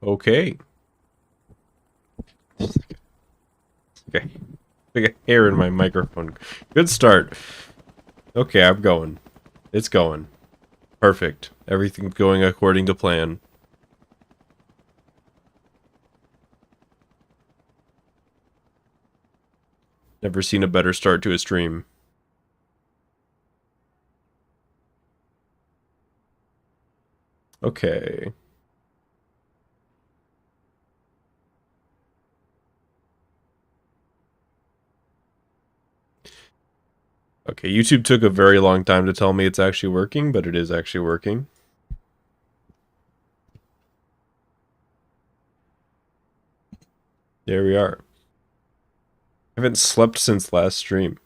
Okay. Okay. Like a hair in my microphone. Good start. Okay, I'm going. It's going. Perfect. Everything's going according to plan. Never seen a better start to a stream. Okay. Okay, YouTube took a very long time to tell me it's actually working, but it is actually working. There we are. I haven't slept since last stream.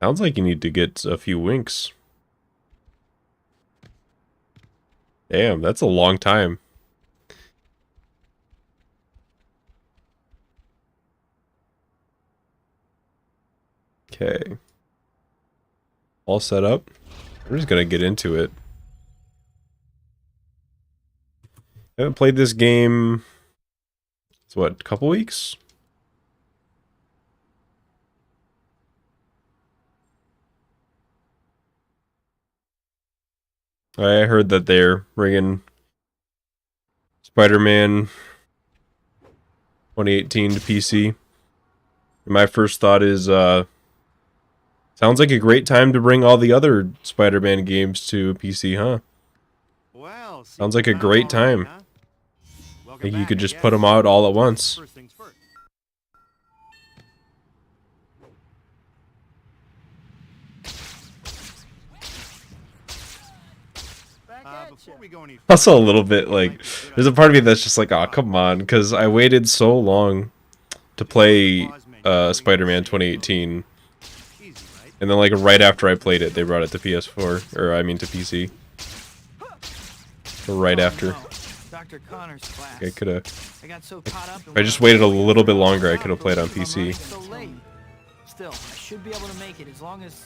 Sounds like you need to get a few winks. Damn, that's a long time. Okay. All set up. I'm just gonna get into it. I haven't played this game... It's what, a couple weeks? I heard that they're bringing Spider-Man 2018 to PC. My first thought is, sounds like a great time to bring all the other Spider-Man games to PC, huh? Well, Sounds like a great time. Huh? I think you could just put them out all at once. First things first. Before we go any Also a little bit like, there's a part of me that's just like, oh, come on, because I waited so long to play Spider-Man 2018, and then like right after I played it, they brought it to PS4, or I mean to PC. Or right after. Dr. Connor's class. I could have. I got so caught up in If I just waited a little bit longer, I could have played on PC. so late. Still, I should be able to make it as long as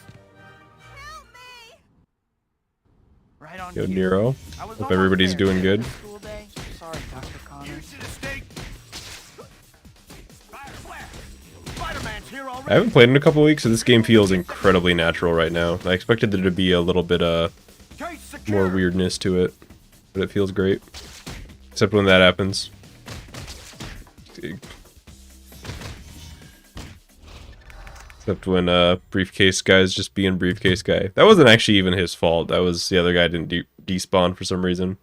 right on Yo, cue. Nero. I was Hope almost everybody's there. doing good. School day. Sorry, Dr. Connor. I haven't played in a couple weeks, so this game feels incredibly natural right now. I expected there to be a little bit more weirdness to it, but it feels great. Except when that happens. Except when Briefcase Guy's just being Briefcase Guy. That wasn't actually even his fault. That was the other guy didn't despawn for some reason.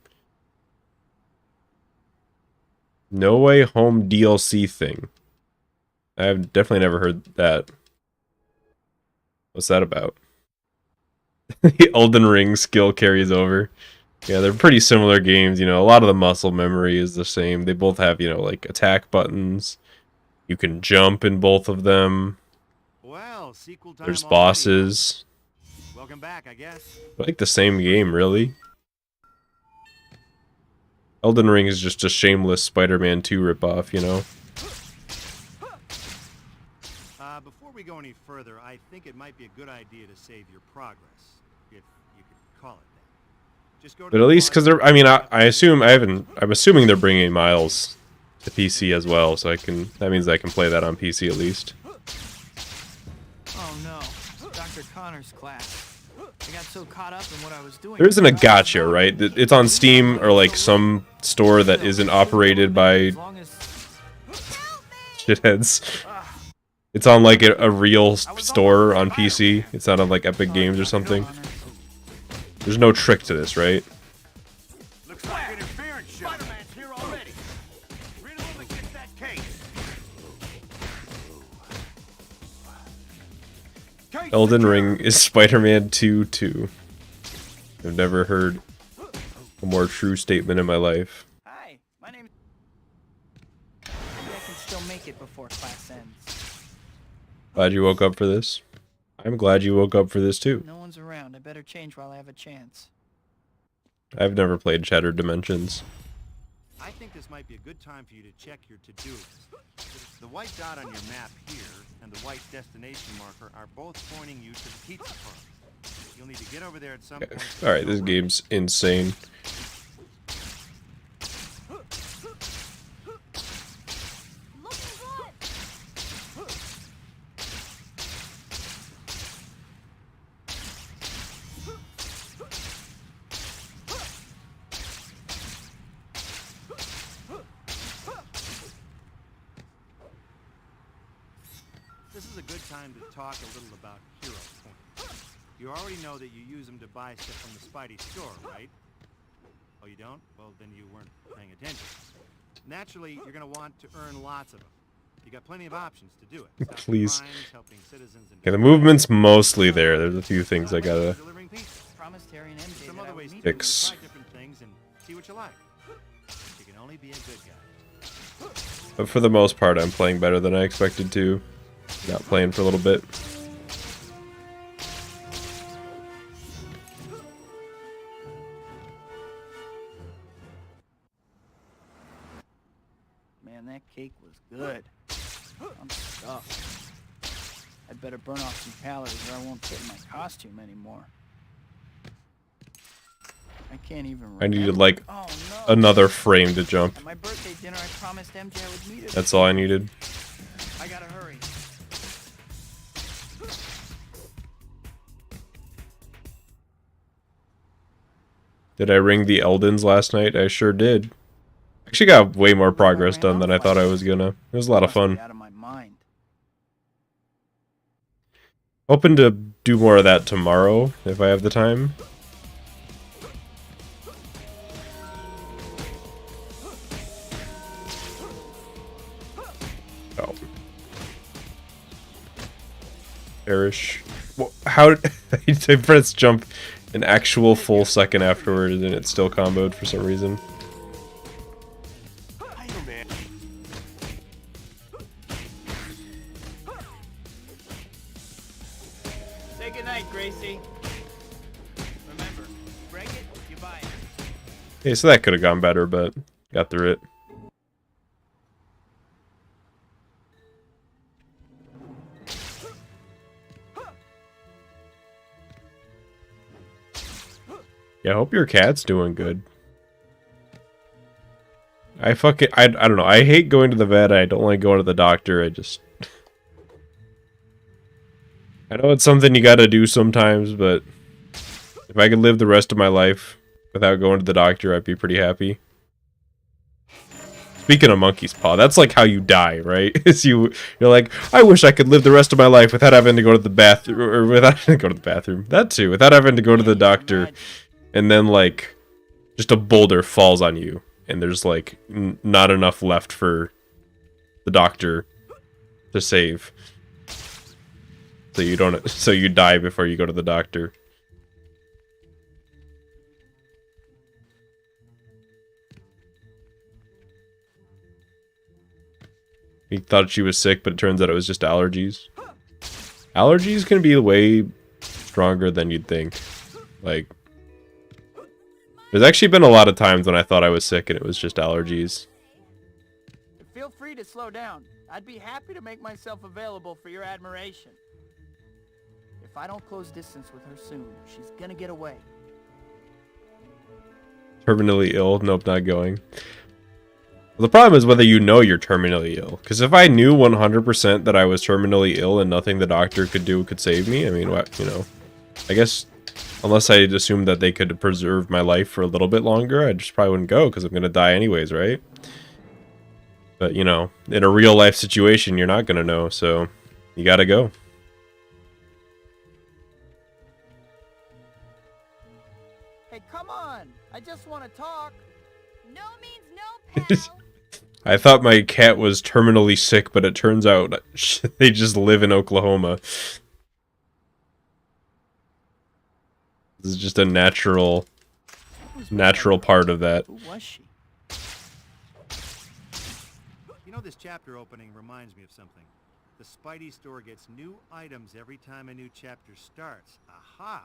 No Way Home DLC thing. I've definitely never heard that. What's that about? The Elden Ring skill carries over. Yeah, they're pretty similar games, you know, a lot of the muscle memory is the same. They both have, you know, like attack buttons. You can jump in both of them. Well, sequel time There's already, bosses. huh? Welcome back, I guess. Like the same game, really. Elden Ring is just a shameless Spider-Man 2 ripoff, you know. Before we go any further, I think it might be a good idea to save your progress, if you could call it that. Just go to But the at least because bottom- they're, I mean, I'm assuming they're bringing Miles to PC as well, so that means I can play that on PC at least. Oh no, Dr. Connor's class. I got so caught up in what I was doing. There isn't a gotcha, right? It's on Steam or like some store that isn't operated by As long as shitheads. It's on like a real store on PC. It's not on like Epic Games or something. There's no trick to this, right? Looks like interference. Spider-Man's here already. Riddle will get that case. Elden Ring is Spider-Man 2 2. I've never heard a more true statement in my life. Hi, my name. Maybe I can still make it before class ends. Glad you woke up for this. I'm glad you woke up for this too. No one's around. I better change while I have a chance. I've never played Shattered Dimensions. I think this might be a good time for you to check your to-do list. The white dot on your map here and the white destination marker are both pointing you to the pizza parlor. You'll need to get over there at some point. Alright, this game's insane. time to talk a little about hero points. You already know that you use them to buy stuff from the Spidey store, right? Oh, you don't? Well, then you weren't paying attention. Naturally, you're going to want to earn lots of them. You got plenty of options to do it. Please. Crimes, helping citizens, and Okay, the movement's mostly there. There's a few things I gotta delivering pizza. Promised Harry and MJ Some that other I ways would meet to them. fix. try different things and see what you like. You can only be a good guy. But for the most part, I'm playing better than I expected to. Not playing for a little bit. Man, that cake was good. I'm stuffed. I'd better burn off some calories or I won't fit in my costume anymore. I can't even remember. I needed like Oh, no. another frame to jump. At my birthday dinner, I promised MJ I would meet her. That's all I needed. I gotta hurry. Did I ring the Eldens last night? I sure did. Actually got way more progress done than I thought I was gonna. It was a lot of Must be fun. out of my mind. Hoping to do more of that tomorrow, if I have the time. Oh. Perish. Well, how did I press jump an actual full second afterwards and it still comboed for some reason? Say goodnight, Gracie. Remember, break it, you buy it. Okay, so that could have gone better, but got through it. Yeah, I hope your cat's doing good. I don't know. I hate going to the vet. I don't like going to the doctor. I know it's something you gotta do sometimes, but if I could live the rest of my life without going to the doctor, I'd be pretty happy. Speaking of monkey's paw, that's like how you die, right? Is you're like, I wish I could live the rest of my life without having to go to the bathroom, or without having to go to the bathroom. That too, without having to go to the doctor, and then like, just a boulder falls on you, and there's like not enough left for the doctor to save. So you die before you go to the doctor. He thought she was sick, but it turns out it was just allergies. Allergies can be way stronger than you'd think. Like, there's actually been a lot of times when I thought I was sick and it was just allergies. Feel free to slow down. I'd be happy to make myself available for your admiration. If I don't close distance with her soon, she's gonna get away. Terminally ill? Nope, not going. Well, the problem is whether you know you're terminally ill. Because if I knew 100% that I was terminally ill and nothing the doctor could do could save me, I mean, what, you know, I guess unless I'd assumed that they could preserve my life for a little bit longer, I just probably wouldn't go because I'm going to die anyways, right? But, you know, in a real life situation, you're not going to know, so you got to go. Hey, come on! I just want to talk. No means no, pal. I thought my cat was terminally sick, but it turns out they just live in Oklahoma. This is just a natural part of that. Who was she? You know, this chapter opening reminds me of something. The Spidey store gets new items every time a new chapter starts. Aha!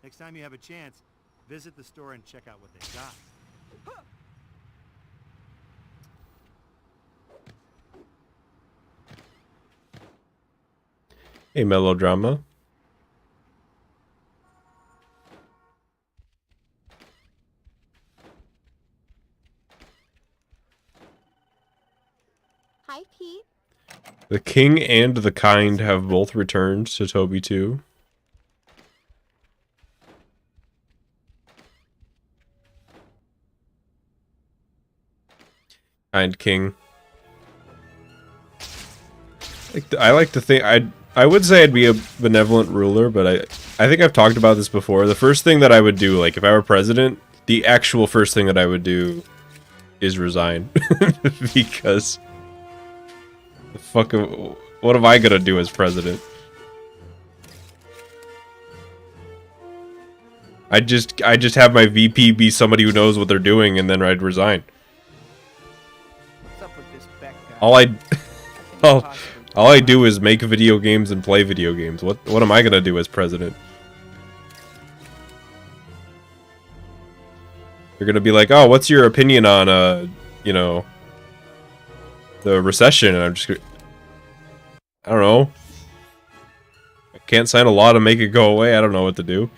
Next time you have a chance, visit the store and check out what they got. Hey, melodrama. Hi, Pete. The King and the Kind have both returned to Toby 2. Kind King. I like to think I I would say I'd be a benevolent ruler, but I think I've talked about this before. The first thing that I would do, like if I were president, the actual first thing that I would do is resign. Because the fuck, what am I gonna do as president? I just have my VP be somebody who knows what they're doing, and then I'd resign. What's up with this Beck guy? All I do is make video games and play video games. What am I gonna do as president? You're gonna be like, oh, what's your opinion on you know, the recession? And I'm just gonna, I don't know. I can't sign a law to make it go away. I don't know what to do.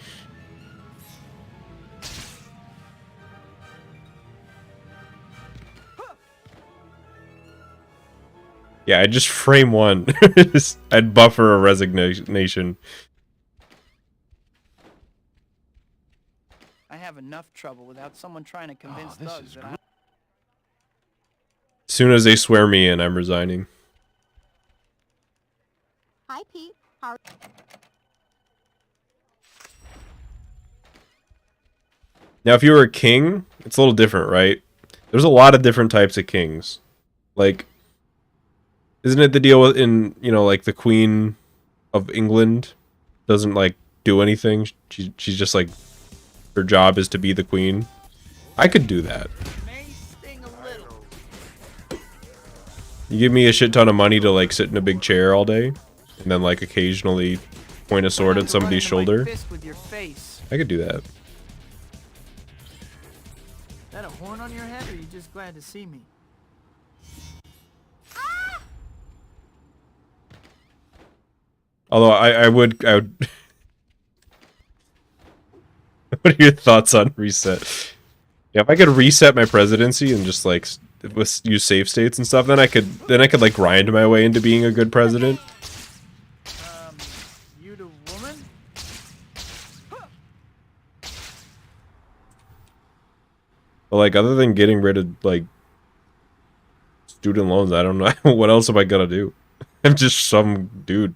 Yeah, I'd just frame one. I'd buffer a resignation. I have enough trouble without someone trying to convince thugs that I... As soon as they swear me in, I'm resigning. Hi, Pete. How? Now, if you were a king, it's a little different, right? There's a lot of different types of kings. Like, isn't it the deal with, in, you know, like the Queen of England doesn't, like, do anything? She's just, like, her job is to be the queen. I could do that. May sting a little. You give me a shit ton of money to, like, sit in a big chair all day, and then, like, occasionally point a sword at somebody's shoulder. Fist with your face. I could do that. Is that a horn on your head, or are you just glad to see me? Although I would what are your thoughts on reset? Yeah, if I could reset my presidency and just like use save states and stuff, then I could like grind my way into being a good president. You the woman? But like other than getting rid of like student loans, I don't know what else am I gonna do? I'm just some dude.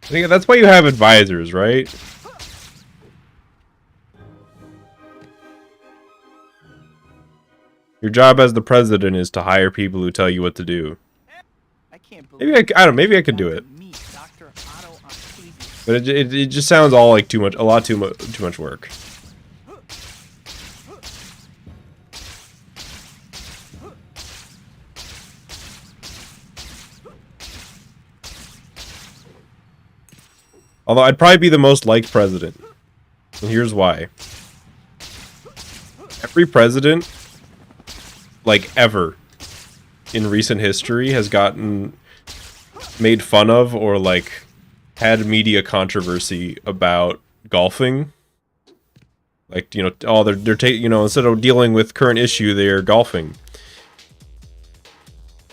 I think that's why you have advisors, right? Your job as the president is to hire people who tell you what to do. I can't believe Maybe I don't. Maybe I could do it, but it just sounds all like too much, a lot too much work. Although I'd probably be the most liked president. And here's why. Every president, like ever, in recent history has gotten made fun of or like had media controversy about golfing. Like, you know, oh, they're taking, you know, instead of dealing with current issue, they're golfing.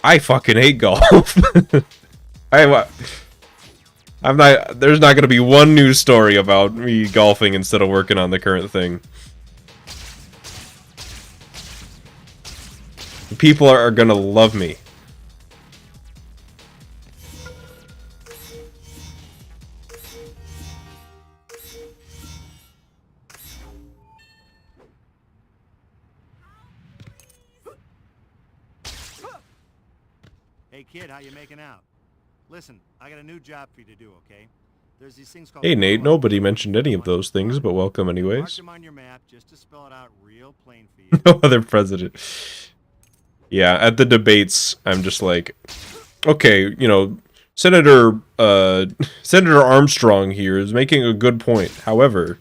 I fucking hate golf. I'm not. There's not gonna be one news story about me golfing instead of working on the current thing. People are gonna love me. Hey kid, how you making out? Listen, I got a new job for you to do, okay? There's these things called... Hey Nate, nobody mentioned any of those things, but welcome anyways. Mark them on your map just to spell it out real plain for you. No other president. Yeah, at the debates, I'm just like, okay, you know, Senator Armstrong here is making a good point. However,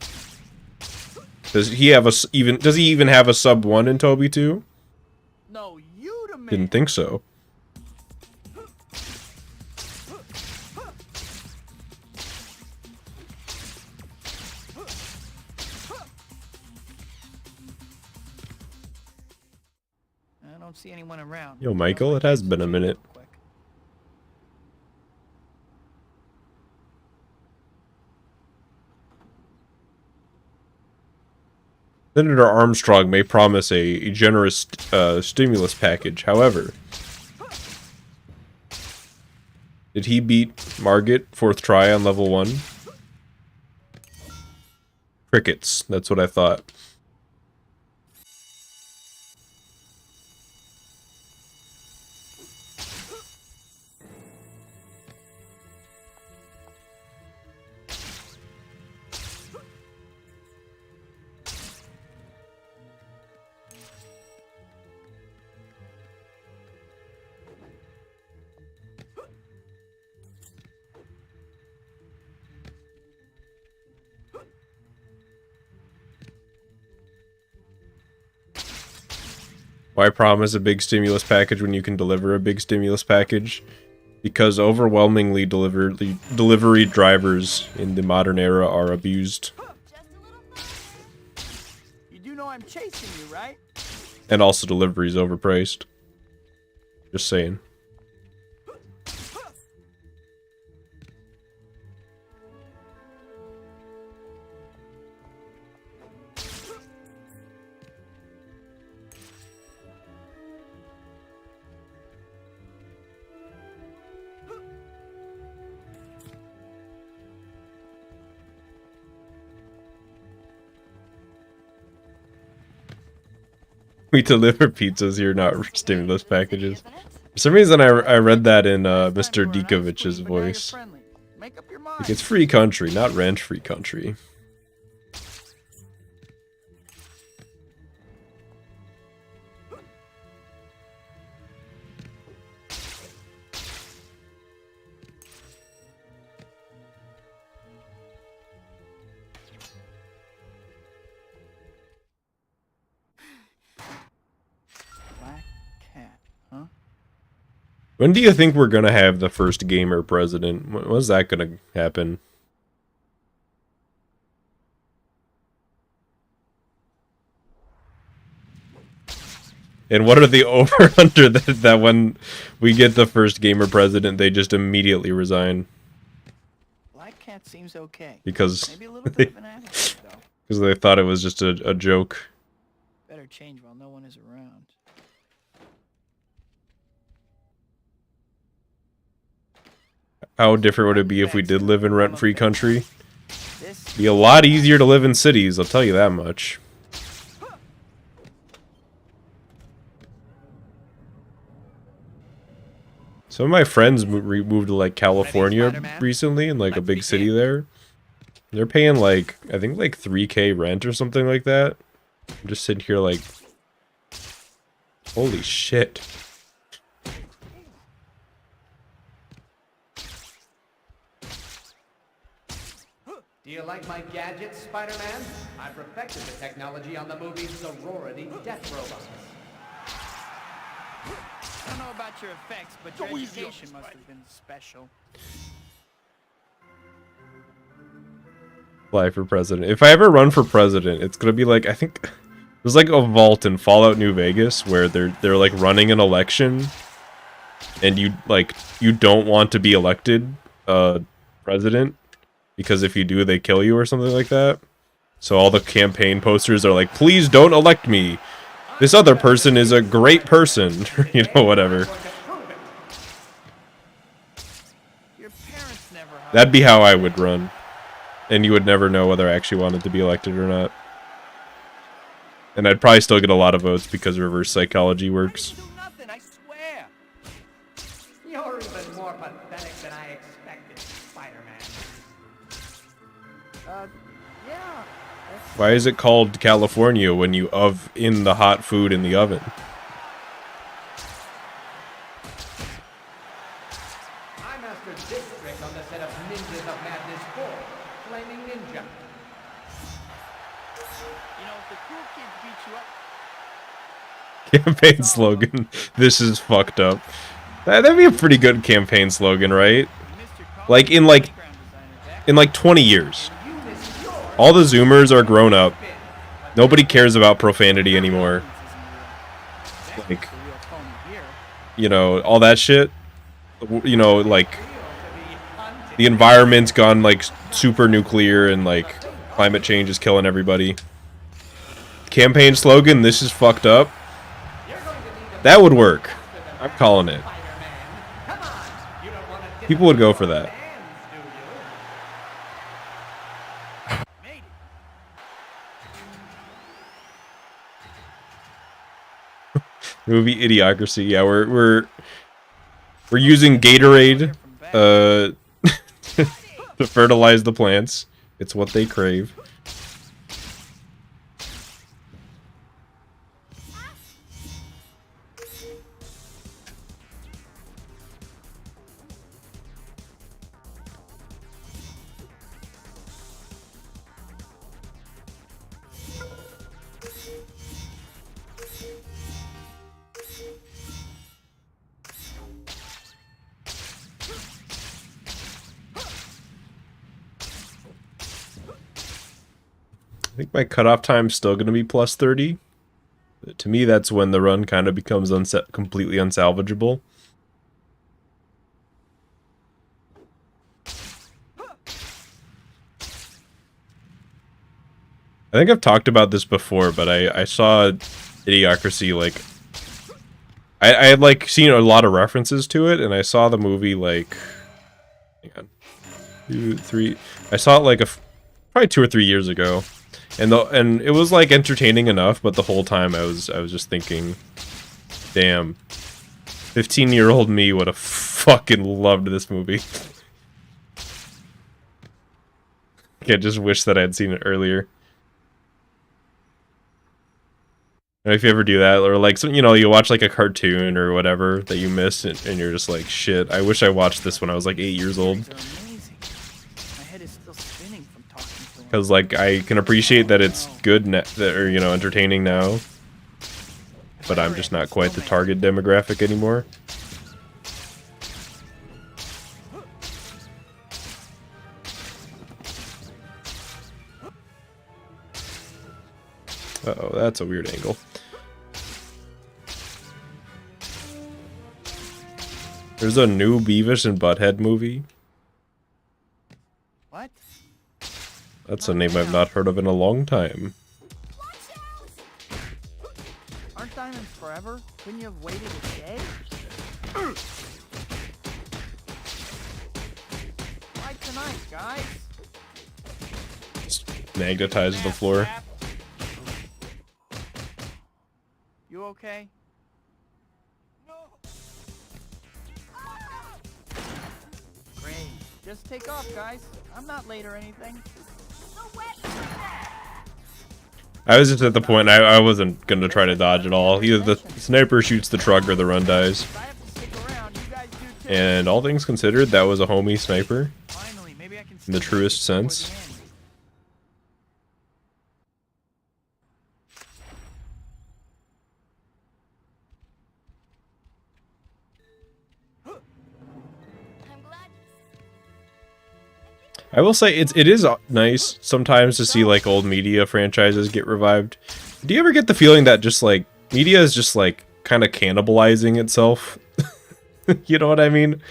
does he even have a sub 1 in Toby 2? No, you the man. Didn't think so. don't see anyone around. Yo, Michael, it has been a minute. Senator Armstrong may promise a generous stimulus package. However, did he beat Margit 4th try on level 1? Crickets. That's what I thought. Why promise a big stimulus package when you can deliver a big stimulus package? Because overwhelmingly delivery drivers in the modern era are abused. You do know I'm chasing you, right? And also delivery is overpriced. Just saying. We deliver pizzas here, not stimulus packages. For some reason, I read that in Mr. Dikovich's voice. Like, it's free country, not rent-free country. When do you think we're gonna have the first gamer president? When's that gonna happen? And what are the over-under that when we get the first gamer president, they just immediately resign? Black Cat seems okay. Because Maybe a little bit of an attitude, though. Because they thought it was just a joke. Better change while no one is around. How different would it be if we did live in rent-free country? It'd be a lot easier to live in cities, I'll tell you that much. Some of my friends moved to like California recently, in like a big city there. They're paying like, I think like 3K rent or something like that. I'm just sitting here like, holy shit. Do you like my gadgets, Spider-Man? I perfected the technology on the movie Sorority Death Robots. I don't know about your effects, but your education must have been special. Apply for president. If I ever run for president, it's gonna be like, I think there's like a vault in Fallout New Vegas where they're like running an election, and you don't want to be elected president. Because if you do, they kill you or something like that. So all the campaign posters are like, please don't elect me. This other person is a great person. You know, whatever. That'd be how I would run. And you would never know whether I actually wanted to be elected or not. And I'd probably still get a lot of votes because reverse psychology works. I swear. You're even more pathetic than I expected, Spider-Man. Yeah. Why is it called California when you in the hot food in the oven? I mastered this trick on the set of Ninjas of Madness 4, Flaming Ninja. You know, if the cool kids beat you up... Campaign slogan. This is fucked up. That'd be a pretty good campaign slogan, right? Like in 20 years. All the Zoomers are grown up. Nobody cares about profanity anymore. like, The real pony here. you know, all that shit. You know, like, the environment's gone, like, super nuclear and, like, climate change is killing everybody. Campaign slogan, this is fucked up. That would work. I'm calling it. People would go for that. Made it. Movie Idiocracy. Yeah, we're using Gatorade to fertilize the plants. It's what they crave. I think my cutoff time's still going to be plus 30. To me, that's when the run kind of becomes completely unsalvageable. I think I've talked about this before, but I saw Idiocracy, like... I had, like, seen a lot of references to it, and I saw the movie, like... Hang on. 2, 3... I saw it, like, probably 2 or 3 years ago. And it was, like, entertaining enough, but the whole time I was just thinking, damn, 15-year-old me would have fucking loved this movie. I just wish that I had seen it earlier. And if you ever do that, or like, you know, you watch like a cartoon or whatever that you missed, and you're just like, shit, I wish I watched this when I was like 8 years old. Because, like, I can appreciate that it's good, or, you know, entertaining now. But I'm just not quite the target demographic anymore. Uh-oh, that's a weird angle. There's a new Beavis and Butthead movie. What? That's a name I've not heard of in a long time. Aren't diamonds forever? Couldn't you have waited a day? Why tonight, guys? Just magnetizes the floor. You okay? No. Great. Just take off, guys. I'm not late or anything. I was just at the point I wasn't gonna try to dodge at all. Either the sniper shoots the truck or the run dies. If I have to stick around, you guys do too. And all things considered, that was a homie sniper. Finally, maybe I can In the sneak truest before the sense. end. I will say it is nice sometimes to see like old media franchises get revived. Do you ever get the feeling that just like media is just like kind of cannibalizing itself? You know what I mean?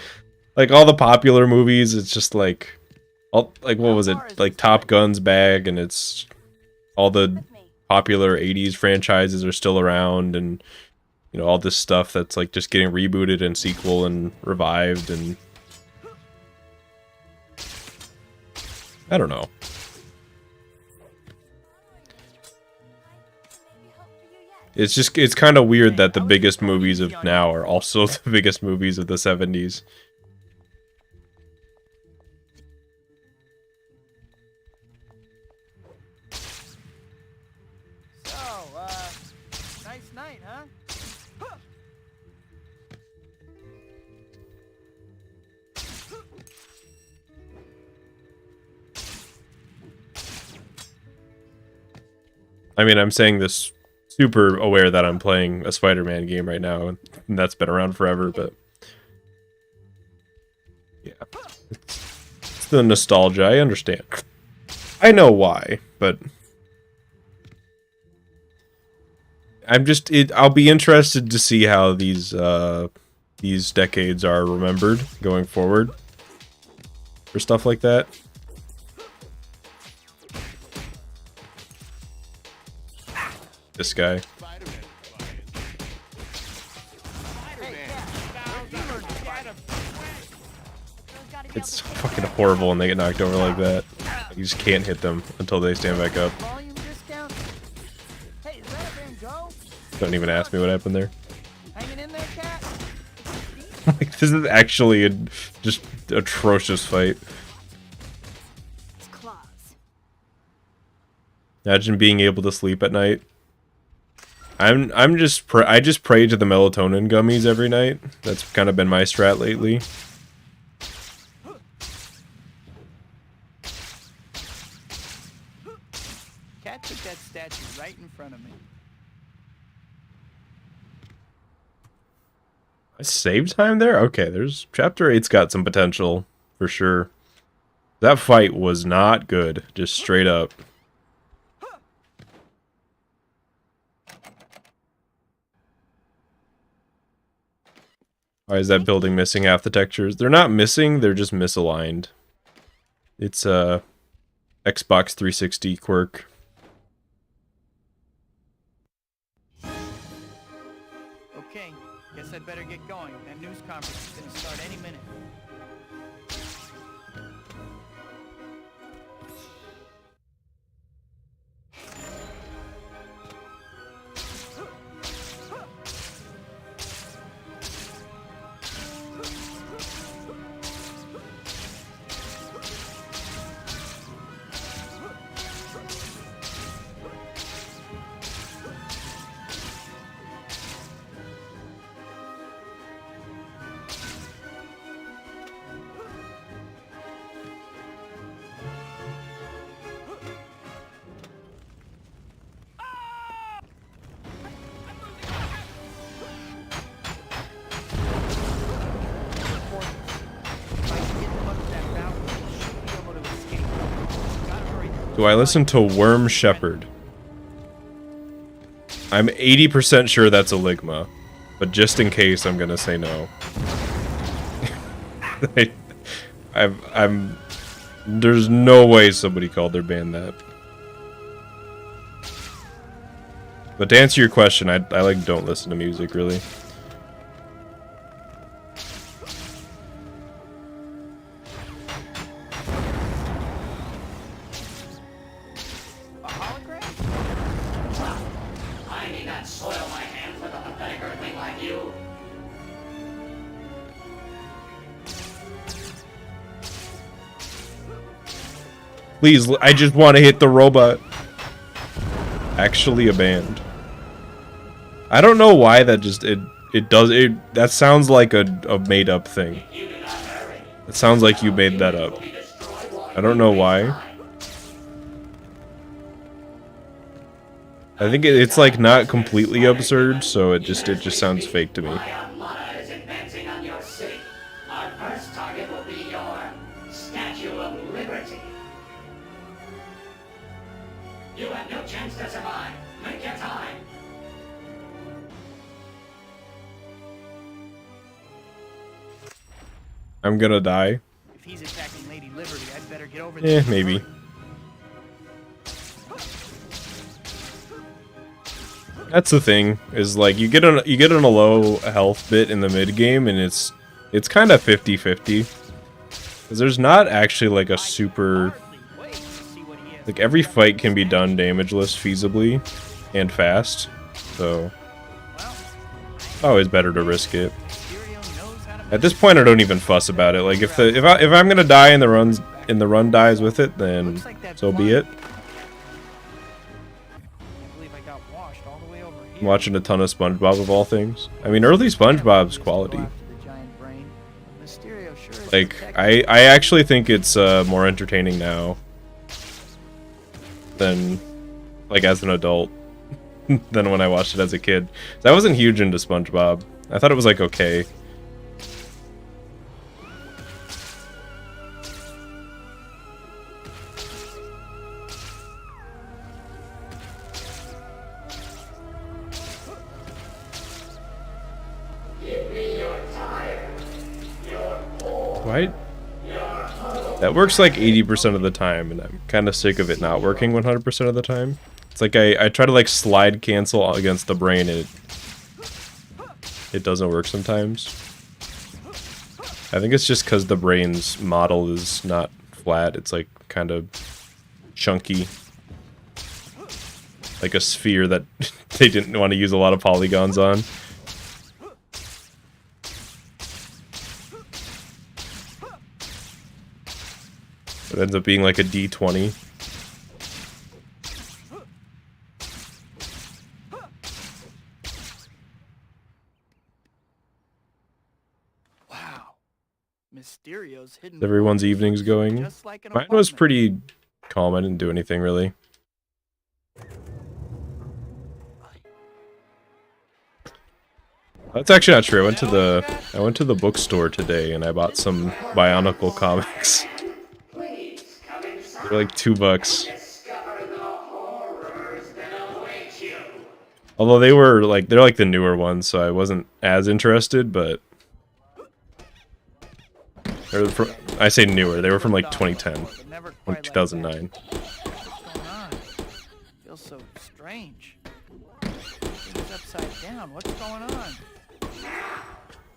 Like all the popular movies, it's just like, all, like what was it? Like Top Gun's back, and it's all the popular 80s franchises are still around, and you know all this stuff that's like just getting rebooted and sequel and revived, and I don't know. It's just, it's kind of weird that the biggest movies of now are also the biggest movies of the 70s. So, nice night, huh? I mean, I'm saying this super aware that I'm playing a Spider-Man game right now, and that's been around forever, but yeah, it's the nostalgia. I understand. I know why, but I'll be interested to see how these decades are remembered going forward for stuff like that. This guy. It's fucking horrible when they get knocked over like that. You just can't hit them until they stand back up. Volume discount? Hey, is that a Van Gogh? Don't even ask me what happened there. Hanging in there, cat? Like, this is actually a just atrocious fight. It's claws. Imagine being able to sleep at night. I just pray to the melatonin gummies every night. That's kind of been my strat lately. Cat took that statue right in front of me. I saved time there? Okay, there's chapter 8's got some potential for sure. That fight was not good, just straight up. Why is that building missing half the textures? They're not missing, they're just misaligned. It's a Xbox 360 quirk. Okay, guess I'd better get going. That news conference is gonna start any minute. Do I listen to Worm Shepherd? I'm 80% sure that's a Ligma, but just in case, I'm gonna say no. There's no way somebody called their band that. But to answer your question, I like don't listen to music really. Please, I just want to hit the robot. Actually a band. I don't know why that just, that sounds like a made up thing. It sounds like you made that up. I don't know why. I think it's like not completely absurd, so it just sounds fake to me. I'm gonna die. If he's attacking Lady Liberty, I'd better get over there. Maybe. That's the thing, is like you get on a low health bit in the mid game, and it's kind of 50-50. Because there's not actually like a super, like every fight can be done damageless feasibly and fast, so always better to risk it. At this point, I don't even fuss about it. Like if I'm gonna die and the run dies with it, then so be it. I'm watching a ton of SpongeBob of all things. I mean, early SpongeBob's quality. Like I actually think it's more entertaining now than like as an adult than when I watched it as a kid. I wasn't huge into SpongeBob. I thought it was like okay. Why? That works like 80% of the time, and I'm kind of sick of it not working 100% of the time. It's like I try to like slide cancel against the brain, and it doesn't work sometimes. I think it's just because the brain's model is not flat. It's like kind of chunky. Like a sphere that they didn't want to use a lot of polygons on. It ends up being like a D20. Wow. Mysterio's hidden. Everyone's evening's going. Just like an Mine was apartment. pretty calm. I didn't do anything really. That's actually not true. I went to the bookstore today and I bought some Bionicle comics. They're like $2. Although they're like the newer ones, so I wasn't as interested, but I say newer. They were from like 2010, or 2009. What's going on? Feels so strange. Things upside down. What's going on?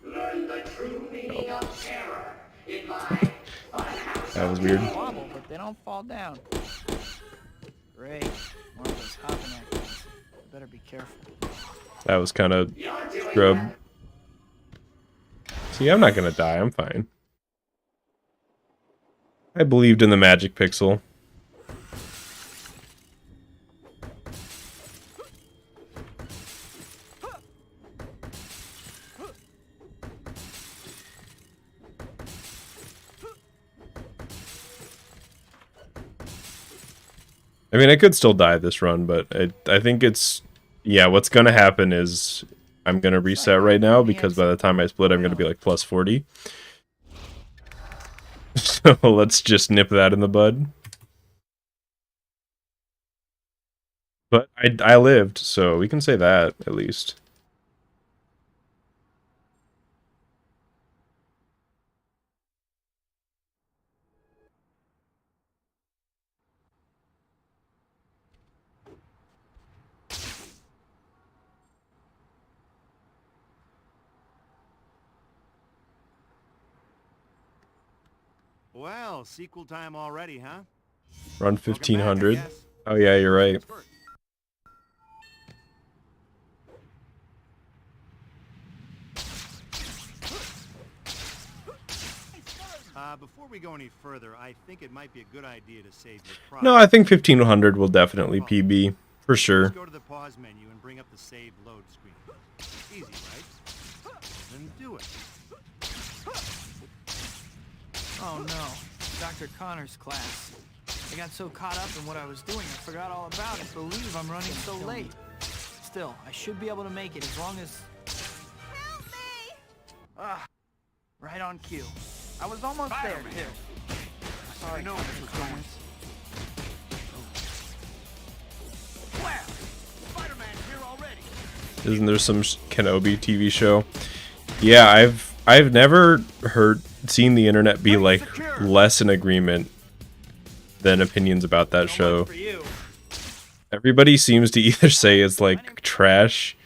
Learn the true meaning of terror in my That was weird. They wobble, but they don't fall down. Great. One of those hopping actors. Better be careful. That was kind of scrub. See, I'm not gonna die. I'm fine. I believed in the magic pixel. I mean, I could still die this run, but I think it's... Yeah, what's gonna happen is I'm gonna reset right now, because by the time I split, I'm gonna be like plus 40. So let's just nip that in the bud. But I lived, so we can say that, at least. Well, sequel time already, huh? Run Welcome back, I 1500. guess. Oh yeah, you're right. Before we go any further, I think it might be a good idea to save your progress. No, I think 1500 will definitely PB, for sure. Just go to the pause menu and bring up the save load screen. Easy, right? Then do it. Oh no. Dr. Connor's class. I got so caught up in what I was doing, I forgot all about it. Believe I'm running so late. Still, I should be able to make it as long as... Help me! Ah, right on cue. I was almost there, too. Sorry, know this was going. Wow! Spider-Man's here already! Isn't there some Kenobi TV show? Yeah, I've never seen the internet be like less in agreement than opinions about that show. For you. Everybody seems to either say it's like trash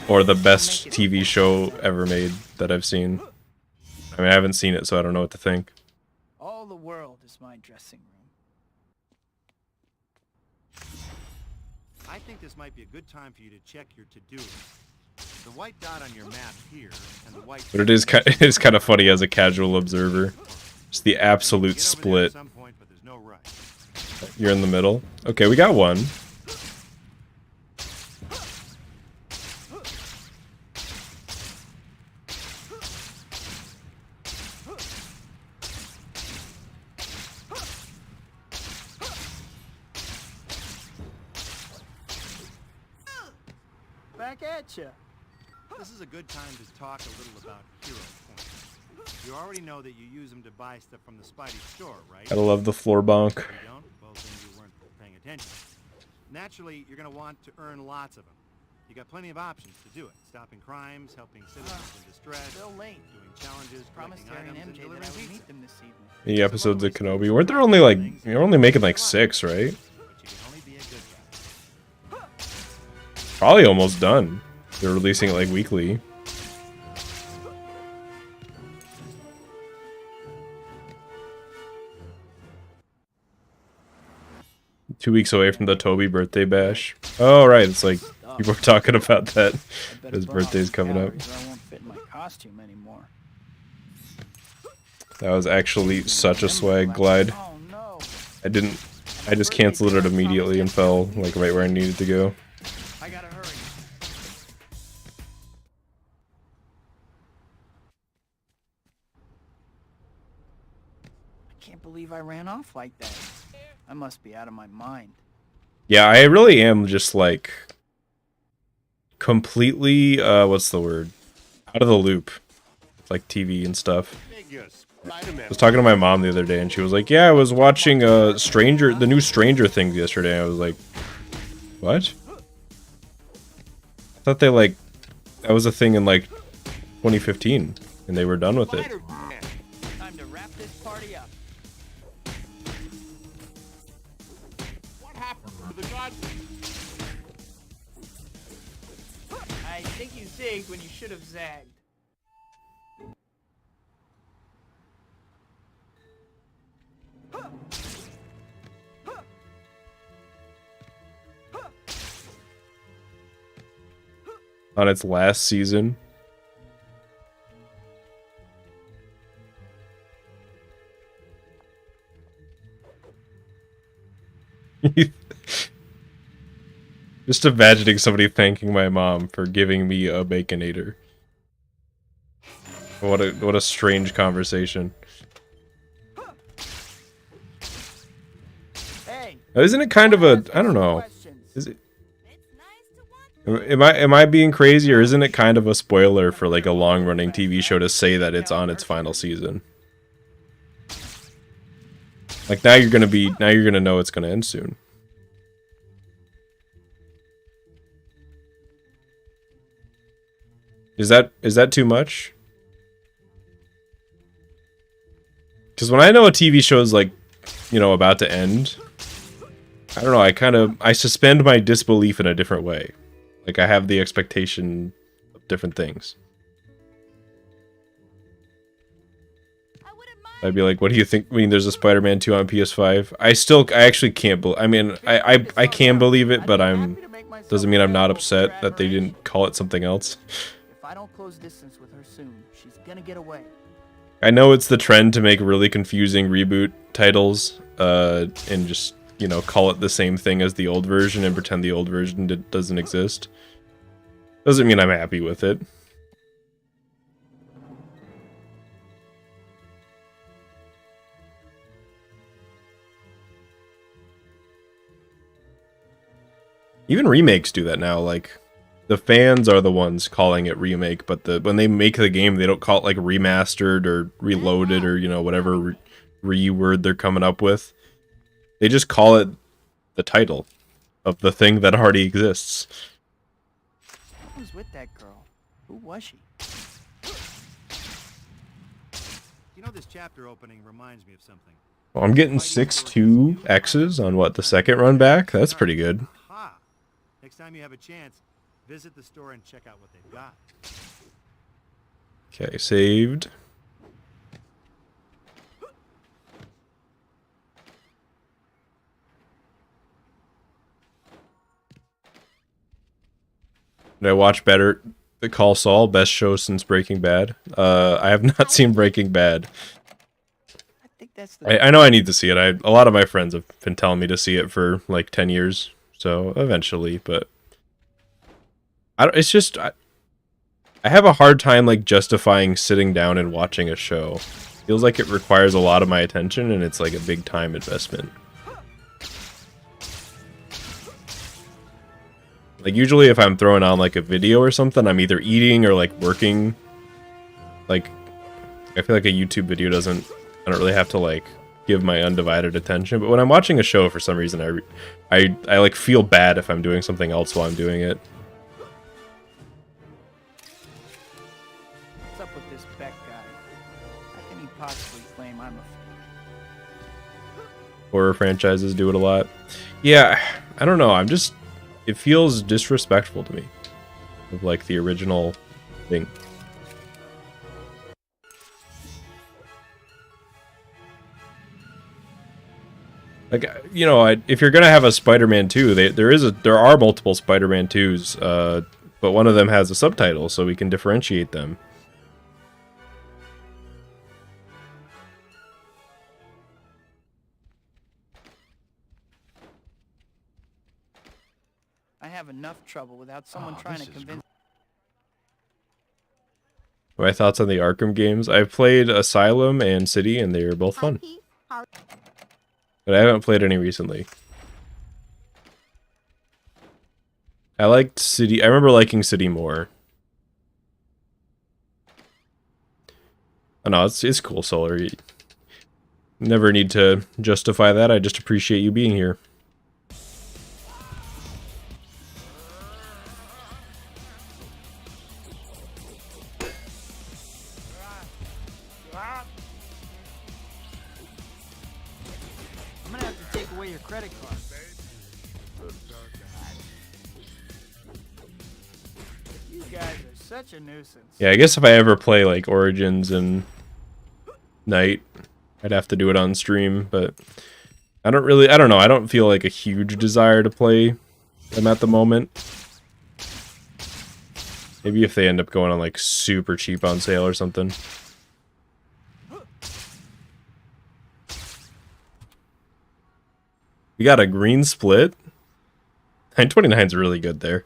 or the best TV show ever made that I've seen. I mean, I haven't seen it, so I don't know what to think. All the world is my dressing room. I think this might be a good time for you to check your to-do list. The white dot on your map here, and the white... But it is kind of funny as a casual observer. Just the absolute Get over there at split. some point, but there's no rush. You're in the middle. Okay, we got one. Back at ya. This is a good time to talk a little about hero points. You already know that you use them to buy stuff from the Spidey store, right? I love the floor bonk. If you don't, well, then you weren't paying attention. Naturally, you're going to want to earn lots of them. You got plenty of options to do it. Stopping crimes, helping citizens in distress, Still late. doing challenges, Promised collecting Terry and items, and MJ delivering that I would pizza. meet them this evening. The episodes of Kenobi. Weren't there only like, you're only making like 6, right? But you can only be a good guy. Probably almost done. They're releasing it like weekly. Two weeks away from the Toby birthday bash. Oh, right. It's like people were talking about that. I better His burn off birthday's some coming up. calories or I won't fit in my costume anymore. That was actually such a swag glide. Oh no. I just canceled it immediately and fell like right where I needed to go. I gotta hurry. I can't believe I ran off like that. I must be out of my mind. Yeah, I really am just like completely what's the word? Out of the loop. It's like TV and stuff. I was talking to my mom the other day and she was like, "Yeah, I was watching the new Stranger Things yesterday." I was like, "What?" I thought that was a thing in like 2015 and they were done with it. Time to wrap this party up. What happened to the god? I think you zigged when you should have zagged. On its last season. Just imagining somebody thanking my mom for giving me a Baconator. What a strange conversation. Hey. Isn't it kind of a, I don't know. Is it? Am I being crazy, or isn't it kind of a spoiler for like a long-running TV show to say that it's on its final season? Like now you're gonna know it's gonna end soon. Is that too much? Because when I know a TV show is like, you know, about to end, I don't know, I suspend my disbelief in a different way. Like I have the expectation of different things. I'd be like, what do you think? I mean, there's a Spider-Man 2 on PS5. I actually can't believe. I mean, I can believe it, but doesn't mean I'm not upset that they didn't call it something else. If I don't close distance with her soon, she's gonna get away. I know it's the trend to make really confusing reboot titles, and just, you know, call it the same thing as the old version and pretend the old version doesn't exist. Doesn't mean I'm happy with it. Even remakes do that now. Like, the fans are the ones calling it remake, but when they make the game, they don't call it like remastered or reloaded or, you know, whatever reword they're coming up with. They just call it the title of the thing that already exists. Who was with that girl? Who was she? You know, this chapter opening reminds me of something. Well, I'm getting 6.2 X's on what, the second run back? That's pretty good. Aha! Next time you have a chance, visit the store and check out what they've got. Okay, saved. Did I watch Better Call Saul? Best show since Breaking Bad. I have not seen Breaking Bad. I think that's the I know I need to see it. A lot of my friends have been telling me to see it for like 10 years. So eventually, but it's just I have a hard time like justifying sitting down and watching a show. Feels like it requires a lot of my attention and it's like a big time investment. Like usually if I'm throwing on like a video or something, I'm either eating or like working. Like I feel like a YouTube video I don't really have to like give my undivided attention, but when I'm watching a show for some reason I like feel bad if I'm doing something else while I'm doing it. What's up with this Beck guy? How can he possibly claim I'm a... Horror franchises do it a lot. Yeah, I don't know. It feels disrespectful to me. Of like the original thing. Like, you know, if you're gonna have a Spider-Man 2, there are multiple Spider-Man 2s, but one of them has a subtitle, so we can differentiate them. I have enough trouble without someone trying to convince... My thoughts on the Arkham games. I've played Asylum and City, and they are both fun. But I haven't played any recently. I liked City. I remember liking City more. Oh no, it's cool, Solar. You never need to justify that. I just appreciate you being here. I'm gonna have to take away your credit card. You guys are such a nuisance. Yeah, I guess if I ever play like Origins and Night, I'd have to do it on stream, but I don't know, I don't feel like a huge desire to play them at the moment. Maybe if they end up going on like super cheap on sale or something. We got a green split. 929 is really good there.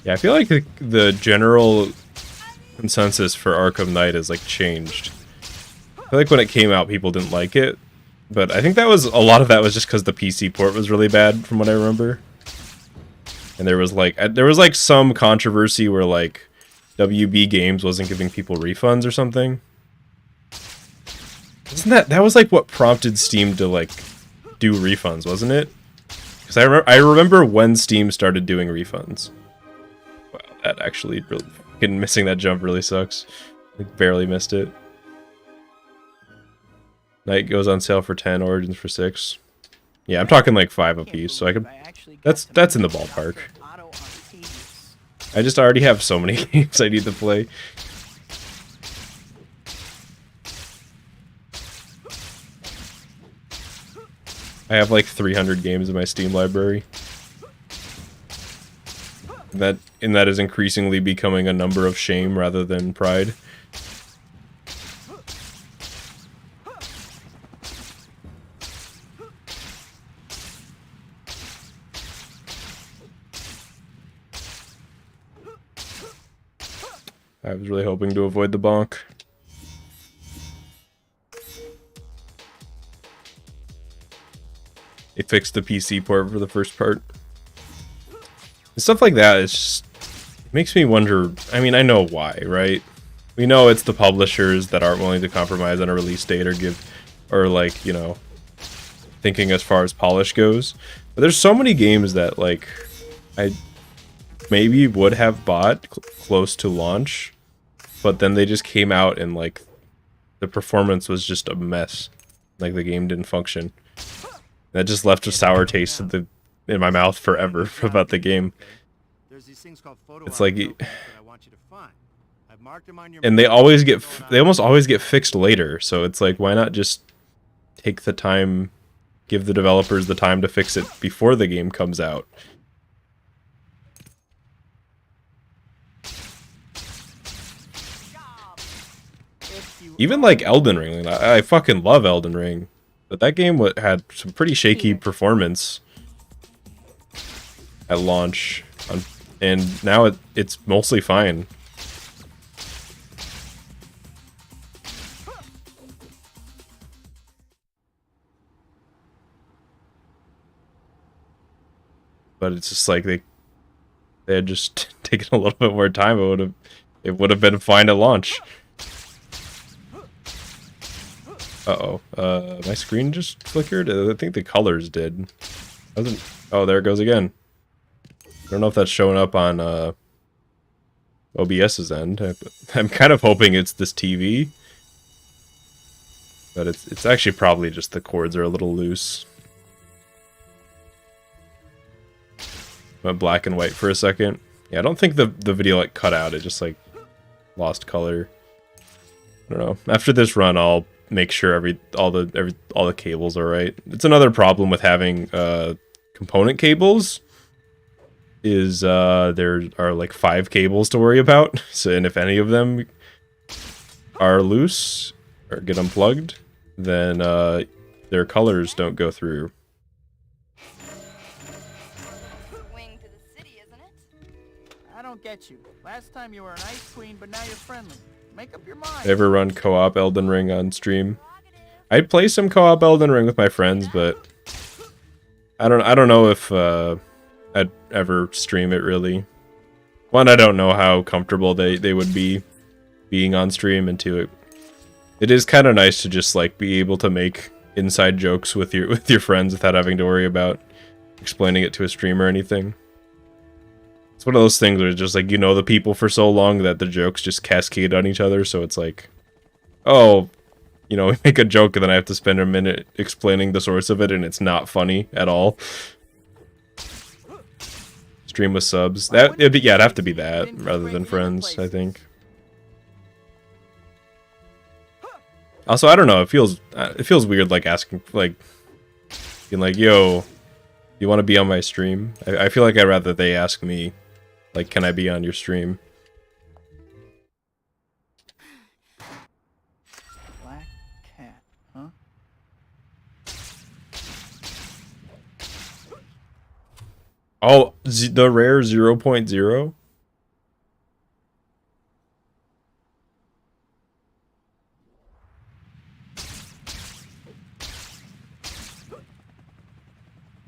Yeah, I feel like the general consensus for Arkham Knight has like changed. I feel like when it came out, people didn't like it, but I think a lot of that was just because the PC port was really bad, from what I remember. And there was like some controversy where like WB Games wasn't giving people refunds or something. Isn't that was like what prompted Steam to like do refunds, wasn't it? Because I remember when Steam started doing refunds. Wow, that actually really missing that jump really sucks. Like barely missed it. Night goes on sale for 10, Origins for 6. Yeah, I'm talking like 5 a piece, so I could. That's in the ballpark. I just already have so many games I need to play. I have like 300 games in my Steam library. That is increasingly becoming a number of shame rather than pride. I was really hoping to avoid the bonk. They fixed the PC port for the first part. And stuff like that is just, it makes me wonder. I mean, I know why, right? We know it's the publishers that aren't willing to compromise on a release date or like, you know, thinking as far as polish goes. But there's so many games that like I maybe would have bought close to launch, but then they just came out and like the performance was just a mess. Like the game didn't function. That just left a sour taste in my mouth forever about the game. It's like, and they almost always get fixed later. So it's like, why not just take the time, give the developers the time to fix it before the game comes out? Even like Elden Ring, I fucking love Elden Ring, but that game had some pretty shaky performance at launch, and now it's mostly fine. But it's just like they had just taken a little bit more time. It would have been fine at launch. Uh-oh. My screen just flickered? I think the colors did. Doesn't. Oh, there it goes again. I don't know if that's showing up on OBS's end. I'm kind of hoping it's this TV, but it's actually probably just the cords are a little loose. Went black and white for a second. Yeah, I don't think the video like cut out. It just like lost color. I don't know. After this run, I'll make sure all the cables are right. It's another problem with having component cables. Is there are like 5 cables to worry about. So, and if any of them are loose or get unplugged, then their colors don't go through. Wing to the city, isn't it? I don't get you. Last time you were an ice queen, but now you're friendly. Make up your mind. Ever run co-op Elden Ring on stream? I'd play some co-op Elden Ring with my friends, but I don't know if I'd ever stream it really. One, I don't know how comfortable they would be being on stream, and two, it is kind of nice to just like be able to make inside jokes with your friends without having to worry about explaining it to a stream or anything. It's one of those things where it's just like, you know, the people for so long that the jokes just cascade on each other, so it's like, oh, you know, we make a joke and then I have to spend a minute explaining the source of it and it's not funny at all. Stream with subs. It'd have to be that rather than friends, I think. Also, I don't know, it feels weird like asking, like being like, yo, you want to be on my stream? I feel like I'd rather they ask me, like, can I be on your stream? Black cat, huh? Oh, the rare 0.0?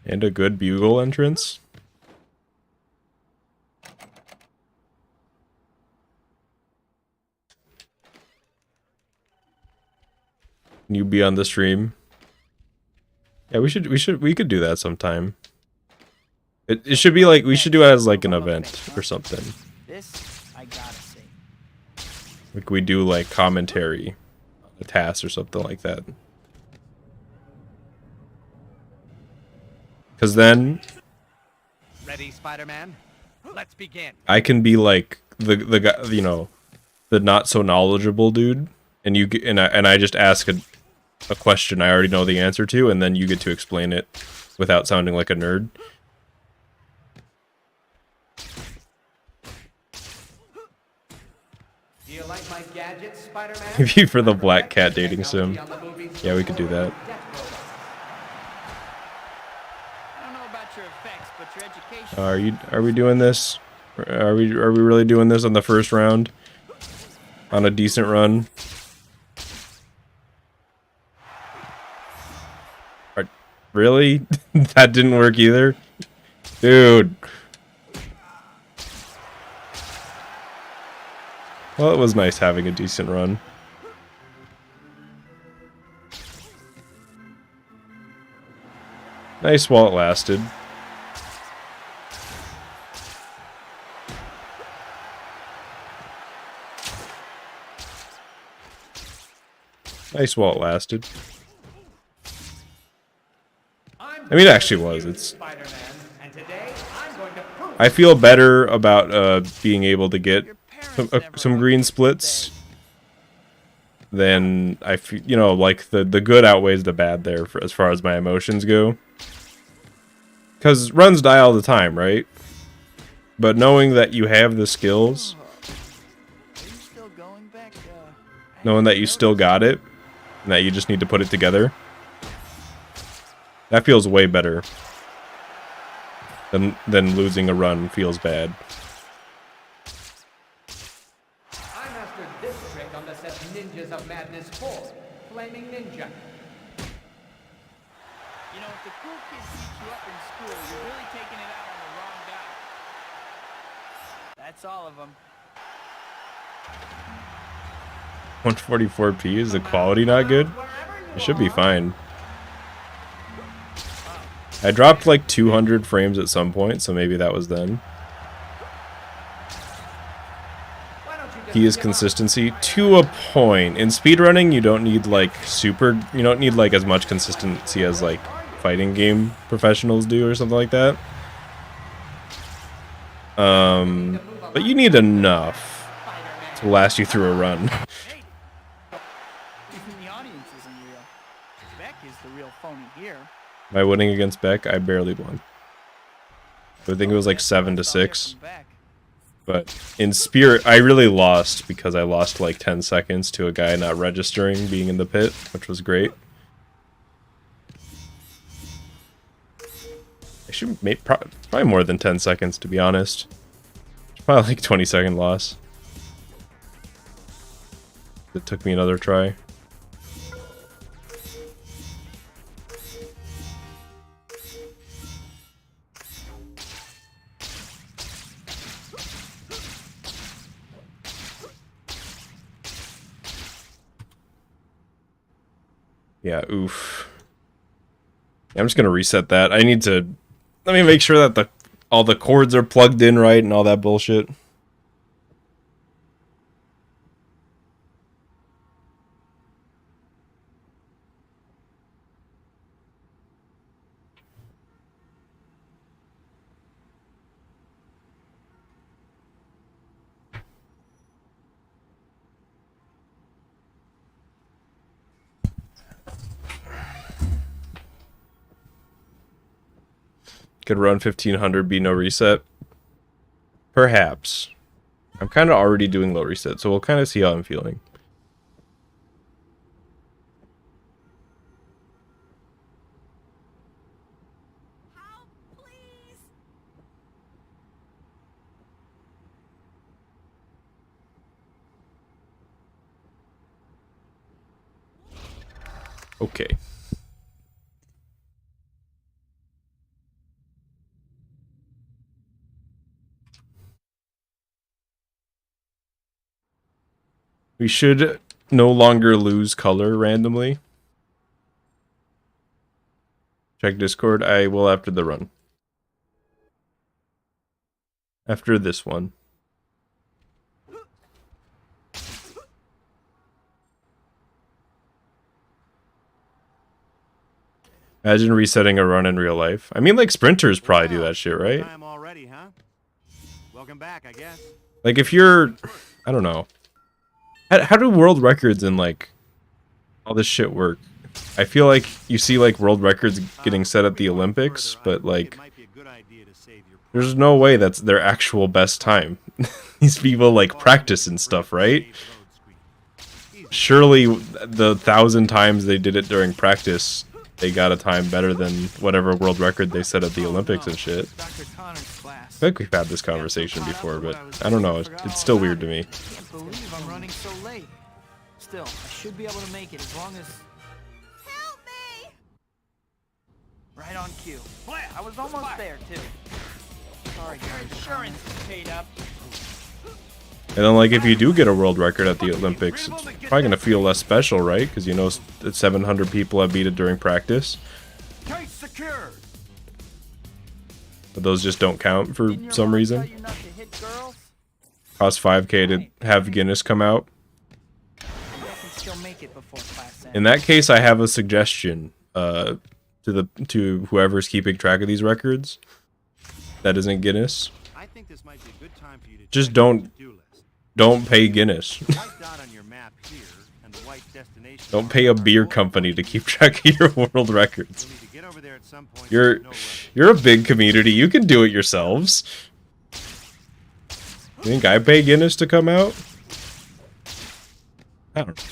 And a good bugle entrance? Can you be on the stream? Yeah, we could do that sometime. It should be like, we should do it as like an event or something. This I gotta see. Like we do like commentary on the task or something like that. Cause then Ready, Spider-Man? Let's begin. I can be like the guy, you know, the not so knowledgeable dude, and I just ask a question I already know the answer to, and then you get to explain it without sounding like a nerd. Do you like my gadgets, Spider-Man? Maybe for the black cat dating sim. Yeah, we could do that. I don't know about your effects, but your education. Are we doing this? Are we really doing this on the first round? On a decent run? Really? That didn't work either? Dude. Well, it was nice having a decent run. Nice while it lasted. Nice while it lasted. I mean, it actually was. It's. I feel better about being able to get some green splits than I feel. You know, like the good outweighs the bad there as far as my emotions go. Because runs die all the time, right? But knowing that you have the skills, knowing that you still got it, and that you just need to put it together. That feels way better than losing a run feels bad. I mastered this trick on the set Ninjas of Madness 4, Flaming Ninja. You know, if the cool kids beat you up in school, you're really taking it out on the wrong guy. That's all of them. 144p, is the quality not good? It should be fine. I dropped like 200 frames at some point, so maybe that was then. Key is consistency to a point. In speedrunning, you don't need like you don't need like as much consistency as like fighting game professionals do or something like that. But you need enough to last you through a run. Even the audience isn't real. Beck is the real phony here. By winning against Beck, I barely won. I think it was like 7-6. But in Spirit, I really lost because I lost like 10 seconds to a guy not registering being in the pit, which was great. I should make probably more than 10 seconds, to be honest. It's probably like 20-second loss. It took me another try. Yeah, oof. I'm just gonna reset that. I need to... Let me make sure that all the cords are plugged in right and all that bullshit. Could run 1500 be no reset? Perhaps. I'm kind of already doing low reset, so we'll kind of see how I'm feeling. Okay. We should no longer lose color randomly. Check Discord. I will after the run. After this one. Imagine resetting a run in real life. I mean, like, sprinters probably do that shit, right? Time already, huh? Welcome back, I guess. Like, if you're... I don't know. How do world records and, like, all this shit work? I feel like you see, like, world records getting set at the Olympics, but, like, there's no way that's their actual best time. These people, like, practice and stuff, right? Surely the 1,000 times they did it during practice, they got a time better than whatever world record they set at the Olympics and shit. I feel like we've had this conversation before, but I don't know. It's still weird to me. Can't believe I'm running so late. Still, I should be able to make it as long as... Help me! Right on cue. Boy, I was almost there, too. Sorry, your insurance is paid up. And then, like, if you do get a world record at the Olympics, it's probably going to feel less special, right? Because you know that 700 people have beat it during practice. Case secured. But those just don't count for some reason. Cost 5k to have Guinness come out. In that case, I have a suggestion to whoever's keeping track of these records. That isn't Guinness. I think this might be a good time for you to Just don't pay Guinness. Don't pay a beer company to keep track of your world records. You're a big community. You can do it yourselves. You think I pay Guinness to come out? I don't know.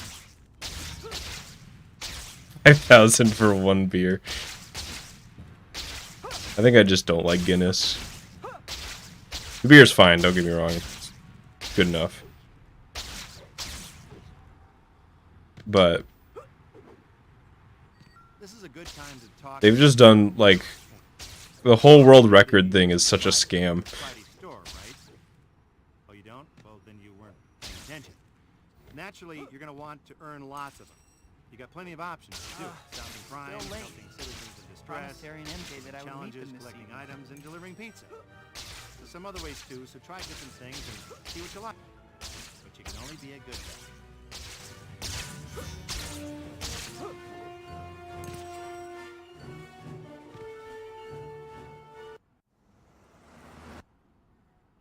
5,000 for one beer. I think I just don't like Guinness. The beer's fine, don't get me wrong. It's good enough. But they've just done, like, the whole world record thing is such a scam. Oh, you don't? Well, then you weren't paying attention. Naturally, you're going to want to earn lots of them. You got plenty of options to do it. Stopping crime, helping citizens of this promised stress, Harry and MJ that I would meet challenges them this collecting evening. items, and delivering pizza. There's some other ways too, so try different things and see what you like. But you can only be a good guy.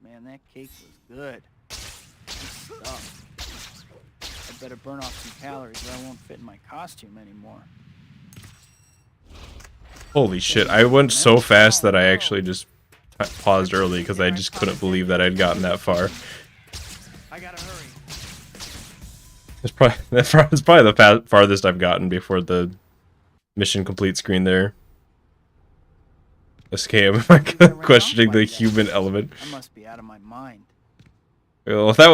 Man, that cake was good. Good stuff. I better burn off some calories or I won't fit in my costume anymore. Holy shit, I went so fast that I actually just paused early because I just couldn't believe that I'd gotten that far. I gotta hurry. That's probably the farthest I've gotten before the mission complete screen there. Okay, I'm questioning the human element. I must be out of my mind. Well, if that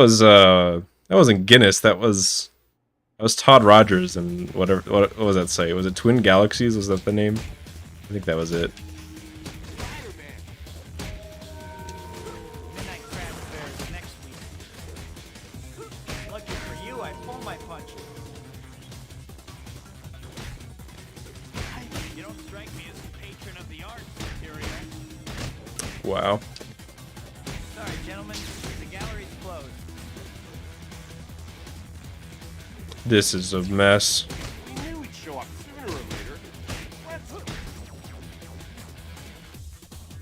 wasn't Guinness, that was Todd Rogers and whatever. What was that say? Was it Twin Galaxies? Was that the name? I think that was it. Midnight Crab Fair is next week. Lucky for you, I pulled my punches. You don't strike me as a patron of the arts, Superior. Wow. Sorry, gentlemen, the gallery's closed. This is a mess. We knew he'd show up sooner or later.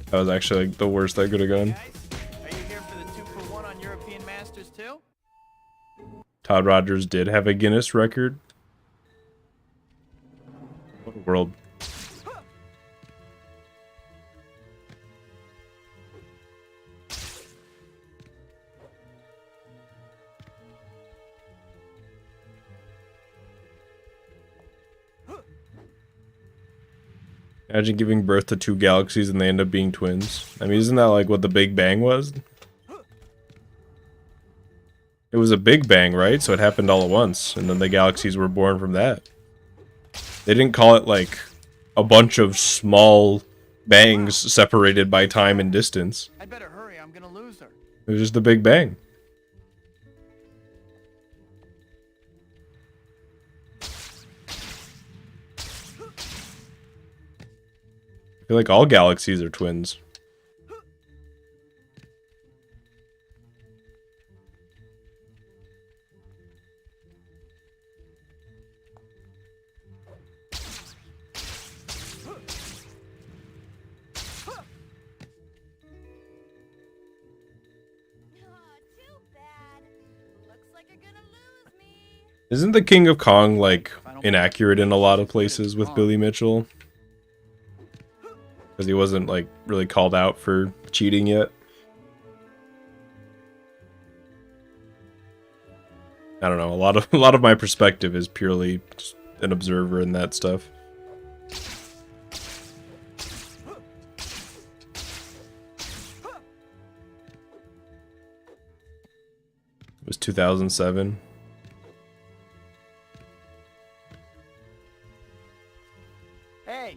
That was actually like the worst I could have gone. Guys, are you here for the 2-for-1 on European Masters too? Todd Rogers did have a Guinness record. What a world. Imagine giving birth to two galaxies and they end up being twins. I mean, isn't that like what the Big Bang was? It was a Big Bang, right? So it happened all at once, and then the galaxies were born from that. They didn't call it like a bunch of small bangs separated by time and distance. I'd better hurry, I'm gonna lose her. It was just the Big Bang. I feel like all galaxies are twins. Too bad. Looks like you're gonna lose me. Isn't the King of Kong like inaccurate in a lot of places with Billy Mitchell? Because he wasn't like really called out for cheating yet. I don't know. A lot of my perspective is purely just an observer in that stuff. It was 2007. Hey,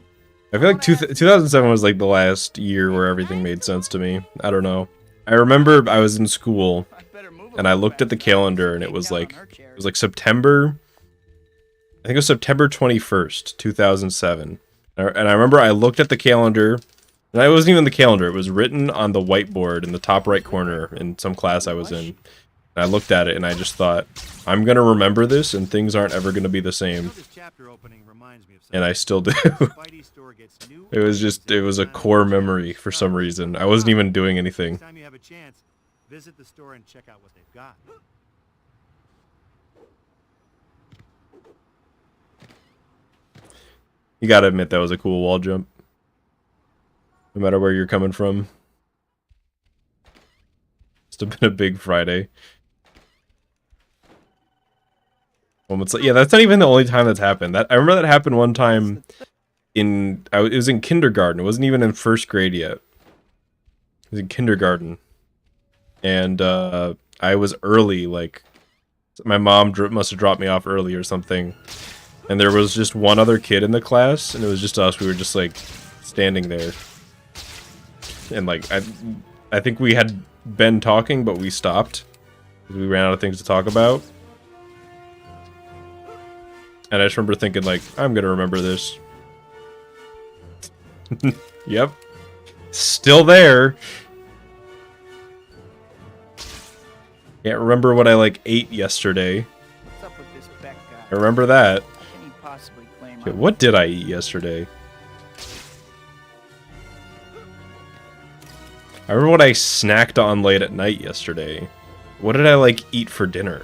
I feel like 2007 was like the last year where everything made sense to me. I don't know. I remember I was in school I'd better move and I looked at the calendar and it was like September. I think it was September 21st, 2007. And I remember I looked at the calendar, and it wasn't even the calendar. It was written on the whiteboard in the top right corner in some class I was in. And I looked at it and I just thought, I'm gonna remember this and things aren't ever gonna be the same. This chapter opening reminds me of And I still do. Spidey store gets new It was a core memory for some reason. I wasn't even doing anything. Next time you have a chance, visit the store and check out what they've got. You gotta admit that was a cool wall jump. No matter where you're coming from. Must have been a big Friday. Yeah, that's not even the only time that's happened. I remember that happened one time it was in kindergarten. It wasn't even in first grade yet. It was in kindergarten. And I was early, like my mom must have dropped me off early or something. And there was just one other kid in the class, and it was just us. We were just like standing there. And like I think we had been talking, but we stopped because we ran out of things to talk about. And I just remember thinking, like, I'm gonna remember this. Yep. Still there. Can't remember what I like ate yesterday. What's up with this Beck guy? I remember that. How can he possibly claim Okay, what did I eat yesterday? I remember what I snacked on late at night yesterday. What did I like eat for dinner?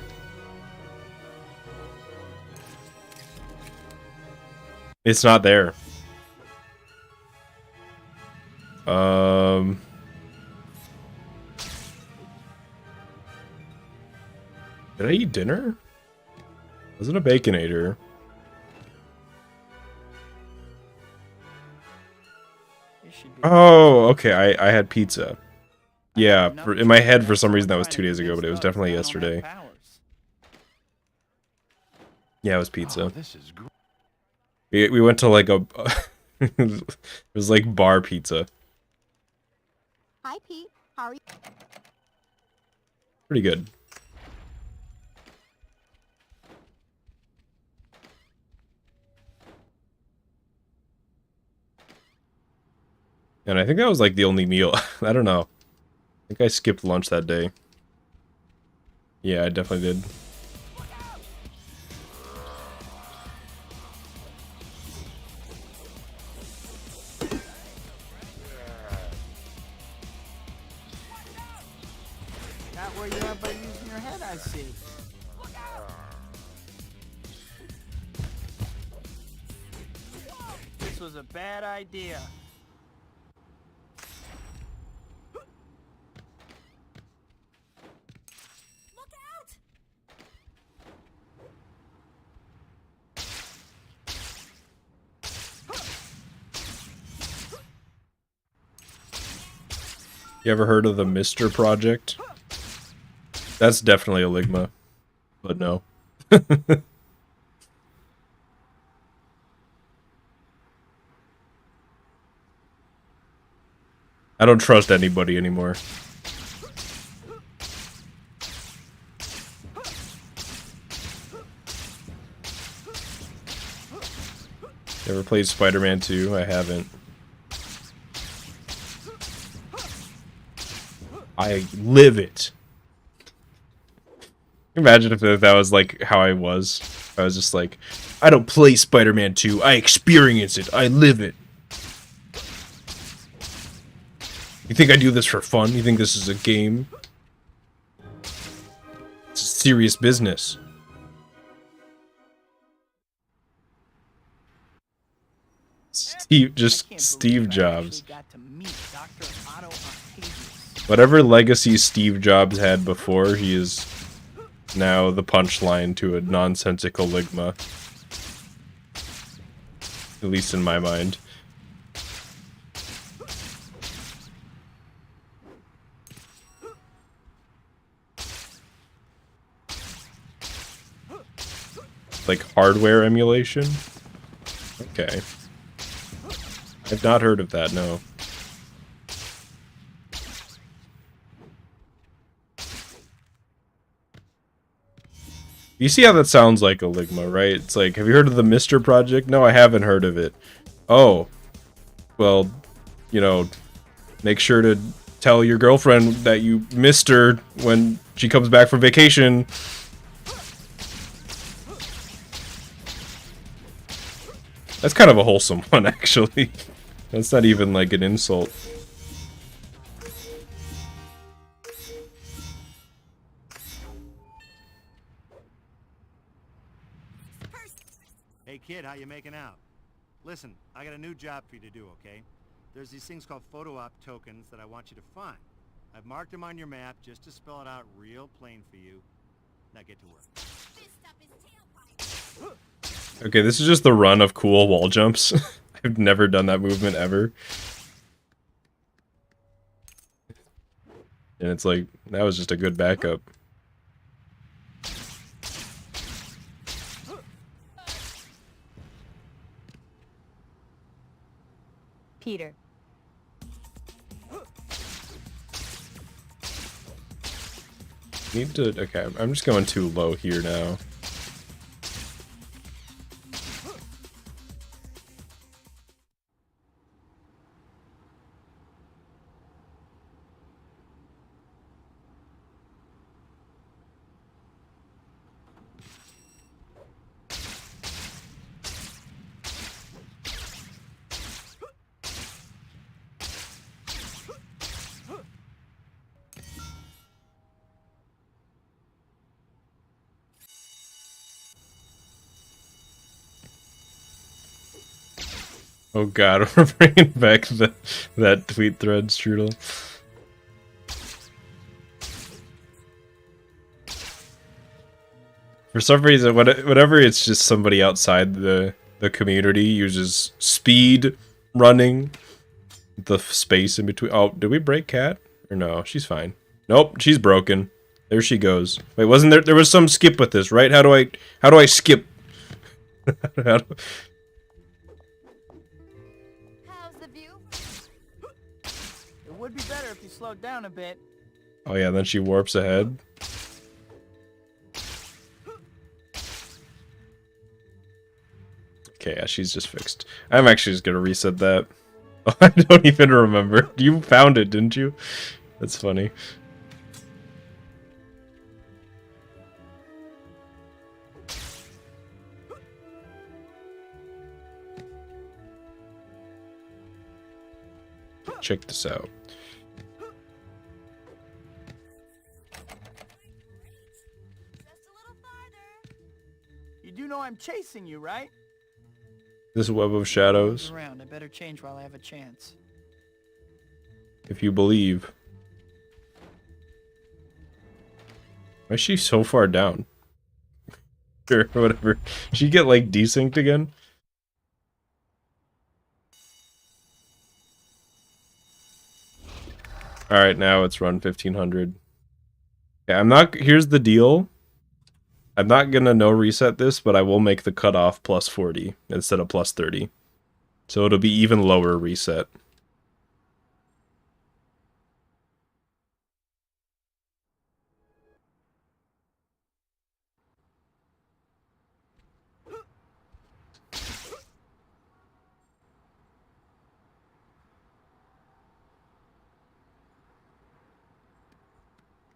It's not there. Did I eat dinner? Was it a Baconator? Oh, okay. I had pizza. Yeah, in my head for some reason that was 2 days ago, but it was definitely yesterday. Yeah, it was pizza. Oh, this is great. We went to like a it was like bar pizza. Hi, Pete. How are you? Pretty good. And I think that was like the only meal. I don't know. I think I skipped lunch that day. Yeah, I definitely did. Not where you are by using your head, I see. This was a bad idea. Look out! You ever heard of the Mr. Project? That's definitely a Ligma, but no. I don't trust anybody anymore. Ever played Spider-Man 2? I haven't. I live it. Imagine if that was like how I was. I was just like, I don't play Spider-Man 2. I experience it. I live it. You think I do this for fun? You think this is a game? It's serious business. Steve Jobs. Whatever legacy Steve Jobs had before, he is now the punchline to a nonsensical Ligma. At least in my mind. Like hardware emulation? Okay. I've not heard of that, no. You see how that sounds like a Ligma, right? It's like, have you heard of the Mr. Project? No, I haven't heard of it. Oh. Well, you know, make sure to tell your girlfriend that you missed her when she comes back from vacation. That's kind of a wholesome one, actually. That's not even like an insult. Hey kid, how you making out? Listen, I got a new job for you to do, okay? There's these things called photo op tokens that I want you to find. I've marked them on your map just to spell it out real plain for you. Now get to work. Fist up his tailpipe. Okay, this is just the run of cool wall jumps. I've never done that movement ever. And it's like, that was just a good backup. Peter. Need to, okay, I'm just going too low here now. Oh god, we're bringing back that tweet thread, Strudel. For some reason, whenever it's just somebody outside the community uses speed running, the space in between. Oh, did we break Cat? Or no, she's fine. Nope, she's broken. There she goes. Wait, wasn't there? There was some skip with this, right? How do I skip? How do, How's the view? It would be better if you slowed down a bit. oh yeah, then she warps ahead. Okay, yeah, she's just fixed. I'm actually just gonna reset that. I don't even remember. You found it, didn't you? That's funny. Check this out. Just a little farther. You do know I'm chasing you, right? This web of shadows, Around. I better change while I have a chance. if you believe. Why is she so far down? Or whatever. She get like desynced again? Alright, now it's run 1500. Yeah, I'm not. Here's the deal. I'm not gonna no reset this, but I will make the cutoff plus 40 instead of plus 30. So it'll be even lower reset.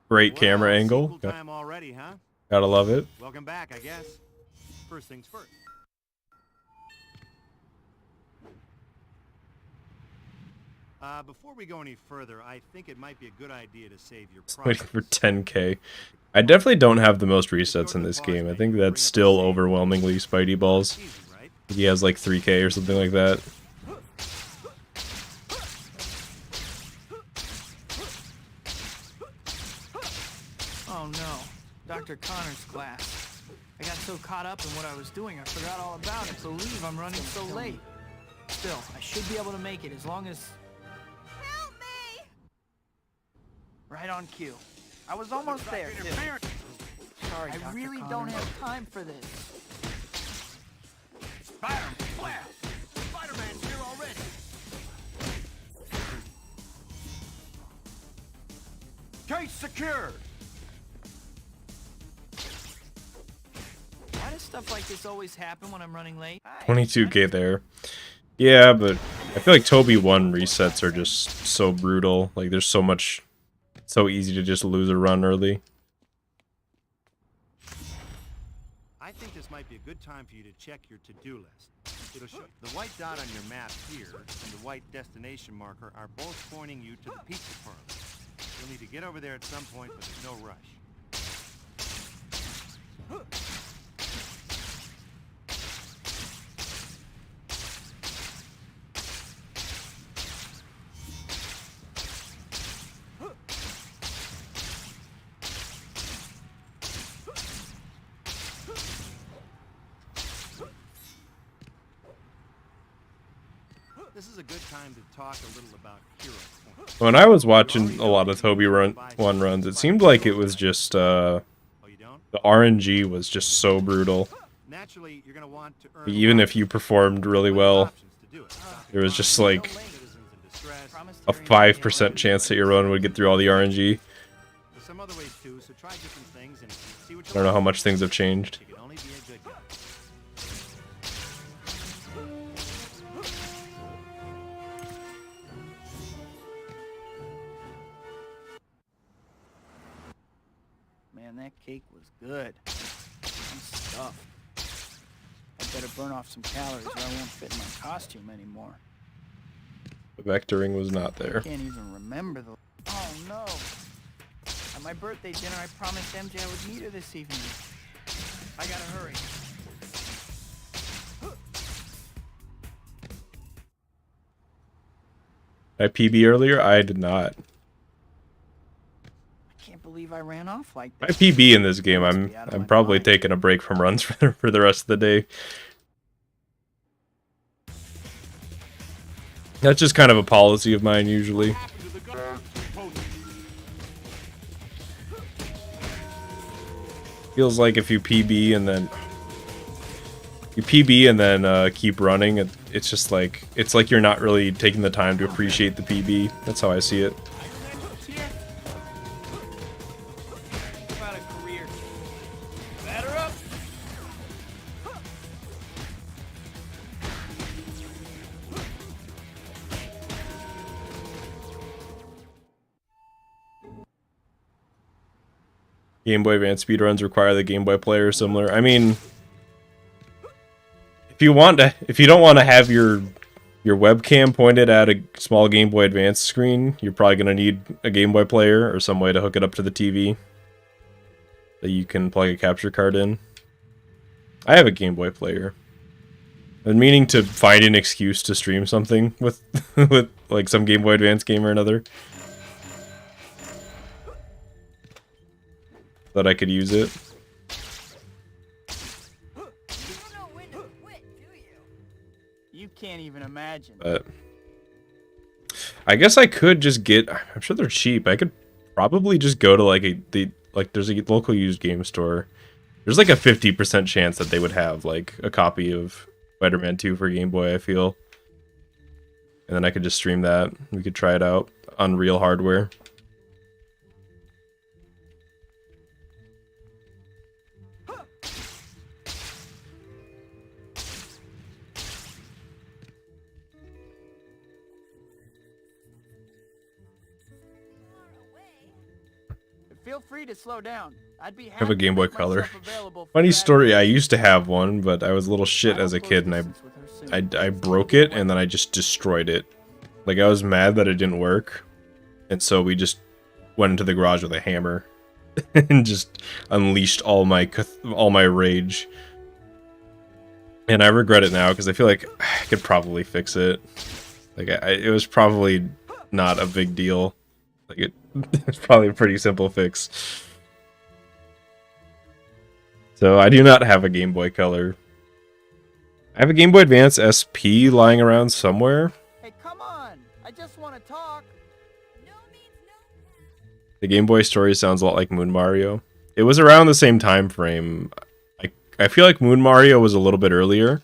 Great camera Well, angle. sequel time already, huh? Gotta love it. Welcome back, I guess. First things first. Before we go any further, I think it might be a good idea to save your Waiting for progress. 10k. I definitely don't have the most resets in this game. I think that's still overwhelmingly Spidey balls. Easy, right? He has like 3k or something like that. Oh no, Dr. Connor's class. I got so caught up in what I was doing, I forgot all about it. Believe I'm running so late. Still, I should be able to make it as long as... Help me! Right on cue. I was almost there, too. Sorry, I really don't have time for this. Spider-Man's here already. Case secured. Why does stuff like this always happen when I'm running late? 22k there. Yeah, but I feel like Toby 1 resets are just so brutal. Like there's so much, so easy to just lose a run early. I think this might be a good time for you to check your to-do list. It'll show the white dot on your map here and the white destination marker are both pointing you to the pizza parlor. You'll need to get over there at some point, but there's no rush. This is a good time to talk a little about hero points. When I was watching a lot of Toby 1 runs, it seemed like it was just Oh, you don't? the RNG was just so brutal. Naturally, you're going to want to earn Even if you performed really well, options to do it. there was just like Citizens in distress. a 5% chance that your run would get through all the RNG. There's some other ways too, so try different things and see what you I don't know how much things have changed. You can only be a good guy. Man, that cake was good. I'm stuffed. I better burn off some calories or I won't fit in my costume anymore. The vectoring was not I there. can't even remember the... Oh, no. At my birthday dinner, I promised MJ I would meet her this evening. I gotta hurry. I PB earlier? I did not. I can't believe I ran off like I that. PB in this game. Must be out of I'm my probably mind. taking a break from runs for the rest of the day. That's just kind of a policy of mine usually. Feels like if you PB and then keep running, it's just like you're not really taking the time to appreciate the PB. That's how I see it. About a career. Batter up. Game Boy Advance speedruns require the Game Boy player similar. I mean, if you don't want to have your webcam pointed at a small Game Boy Advance screen, you're probably gonna need a Game Boy player or some way to hook it up to the TV that you can plug a capture card in. I have a Game Boy player. I'm meaning to find an excuse to stream something with with like some Game Boy Advance game or another, that I could use it. You don't know when to quit, do you? You can't even imagine. But I guess I could just get. I'm sure they're cheap. I could probably just go to like there's a local used game store. There's like a 50% chance that they would have like a copy of Spider-Man 2 for Game Boy, I feel. And then I could just stream that. We could try it out on real hardware. Feel free to slow down. I'd be happy Have a Game Boy to make Color. myself available for Funny that. story, I used to have one, but I was a little shit as a kid, and I broke it, and then I just destroyed it. Like, I was mad that it didn't work, and so we just went into the garage with a hammer and just unleashed all my rage. And I regret it now because I feel like I could probably fix it. Like, it was probably not a big deal. Like, it's probably a pretty simple fix. So I do not have a Game Boy Color. I have a Game Boy Advance SP lying around somewhere. Hey, come on! I just want to talk. No means no. The Game Boy story sounds a lot like Moon Mario. It was around the same time frame. I feel like Moon Mario was a little bit earlier.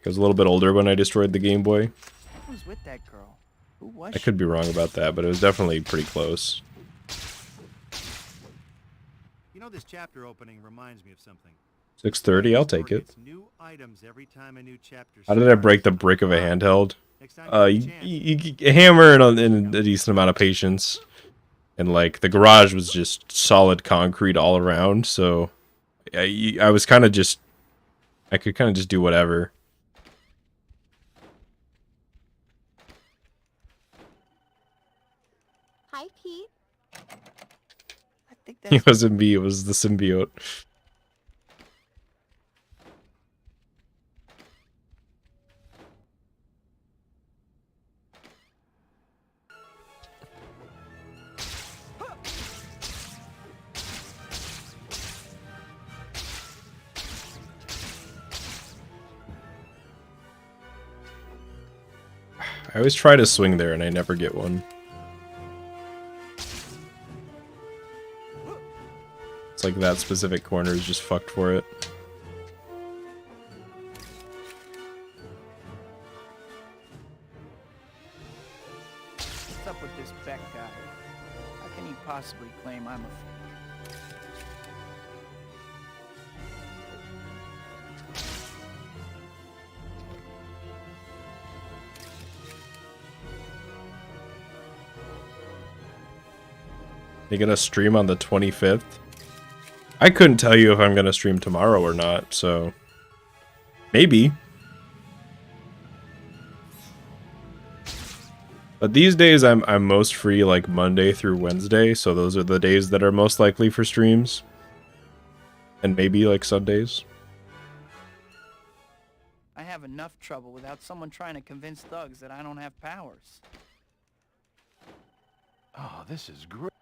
I was a little bit older when I destroyed the Game Boy. Who's with that girl? Who was I she? could be wrong about that, but it was definitely pretty close. You know, this chapter opening reminds me of something. 630, I'll take it. Gets new items every time a new chapter How did I break the starts. brick of a handheld? Next time you You get a chance. a hammer and a decent amount of patience. And, like, the garage was just solid concrete all around, so I was kind of just... I could kind of just do whatever. Hi, Pete. I think It that's wasn't me, it was the symbiote. I always try to swing there and I never get one. It's like that specific corner is just fucked for it. what's up with this Beck guy. How can he possibly claim I'm a fake? They gonna stream on the 25th? I couldn't tell you if I'm gonna stream tomorrow or not, so maybe. But these days I'm most free like Monday through Wednesday, so those are the days that are most likely for streams. And maybe like Sundays. I have enough trouble without someone trying to convince thugs that I don't have powers. Oh, this is great.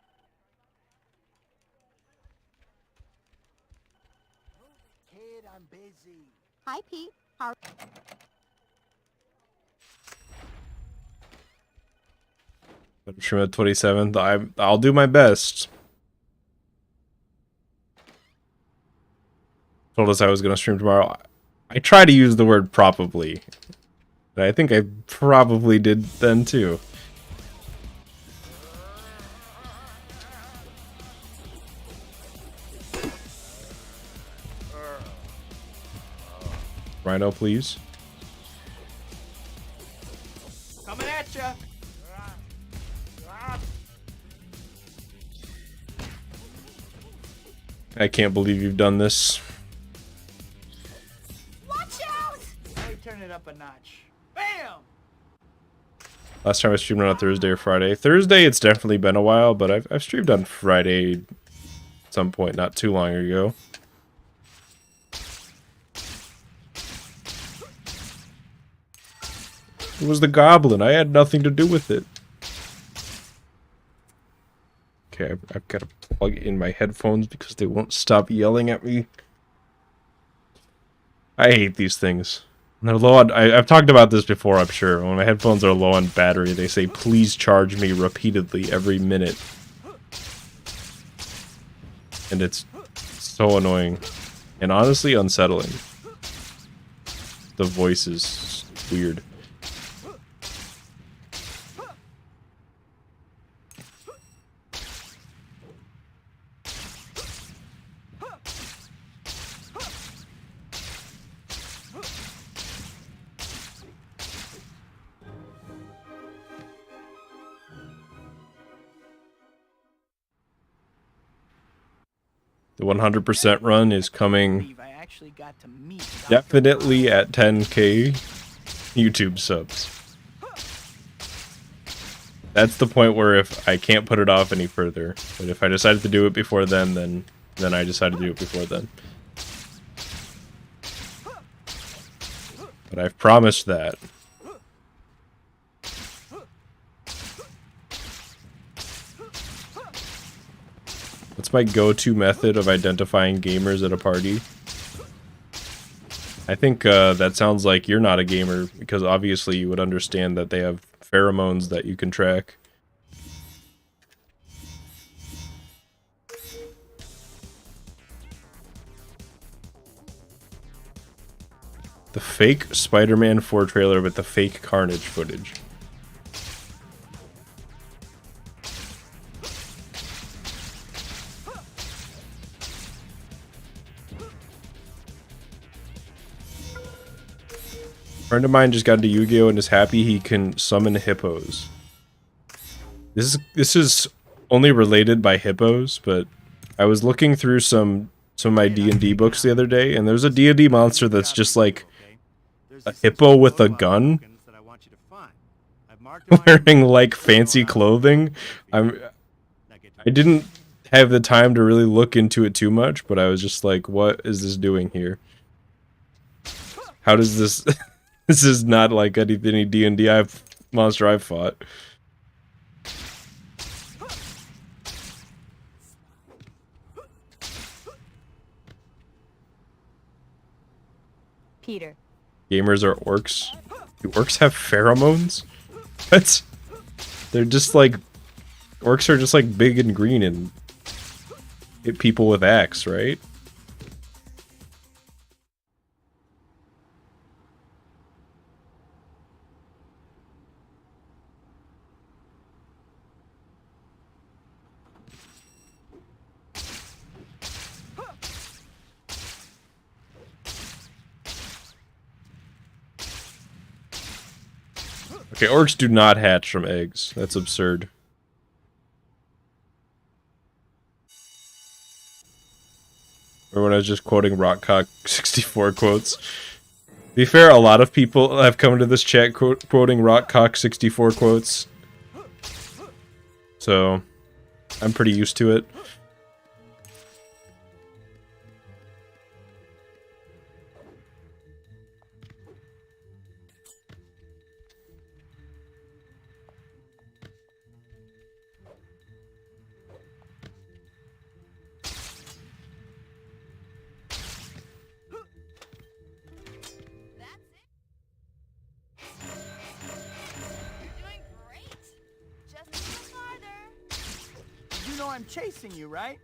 Kid, I'm busy. Hi, Pete. How But stream at 27th. I'll do my best. Told us I was gonna stream tomorrow. I try to use the word probably. And I think I probably did then too. Rhino, please. Coming at ya! I can't believe you've done this. watch out! Now we turn it up a notch. Bam! Last time I streamed on a Thursday or Friday. Thursday, it's definitely been a while, but I've streamed on Friday at some point not too long ago. It was the goblin. I had nothing to do with it. Okay, I've got to plug in my headphones because they won't stop yelling at me. I hate these things. They're low on, I've talked about this before, I'm sure. When my headphones are low on battery, they say, please charge me repeatedly every minute. And it's so annoying. And honestly, unsettling. The voice is weird. The 100% run is coming I actually got to meet definitely at 10k YouTube subs. That's the point where if I can't put it off any further. But if I decided to do it before then I decided to do it before then. But I've promised that. What's my go-to method of identifying gamers at a party? I think that sounds like you're not a gamer, because obviously you would understand that they have pheromones that you can track. The fake Spider-Man 4 trailer with the fake Carnage footage. A friend of mine just got into Yu-Gi-Oh! And is happy he can summon hippos. This is only related by hippos, but I was looking through some of my D&D books the other day, and there's a D&D monster that's just like a hippo with a gun, wearing like fancy clothing. I didn't have the time to really look into it too much, but I was just like, what is this doing here? How does this... This is not like any D&D monster I've fought. Peter. Gamers are orcs. Do orcs have pheromones? What? They're just like... Orcs are just like big and green and hit people with axe, right? Okay, orcs do not hatch from eggs. That's absurd. Remember when I was just quoting Rockcock 64 quotes? To be fair, a lot of people have come to this chat quoting Rockcock 64 quotes. So, I'm pretty used to it. I'm chasing you, right?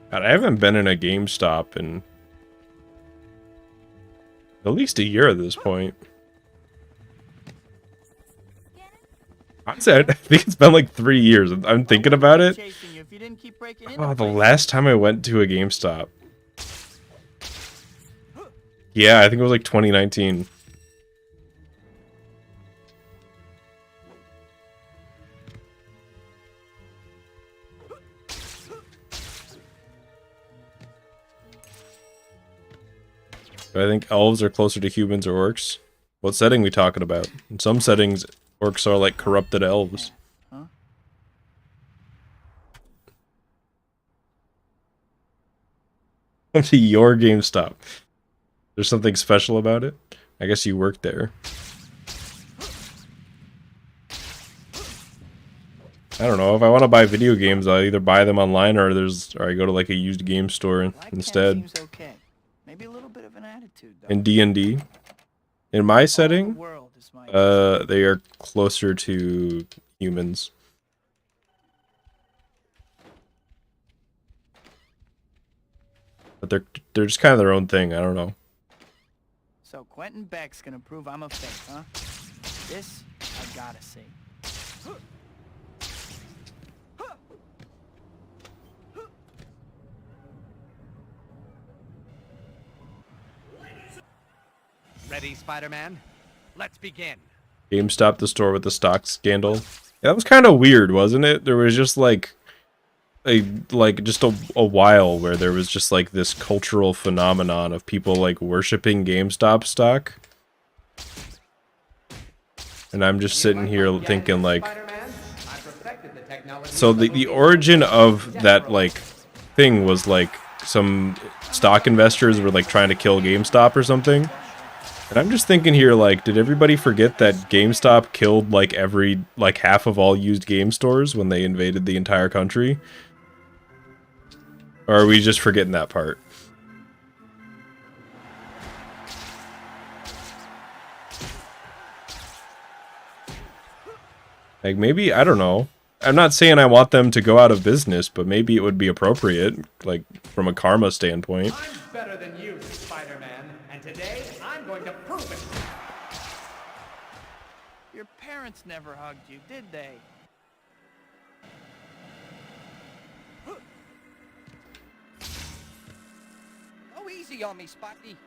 God, I haven't been in a GameStop in at least a year at this point. Honestly, I think it's been like 3 years. I'm thinking about it. Chasing you if you didn't keep breaking into Oh, the places. last time I went to a GameStop. Yeah, I think it was like 2019. I think elves are closer to humans or orcs. What setting we talking about? In some settings, orcs are like corrupted elves. Huh? Come to your GameStop. There's something special about it? I guess you work there. I don't know. If I want to buy video games, I'll either buy them online or I go to like a used game store Black instead. Seems okay. Maybe a little bit of an attitude, though. In D&D, in my All the setting, world is my they are closer to humans. But they're just kind of their own thing. I don't know. So Quentin Beck's gonna prove I'm a fake, huh? This I gotta see. Ready, Spider-Man? Let's begin. GameStop, the store with the stock scandal. Yeah, that was kind of weird, wasn't it? There was just like a while where there was just like this cultural phenomenon of people like worshiping GameStop stock. And I'm just sitting here thinking like, so the origin of that like thing was like some stock investors were like trying to kill GameStop or something. And I'm just thinking here, like, did everybody forget that GameStop killed like half of all used game stores when they invaded the entire country? Or are we just forgetting that part? Like, maybe, I don't know. I'm not saying I want them to go out of business, but maybe it would be appropriate, like, from a karma standpoint. I'm better than you, Spider-Man, and today I'm going to prove it. Your parents never hugged you, did they? Go easy on me, Spotty.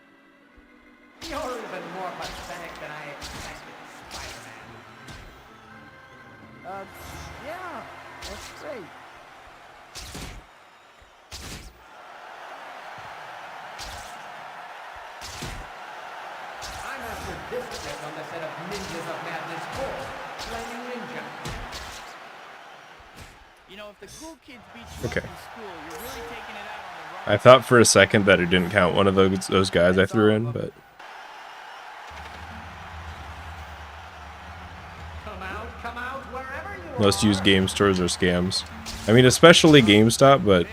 You're even more pathetic than I expected, Spider-Man. Yeah, that's great. I'm after this trick on the set of Ninjas of Madness 4, Flaming Ninja. You know, if the cool kids beat you Okay. up in school, you're really taking it out on the wrong. I thought for a second that it didn't count one of those guys I threw in, but Come out, wherever you are. most used game stores are scams. I mean, especially GameStop, but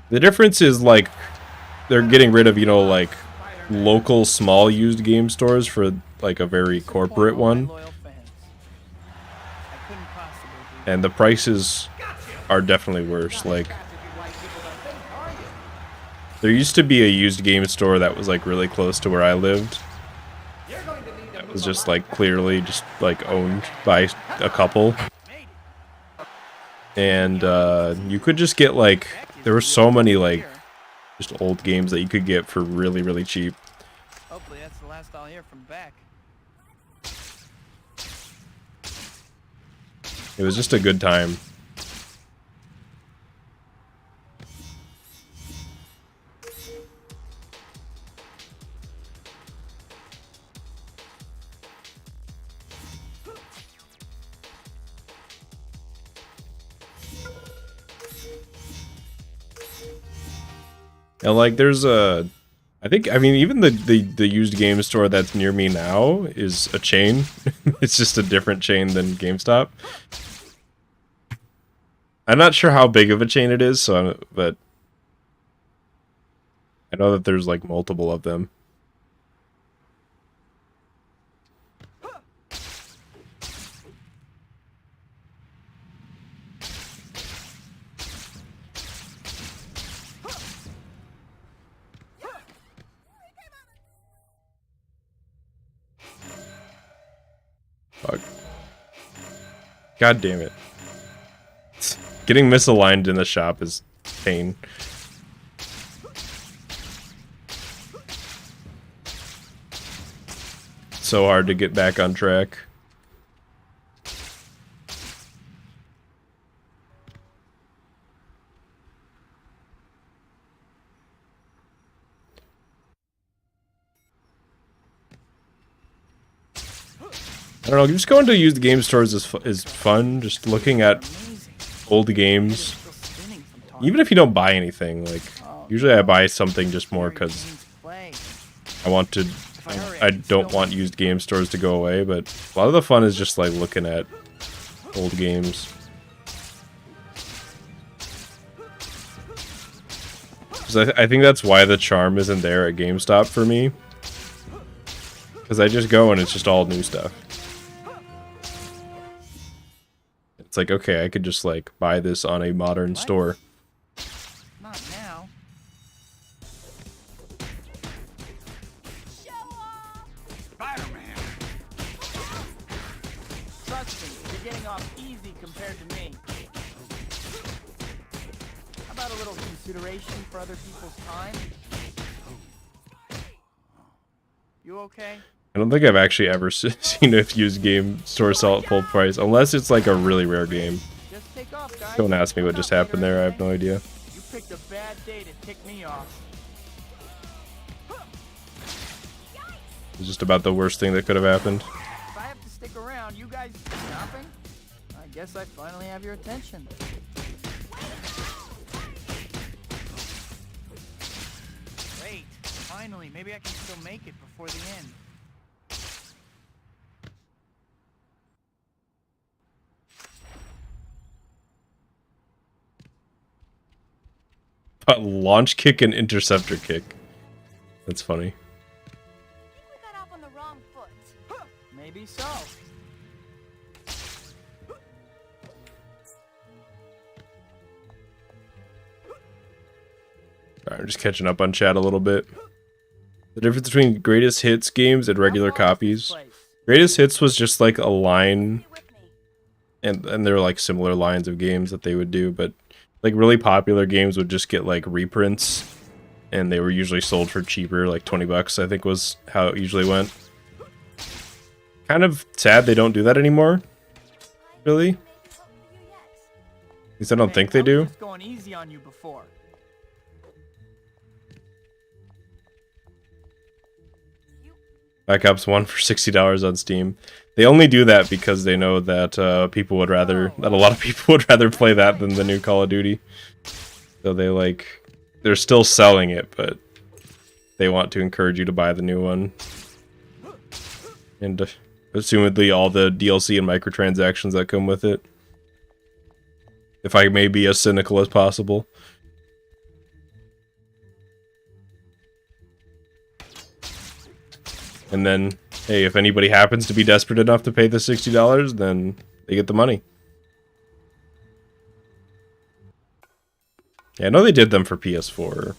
the difference is like they're getting rid of, you know, like local small used game stores for like a very corporate one, and the prices are definitely worse. Like, there used to be a used game store that was like really close to where I lived. It was just like clearly just like owned by a couple, and you could just get like, there were so many like just old games that you could get for really, really cheap. Hopefully that's the last I'll hear from Beck. It was just a good time. And like, there's a, I mean, even the used game store that's near me now is a chain. It's just a different chain than GameStop. I'm not sure how big of a chain it is, but I know that there's like multiple of them. Fuck. God damn it. Getting misaligned in the shop is pain. So hard to get back on track. I don't know, just going to used game stores is fun. Just looking at old games. Even if you don't buy anything, like, usually I buy something just more because I want to, I don't want used game stores to go away, but a lot of the fun is just, like, looking at old games. I think that's why the charm isn't there at GameStop for me. Because I just go and it's just all new stuff. It's like, okay, I could just, like, buy this on a modern store. Not now. Spider-Man! Trust me, you're getting off easy compared to me. How about a little consideration for other people's time? You okay? I don't think I've actually ever seen a used game store sell at full price, unless it's like a really rare game. Just take off, guys. Don't ask me what just happened there, I have no idea. You picked a bad day to tick me off. It's just about the worst thing that could have happened. If I have to stick around, you guys stopping? I guess I finally have your attention. Great. Finally, maybe I can still make it before the end. Launch kick and interceptor kick. That's funny. I think we got off on the wrong foot. Maybe so. Alright, I'm just catching up on chat a little bit. The difference between greatest hits games and regular copies. Greatest hits was just like a line, Be with me. and there were like similar lines of games that they would do, but like really popular games would just get like reprints, and they were usually sold for cheaper, like 20 bucks, I think was how it usually went. Kind of sad they don't do that anymore. Really? Maybe help you yet. At least I don't think they I was do. just going easy on you before. Black Ops 1 for $60 on Steam. They only do that because they know that people would rather, that a lot of people would rather play that than the new Call of Duty. So they're still selling it, but they want to encourage you to buy the new one. And assumedly all the DLC and microtransactions that come with it. If I may be as cynical as possible. And then, hey, if anybody happens to be desperate enough to pay the $60, then they get the money. Yeah, I know they did them for PS4.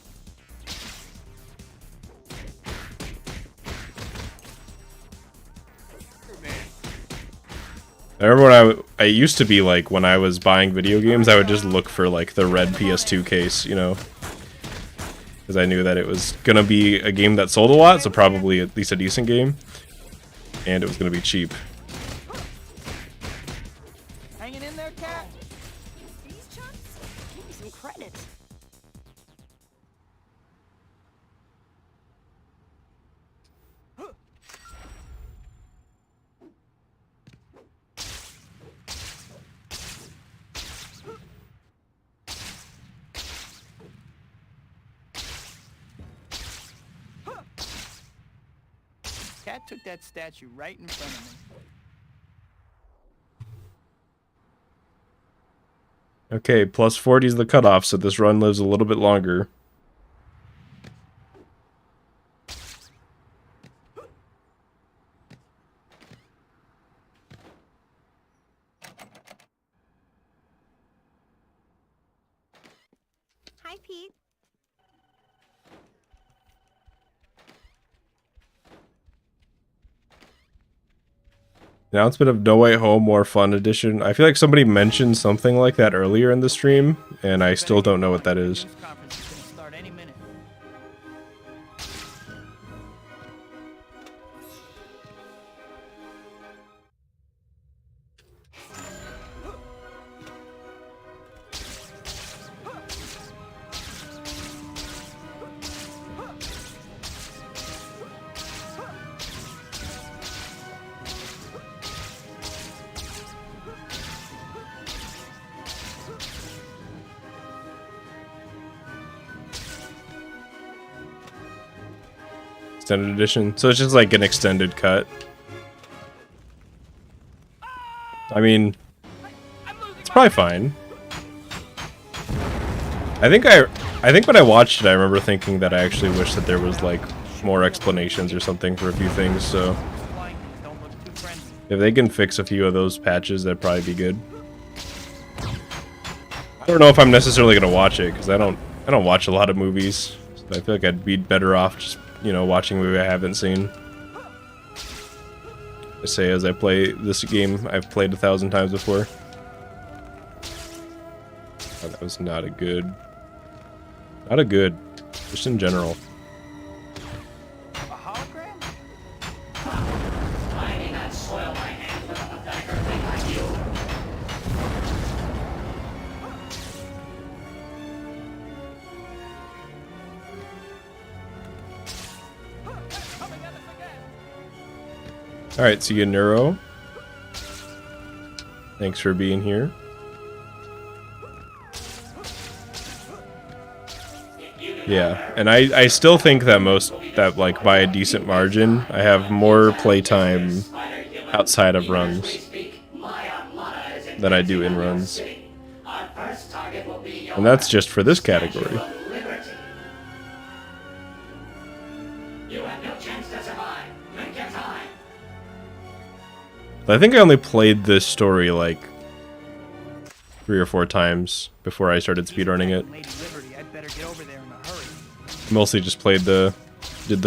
I remember when I used to be like, when I was buying video games, I would just look for like the red PS2 case, you know? Because I knew that it was going to be a game that sold a lot, so probably at least a decent game. And it was going to be cheap. Hanging in there, cat? These chunks? Give me some credit. cat took that statue right in front of me. Okay, plus 40 is the cutoff, so this run lives a little bit longer. Hi, Pete. Announcement of No Way Home More Fun Edition. I feel like somebody mentioned something like that earlier in the stream, and I still don't know what that is. News conference is gonna start any minute. Extended edition. So it's just like an extended cut. I mean, it's probably fine. I think when I watched it, I remember thinking that I actually wish that there was like more explanations or something for a few things. So Don't look too friendly. if they can fix a few of those patches, that'd probably be good. I don't know if I'm necessarily gonna watch it because I don't watch a lot of movies. So I feel like I'd be better off just, you know, watching a movie I haven't seen. I say as I play this game I've played 1,000 times before. Oh, that was not a good, just in general. A hologram? I may not soil my hands with a pathetic thing like you. Alright, see you, Neuro. Thanks for being here. Yeah, and I still think that like by a decent margin, I have more playtime outside of runs than I do in runs. And that's just for this category. I think I only played this story like 3 or 4 times before I started speedrunning it. Lady Liberty, I'd better get over there in a hurry. Mostly just did the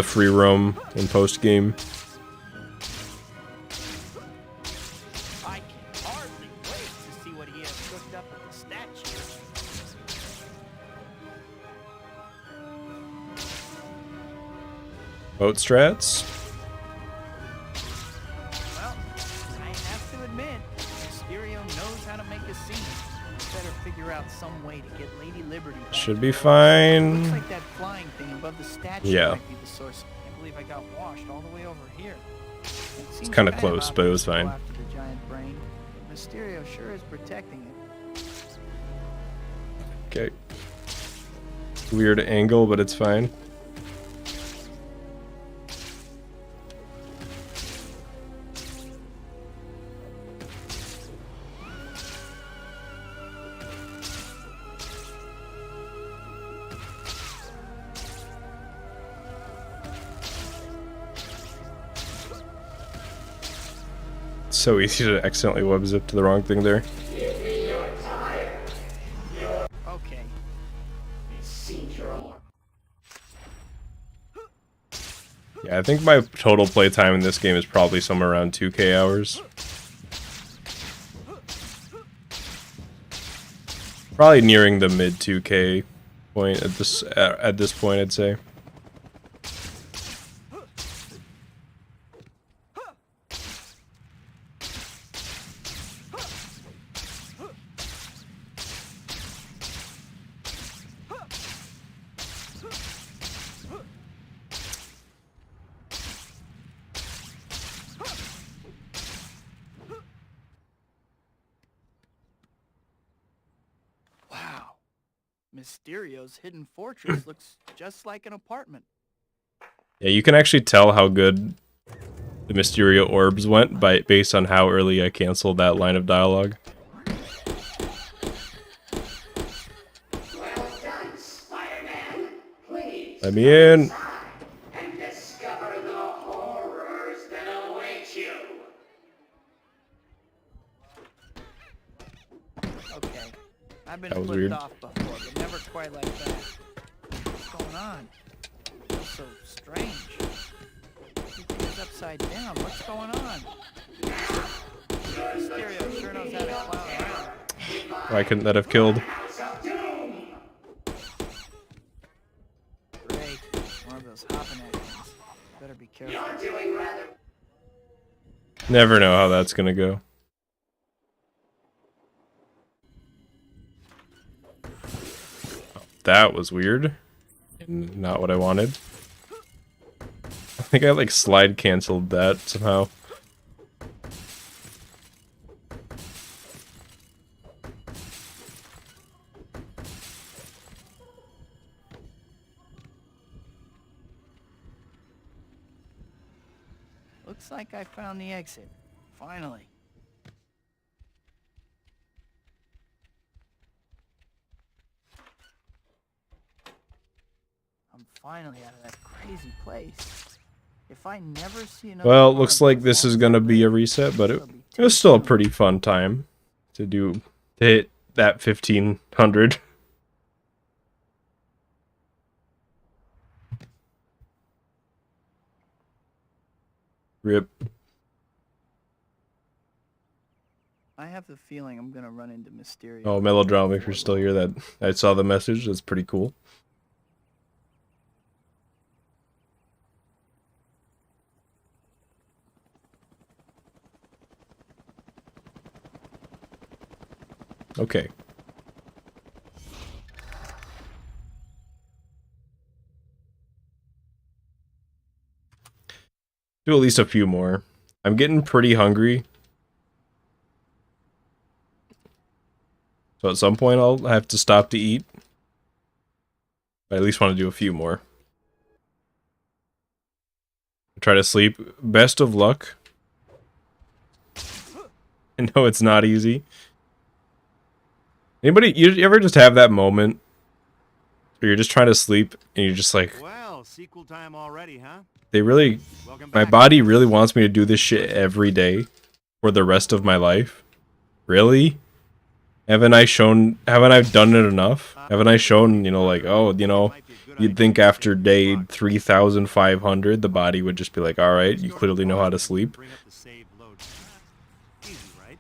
free roam in post game. I can hardly wait to see what he has cooked up at the statue. Boat strats. Well, I have to admit, Mysterio knows how to make a scene. Better figure out some way to get Lady Liberty back. Should be fine. Looks like that flying thing above the statue Yeah. might be the source. Can't believe I got washed all the way over here. It's kinda close, but it was fine. After the giant brain, Mysterio sure is protecting it. Okay. Weird angle, but it's fine. So easy to accidentally web zip to the wrong thing there. Okay. Yeah, I think my total playtime in this game is probably somewhere around 2K hours. Probably nearing the mid 2K point at this point, I'd say. Wow. Mysterio's hidden fortress looks just like an apartment. Yeah, you can actually tell how good the Mysterio orbs went based on how early I canceled that line of dialogue. Well done, Spider-Man. Please Let me in. and discover the horrors that await you. Okay. I've been That was flipped weird. off before, but never quite like that. What's going on? Feels so strange. Everything is upside down. What's going on? Mysterio sure knows how to clown around. Why couldn't that have killed? Great. One of those hopping actions. Better be careful. You're doing rather. Never know how that's gonna go. That was weird. And not what I wanted. I think I like slide canceled that somehow. Looks like I found the exit. Finally. I'm finally out of that crazy place. If I never see another Well, it car looks in like this is gonna be a reset, but it was still a pretty fun time to hit that 1500. Rip. I have the feeling I'm gonna run into Mysterio. Oh, Melodrama, if you're still here, that I saw the message. That's pretty cool. Okay. Do at least a few more. I'm getting pretty hungry. So at some point I'll have to stop to eat. But I at least want to do a few more. Try to sleep. Best of luck. I know it's not easy. Anybody, you ever just have that moment where you're just trying to sleep and you're just like, Well, sequel time already, huh? they really, Welcome my back. body really wants me to do this shit every day for the rest of my life? Really? Haven't I done it enough? Haven't I shown, like, oh, you'd think after day 3,500, the body would just be like, alright, you clearly know how to sleep. Bring up the save load. Easy, right?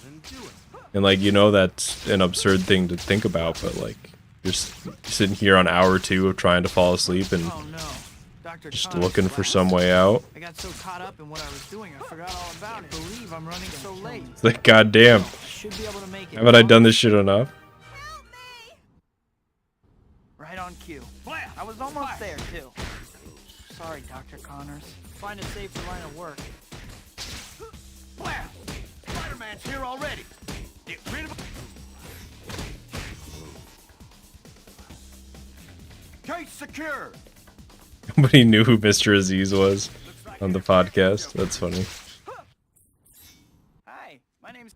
Then do it. And, that's an absurd thing to think about, but, you're sitting here on hour 2 of trying to fall asleep and Oh no. Dr. just Connor's looking for class. some way out. I got so caught up in what I was doing, I forgot all about it. I believe I'm running so late. It's like, goddamn, Should be able to make it. haven't I done this shit enough? Help me! Right on cue. I was almost there too. Sorry, Dr. Connors. Find a safer line of work. Blast! Spider-Man's here already. Get rid of him. Case secure. Nobody knew who Mr. Aziz was on the podcast. That's funny. Hi, my name's...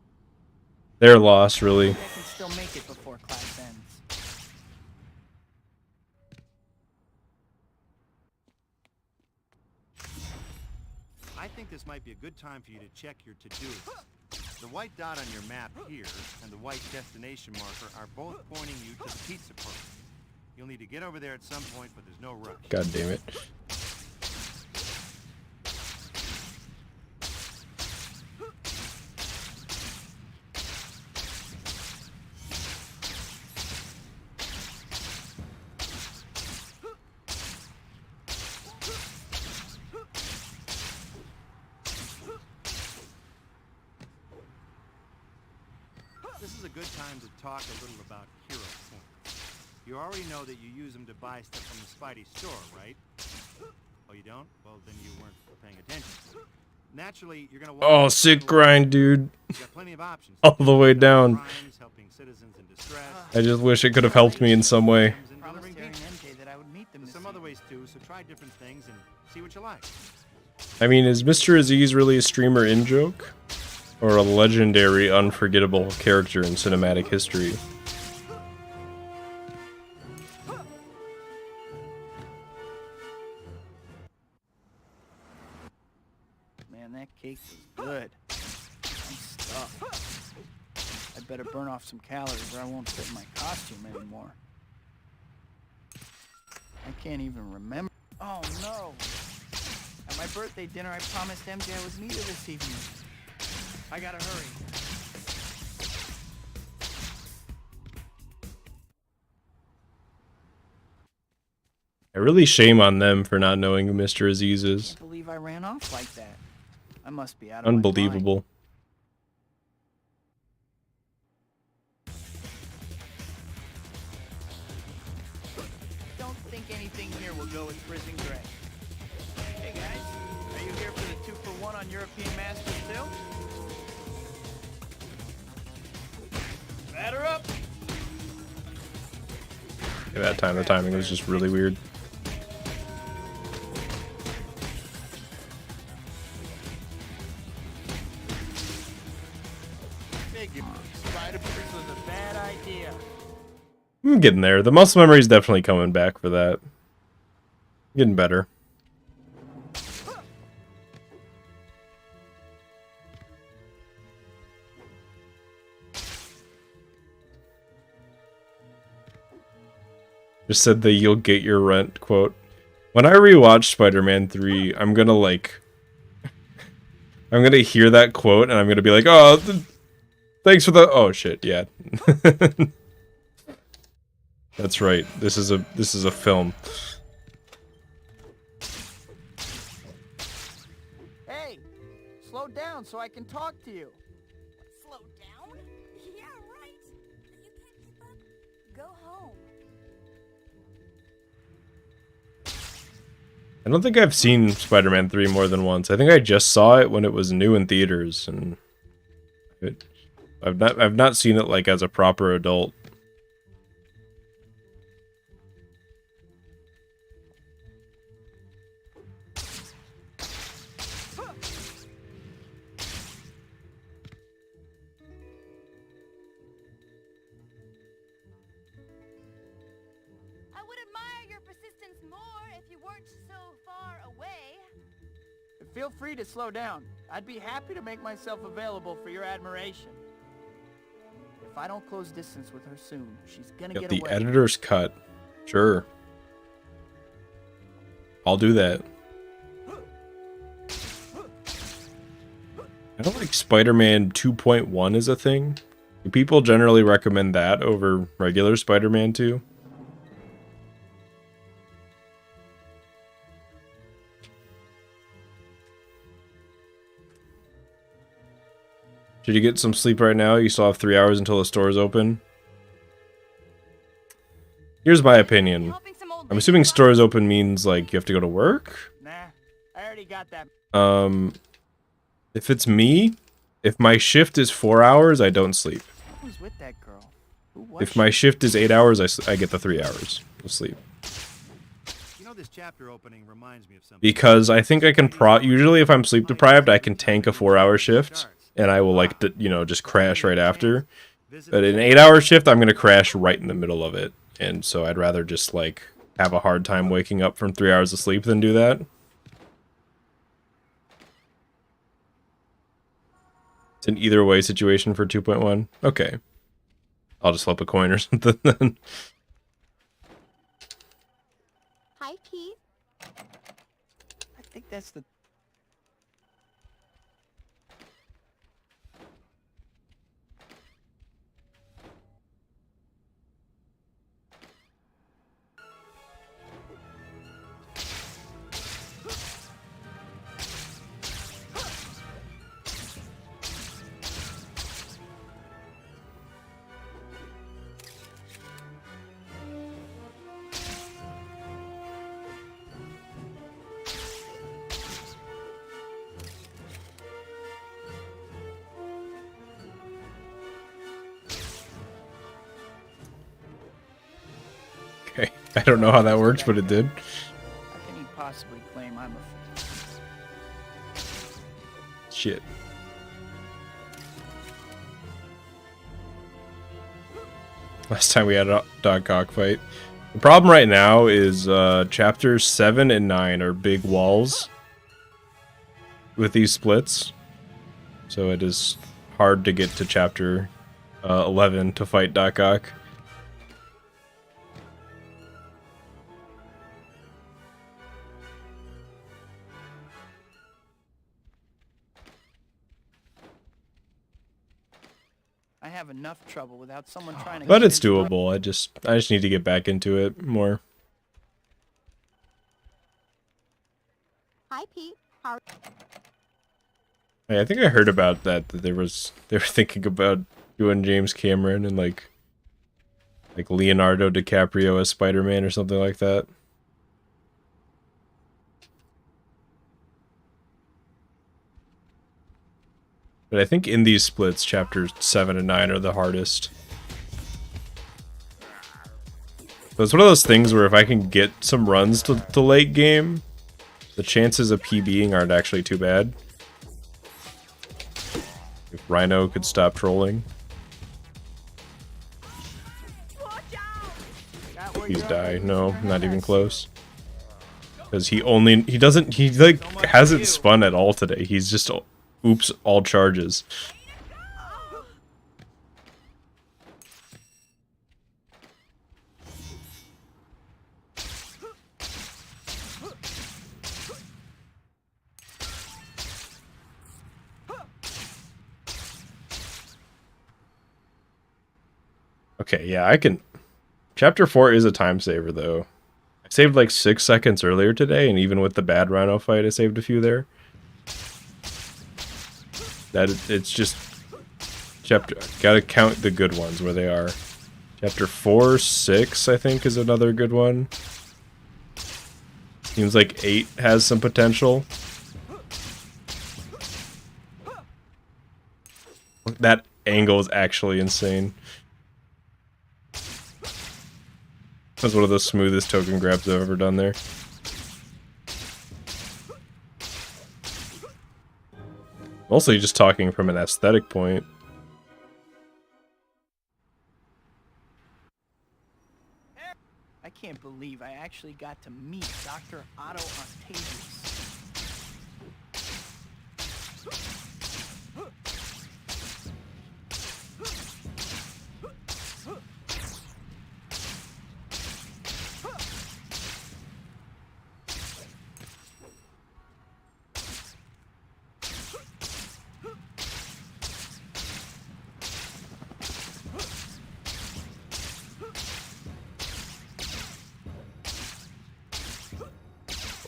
They're lost, really. I can still make it before class ends. I think this might be a good time for you to check your to-dos. The white dot on your map here and the white destination marker are both pointing you to the pizza park. You'll need to get over there at some point, but there's no rush. God damn it. This is a good time to talk a little about hero points. You already know that you use them to buy stuff from the Spidey store, right? Oh, you don't? Well, then you weren't paying attention. Naturally, you're gonna want Oh, sick grind, dude. You got plenty of options. All the way down. Crimes, helping citizens in distress. I just wish it could have helped me in some way. and Promised delivering Harry pizza. and MJ that I would meet them There's this some other evening. ways too, so try different things and see what you like. I mean, is Mr. Aziz really a streamer in-joke? Or a legendary, unforgettable character in cinematic history? Man, that cake was good. I'm stuffed. I'd better burn off some calories or I won't fit in my costume anymore. I can't even remember. Oh no! At my birthday dinner, I promised MJ I was needed this evening. I gotta hurry. I really shame on them for not knowing who Mr. Aziz I is. can't believe I ran off like that. I must be out of my mind. Unbelievable. Don't think anything here will go with Prison Gray. Hey guys, are you here for the 2-for-1 on European Masters too? Batter up! At that time, the timing was just really weird. This was a bad idea. I'm getting there. The muscle memory is definitely coming back for that. Getting better. Just said the "you'll get your rent" quote. When I rewatch Spider-Man 3, I'm gonna like... I'm gonna hear that quote and I'm gonna be like, oh, thanks for the... Oh shit, yeah. That's right. This is a film. Hey, slow down so I can talk to you. Slow down? Yeah, right. You can't keep up? Go home. I don't think I've seen Spider-Man 3 more than once. I think I just saw it when it was new in theaters, and I've not seen it like as a proper adult. I would admire your persistence more if you weren't so far away. Feel free to slow down. I'd be happy to make myself available for your admiration. If I don't close distance with her soon, she's gonna Yep, get the away. editor's cut. Sure. I'll do that. I don't like Spider-Man 2.1 is a thing. Do people generally recommend that over regular Spider-Man 2? Should you get some sleep right now? You still have 3 hours until the store's open. Here's my opinion. Helping some old I'm lady assuming walk- stores open means like you have to go to work. Nah, I already got that. If it's me, if my shift is 4 hours, I don't sleep. Who's with that girl? Who was If my shift is 8 hours, I get the 3 hours of sleep. You know, this chapter opening reminds me of something. Because I think I can usually if I'm sleep deprived, I can tank a 4-hour shift, and I will like, you know, just crash right after. But an 8-hour shift, I'm gonna crash right in the middle of it, and so I'd rather just like have a hard time waking up from 3 hours of sleep than do that. It's an either way situation for 2.1. Okay. I'll just flip a coin or something then. Hi, Pete. I think that's the... Okay. I don't know how that works, but it did. How can he possibly claim I'm a... Shit. Last time we had a dog cockfight. The problem right now is chapters 7 and 9 are big walls with these splits. So it is hard to get to chapter 11 to fight Doc Ock. I have enough trouble without someone trying to. But it's doable. I just need to get back into it more. Hi, Pete. How? Hey, I think I heard about that they were thinking about doing James Cameron and like Leonardo DiCaprio as Spider-Man or something like that. But I think in these splits, chapters 7 and 9 are the hardest. So it's one of those things where if I can get some runs to late game, the chances of PBing aren't actually too bad. If Rhino could stop trolling. Please die. No, not even close. Because he like hasn't spun at all today. He's just oops all charges. Okay, yeah, I can. Chapter 4 is a time saver, though. I saved like 6 seconds earlier today, and even with the bad Rhino fight, I saved a few there. It's just gotta count the good ones where they are. Chapter 4, 6, I think, is another good one. Seems like 8 has some potential. That angle is actually insane. That's one of the smoothest token grabs I've ever done there. Mostly just talking from an aesthetic point. I can't believe I actually got to meet Dr. Otto Octavius.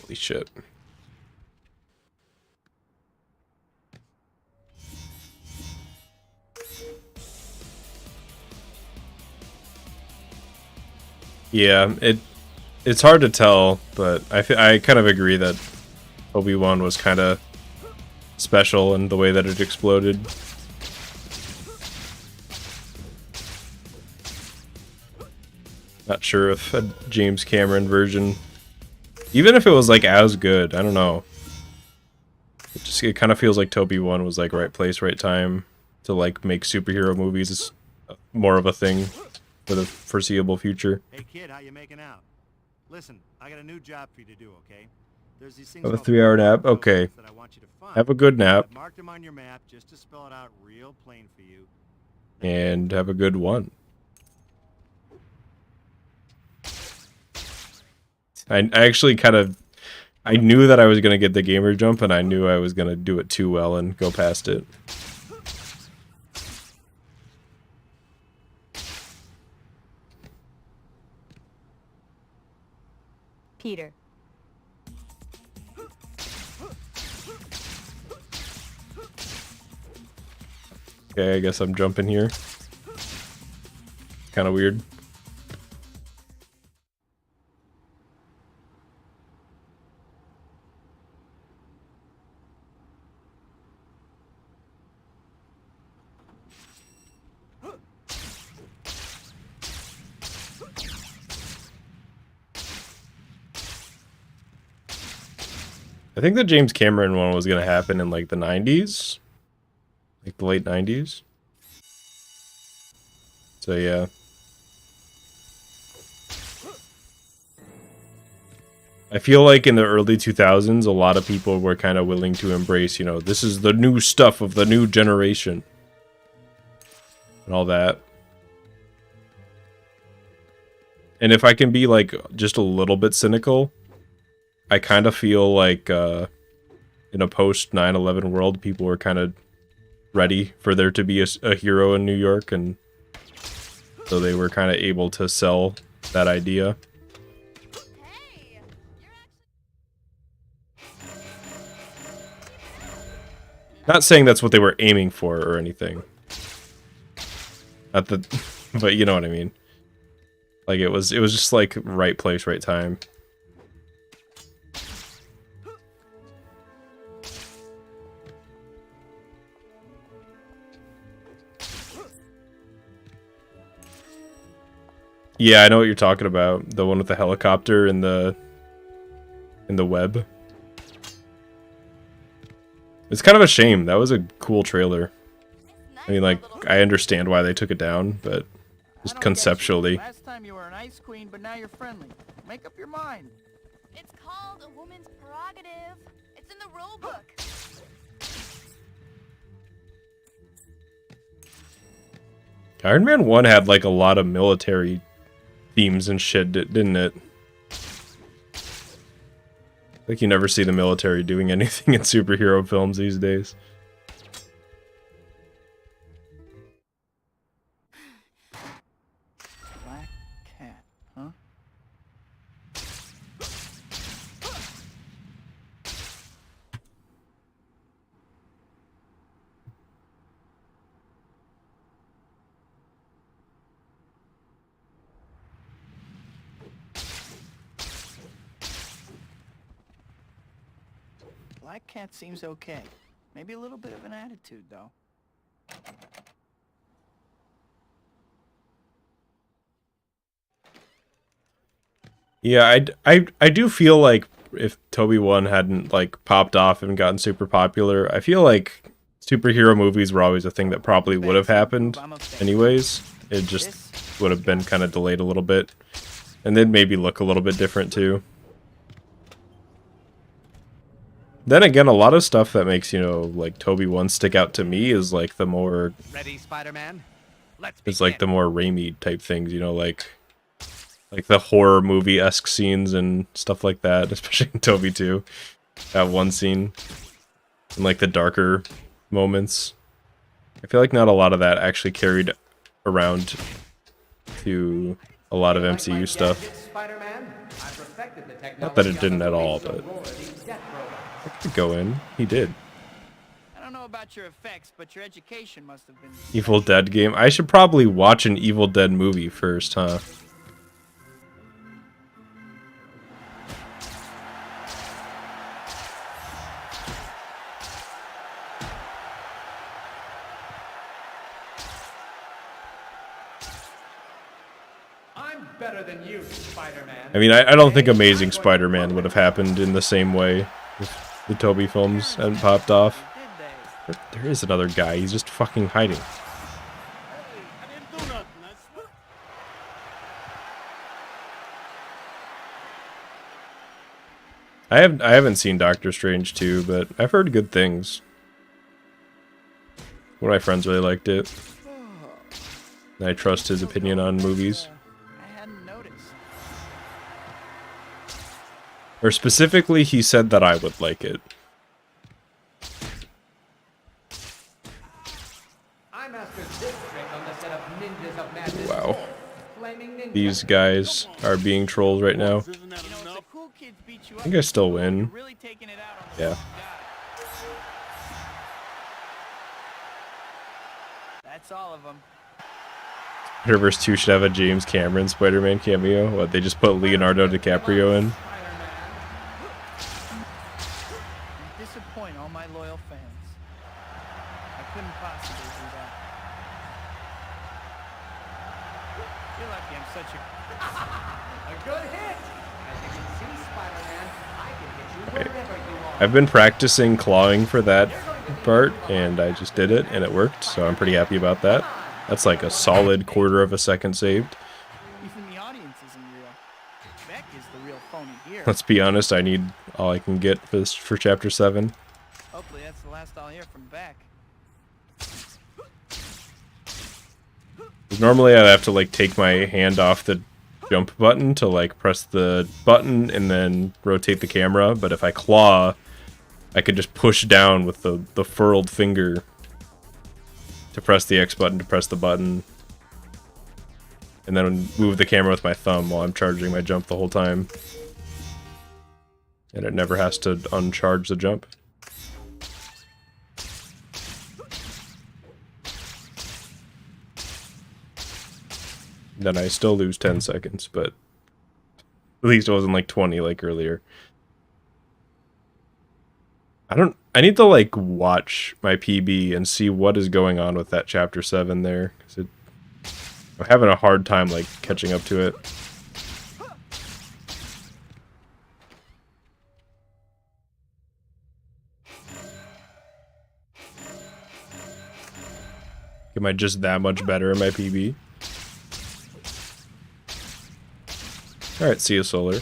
Holy shit. Yeah, it's hard to tell, but I kind of agree that Obi-Wan was kind of special in the way that it exploded. Not sure if a James Cameron version, even if it was like as good, I don't know. It kind of feels like Toby 1 was like right place, right time to like make superhero movies is more of a thing for the foreseeable future. Hey kid, how you making out? Listen, I got a new job for you to do, okay? There's these things Have a called 3-hour nap? Okay. that I want you to find. Have a good nap. I've marked them on your map just to spell it out real plain for you. And have a good one. I actually kind of... I knew that I was going to get the gamer jump, and I knew I was going to do it too well and go past it. Peter. Okay, I guess I'm jumping here. Kind of weird. I think the James Cameron one was gonna happen in like the 90s, like the late 90s. So yeah. I feel like in the early 2000s, a lot of people were kind of willing to embrace, you know, this is the new stuff of the new generation. And all that. And if I can be, like, just a little bit cynical, I kind of feel like, in a post-9/11 world, people were kind of ready for there to be a hero in New York, and so they were kind of able to sell that idea. Hey, you're Not saying that's what they were aiming for or anything. Not that, but you know what I mean. Like it was just like right place, right time. Yeah, I know what you're talking about. The one with the helicopter and the web. It's kind of a shame. That was a cool trailer. I mean, like, I understand why they took it down, but just conceptually. Last time you were an ice queen, but now you're friendly. Make up your mind. It's called a woman's prerogative. It's in the rule book. Iron Man 1 had, like, a lot of military themes and shit, didn't it? Like, you never see the military doing anything in superhero films these days. Black cat, huh? Black cat seems okay. Maybe a little bit of an attitude, though. Yeah, I do feel like if Toby 1 hadn't, like, popped off and gotten super popular, I feel like superhero movies were always a thing that probably would have happened anyways. It just would have been kind of delayed a little bit. And then maybe look a little bit different, too. Then again, a lot of stuff that makes, you know, like, Toby 1 stick out to me is, like, the more... Ready, Spider-Man? Let's It's, like, the more Raimi type things, you know, like the horror movie-esque scenes and stuff like that, especially in Toby 2. That one scene. And, like, the darker moments. I feel like not a lot of that actually carried around to a lot of MCU stuff. Not that it didn't at all, but... I could go in. He did. I don't know about your effects, but your education must have been... Evil Dead game. I should probably watch an Evil Dead movie first, huh? I'm better than you, Spider-Man. I mean, I don't think Amazing Spider-Man would have happened in the same way if the Toby films hadn't popped off. There is another guy. He's just fucking hiding. I haven't seen Doctor Strange 2, but I've heard good things. One of my friends really liked it. And I trust his opinion on movies. I hadn't noticed. Or specifically, he said that I would like it. I mastered this trick on the set of Ninjas of Madness. Wow. Flaming ninja. These guys are being trolls right now. You know, if the cool kids beat you I up, think I still win. you're really taking it out on the Yeah. wrong guy. That's all of them. Spider-Verse 2 should have a James Cameron Spider-Man cameo. What, they just put Leonardo DiCaprio in? You disappoint all my loyal fans. I couldn't possibly do that. You're lucky I'm such a... A good hit! As you can see, Spider-Man, I can hit you wherever you are. I've been practicing clawing for that part, and I just did it, and it worked, so I'm pretty happy about that. That's like a solid quarter of a second saved. Even the audience isn't real. Beck is the real phony here. Let's be honest, I need all I can get for Chapter 7. Hopefully that's the last I'll hear from Beck. Normally I have to like take my hand off the jump button to like press the button and then rotate the camera, but if I claw, I could just push down with the furled finger to press the X button to press the button, and then move the camera with my thumb while I'm charging my jump the whole time. And it never has to uncharge the jump. Then I still lose 10 seconds, but at least it wasn't like 20 like earlier. I need to like watch my PB and see what is going on with that Chapter 7 there. 'Cause I'm having a hard time like catching up to it. Am I just that much better in my PB? Alright, see you, Solar.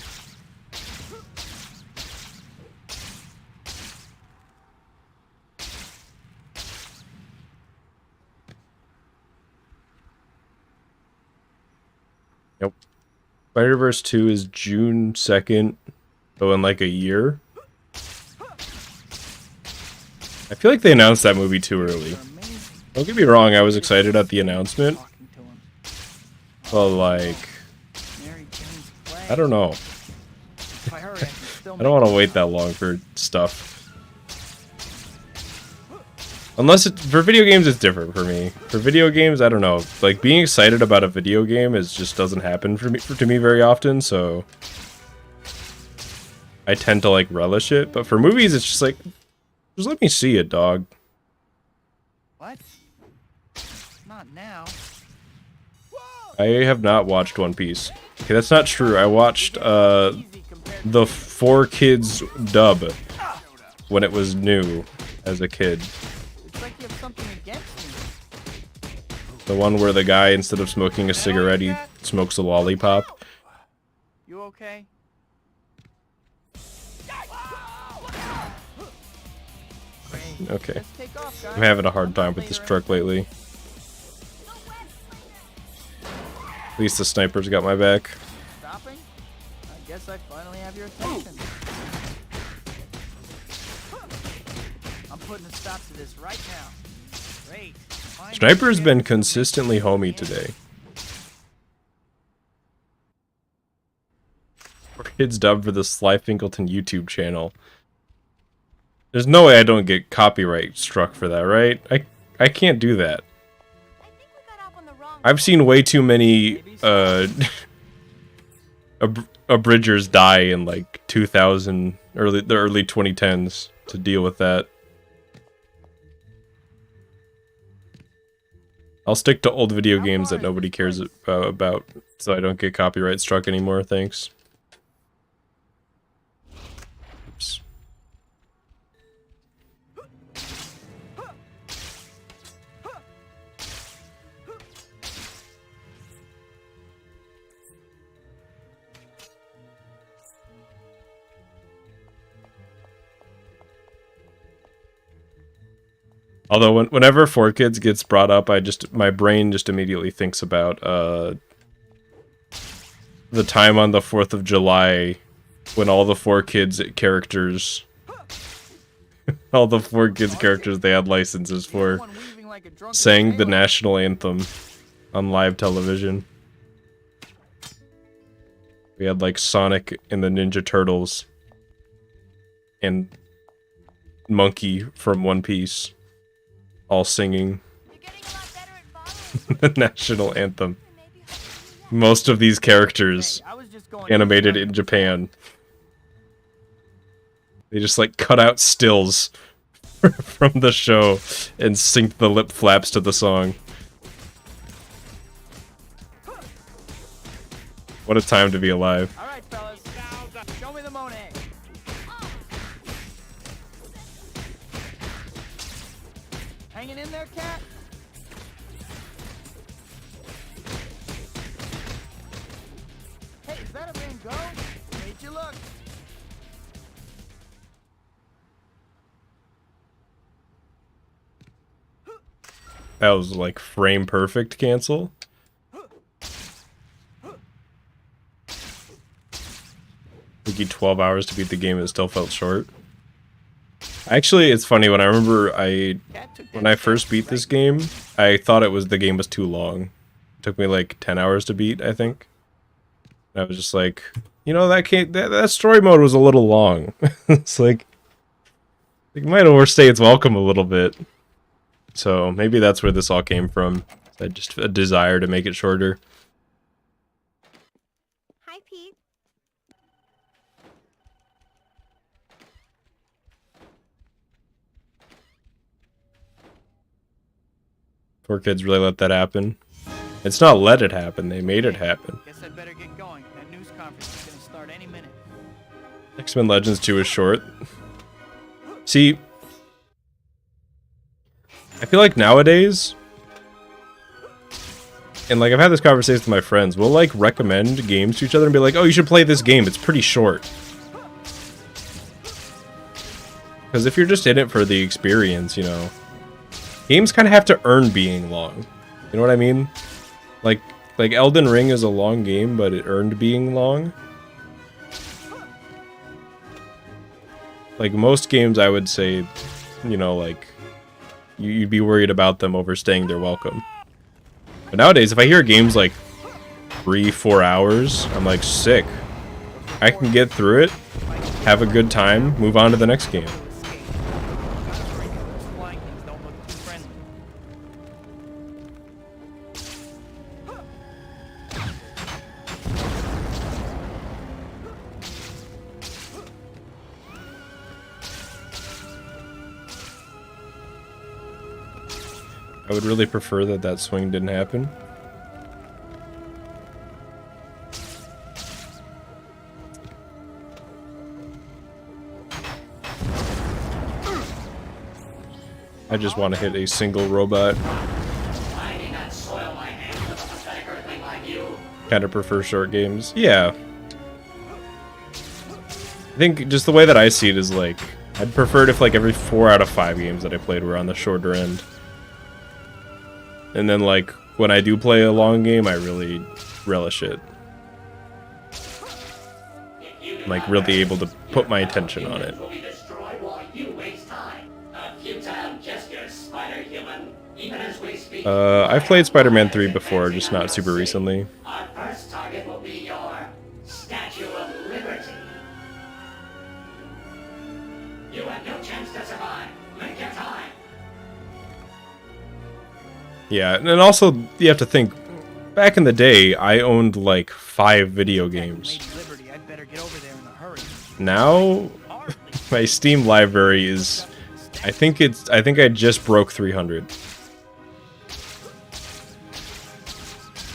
Nope. Spider-Verse 2 is June 2nd, so in like a year. I feel like they announced that movie too early. Don't get me wrong, I was excited at the announcement. But like, I don't know. I don't want to wait that long for stuff. Unless for video games, it's different for me. For video games, I don't know. Like being excited about a video game just doesn't happen to me very often. So I tend to like relish it. But for movies, it's just like, just let me see it, dog. What? Not now. I have not watched One Piece. Okay, that's not true. I watched the 4Kids dub when it was new as a kid. It's like you have something against me. The one where the guy, instead of smoking a cigarette, he smokes a lollipop. You okay? Okay. Let's take off, guys. I'm having a hard time with this truck lately. At least the sniper's got my back. Stopping? I guess I finally have your attention. I'm putting a stop to this right now. Great. Sniper's been consistently homey today. Kids dubbed for the Slyfincleton YouTube channel. There's no way I don't get copyright struck for that, right? I can't do that. I've seen way too many abridgers die in like 2000, the early 2010s to deal with that. I'll stick to old video games that nobody cares about, so I don't get copyright struck anymore, thanks. Oops. Although whenever 4Kids gets brought up, my brain just immediately thinks about the time on the 4th of July when all the 4Kids characters, all the 4Kids characters they had licenses for, sang the national anthem on live television. We had like Sonic and the Ninja Turtles and Monkey from One Piece all singing the national anthem. Most of these characters animated in Japan. They just like cut out stills from the show and synced the lip flaps to the song. What a time to be alive. All right, fellas. Show me the Monet. Hanging in there, cat? Hey, is that a Van Gogh? Made you look. That was like frame perfect cancel. Took you 12 hours to beat the game and it still felt short. Actually, it's funny, when I remember when I first beat this game, I thought the game was too long. It took me like 10 hours to beat, I think. And I was just like, you know, that story mode was a little long. It's like, it might overstay its welcome a little bit. So maybe that's where this all came from. Just a desire to make it shorter. Hi, Pete. Poor kids really let that happen. It's not let it happen, they made it happen. Guess I'd better get going. That news conference is gonna start any minute. X-Men Legends 2 is short. See, I feel like nowadays, and like I've had this conversation with my friends, we'll like recommend games to each other and be like, oh, you should play this game, it's pretty short. Because if you're just in it for the experience, you know, games kind of have to earn being long. You know what I mean? Like Elden Ring is a long game, but it earned being long. Like most games, I would say, you know, like, you'd be worried about them overstaying their welcome. But nowadays, if I hear games like 3-4 hours, I'm like, sick. I can get through it, have a good time, move on to the next game. I would really prefer that swing didn't happen. I just want to hit a single robot. Kind of prefer short games. Yeah. I think just the way that I see it is like, I'd prefer it if like every 4 out of 5 games that I played were on the shorter end. And then, like, when I do play a long game, I really relish it. I'm, like, really able to put my attention on it. I've played Spider-Man 3 before, just not super recently. Our first target will be your Statue of Liberty. You have no chance to survive. Make your time. Yeah, and also, you have to think, back in the day, I owned like 5 video games. Now, my Steam library is, I think I just broke 300.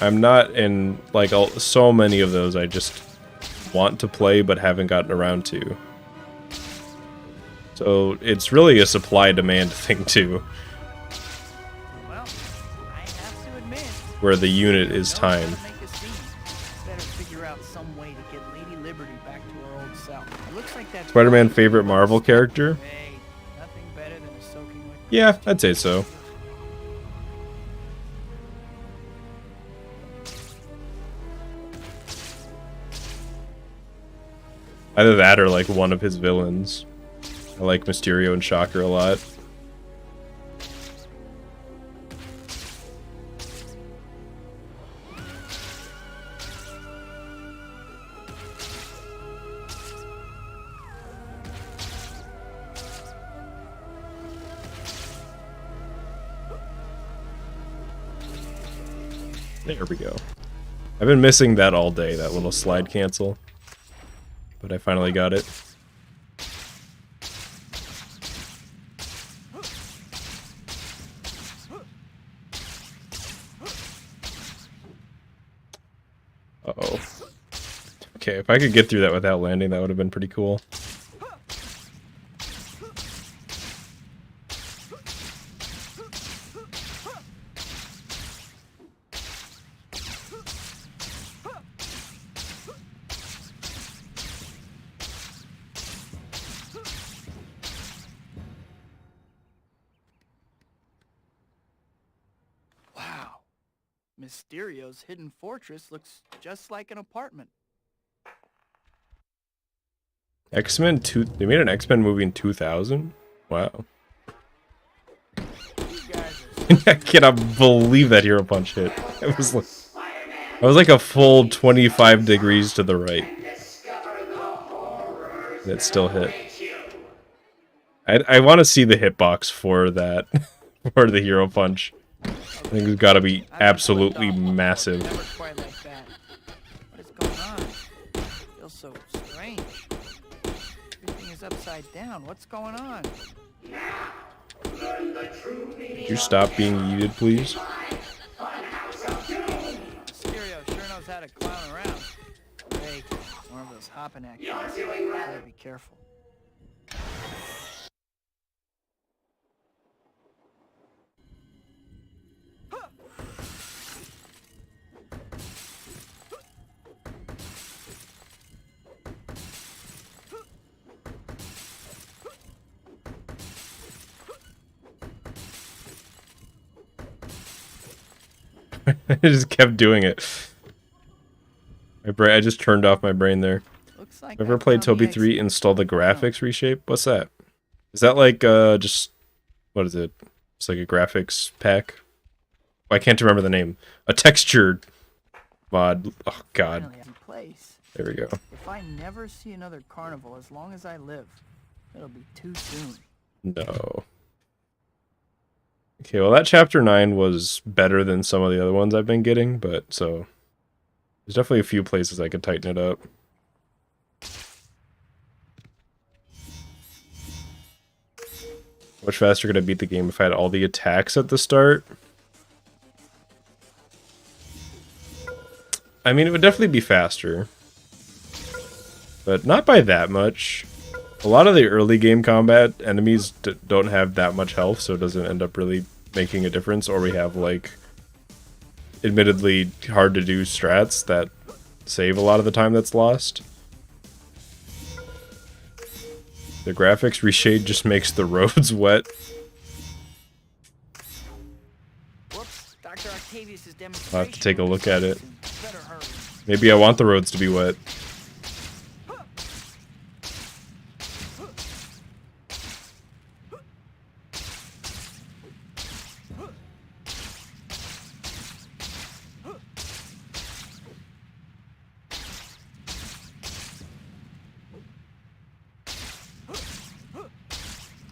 I'm not in, like, so many of those I just want to play but haven't gotten around to. So, it's really a supply-demand thing, too. Where the unit is time. Spider-Man favorite Marvel character? Yeah, I'd say so. Either that or like one of his villains. I like Mysterio and Shocker a lot. There we go. I've been missing that all day, that little slide cancel. But I finally got it. Uh-oh. Okay, if I could get through that without landing, that would have been pretty cool. Mysterio's hidden fortress looks just like an apartment. X-Men 2. They made an X-Men movie in 2000. Wow. You guys are I cannot believe that hero punch hit. It was like, I was like a full 25 degrees to the right. And it still hit. I want to see the hitbox for that, for the hero punch. I think it's got to be absolutely massive. never quite like that. What is going on? It feels so strange. Everything is upside down. What's going on? Could you stop being yeeted, please? Mysterio sure knows how to clown around. Hey, one of those hopping actions. Gotta be careful. I just kept doing it. My brain, I just turned off my brain there. Looks like Ever I played found the Toby 3? exit. Install the graphics reshape? What's that? Is that like just what is it? It's like a graphics pack. I can't remember the name. A textured mod. Oh god. Finally, a place. There we go. If I never see another carnival as long as I live, it'll be too soon. No. Okay, well that chapter 9 was better than some of the other ones I've been getting, but so there's definitely a few places I could tighten it up. Much faster could I beat the game if I had all the attacks at the start? I mean, it would definitely be faster. But not by that much. A lot of the early game combat enemies don't have that much health, so it doesn't end up really making a difference. Or we have, like, admittedly hard to do strats that save a lot of the time that's lost. The graphics reshade just makes the roads wet. Whoops, Dr. Octavius's demonstration. I'll have to take a look at it. Better hurry. Maybe I want the roads to be wet.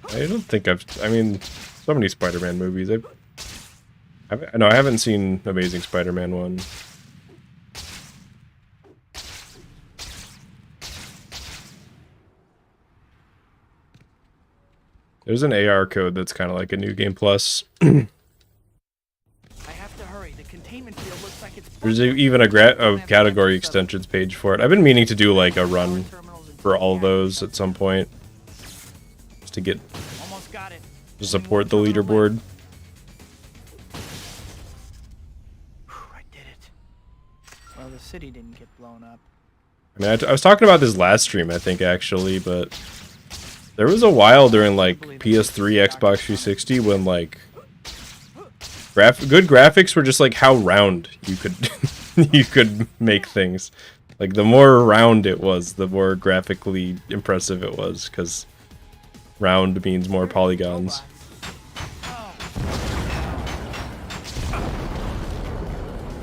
I don't think I mean, so many Spider-Man movies. No, I haven't seen Amazing Spider-Man 1. There's an AR code that's kind of like a New Game Plus. I have to hurry. The containment field looks like it's There's even a category extensions page for it. I've been meaning to do like a run for all those at some point. Just to get... Almost got it. to support the leaderboard. I did it. Well, the city didn't get blown up. I mean, I was talking about this last stream, I think, actually, but there was a while during, like, PS3, Xbox 360 when, like, good graphics were just, like, how round you could you could make things. Like, the more round it was, the more graphically impressive it was, because round means more polygons.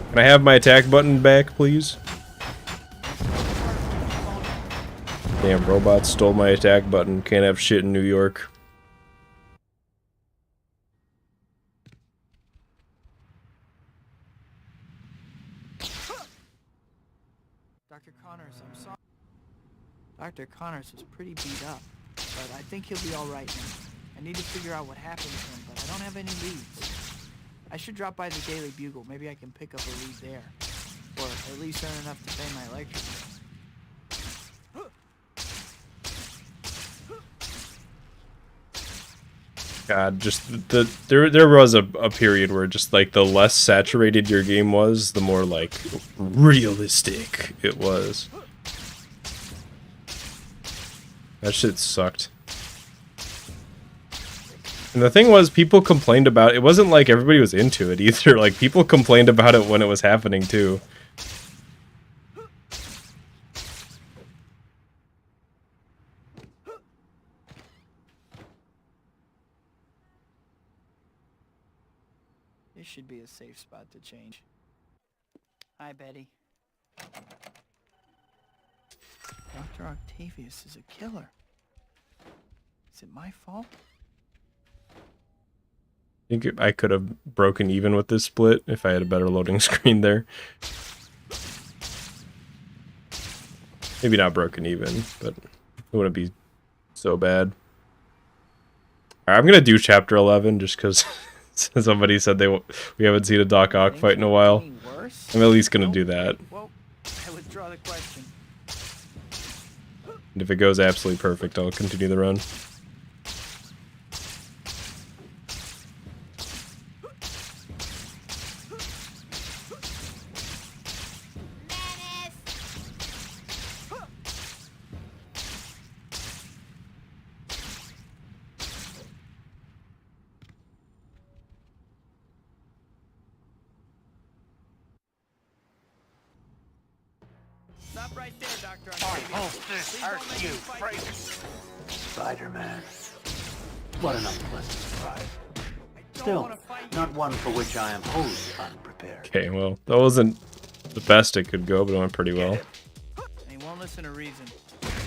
Can I have my attack button back, please? Damn, robots stole my attack button. Can't have shit in New York. Dr. Connors, I'm sorry. Dr. Connors was pretty beat up, but I think he'll be alright now. I need to figure out what happened to him, but I don't have any leads. I should drop by the Daily Bugle. Maybe I can pick up a lead there. Or at least earn enough to pay my electric bill. God, just there was a period where just like the less saturated your game was, the more like realistic it was. That shit sucked. And the thing was, people complained about it. It wasn't like everybody was into it either. Like, people complained about it when it was happening too. This should be a safe spot to change. Hi, Betty. Dr. Octavius is a killer. Is it my fault? I think I could have broken even with this split if I had a better loading screen there. Maybe not broken even, but it wouldn't be so bad. Alright, I'm gonna do chapter 11 just because somebody said we haven't seen a Doc Ock fight in a while. I'm at least gonna do that. Well, I withdraw the question. And if it goes absolutely perfect, I'll continue the run. Stop right there, Dr. I Octavius. hope this hurts you, Fraser. Spider-Man. What an unpleasant surprise. Don't Still, wanna fight not one for which I am wholly unprepared. Okay, well, that wasn't the best it could go, but it went pretty well. And he won't listen to reason.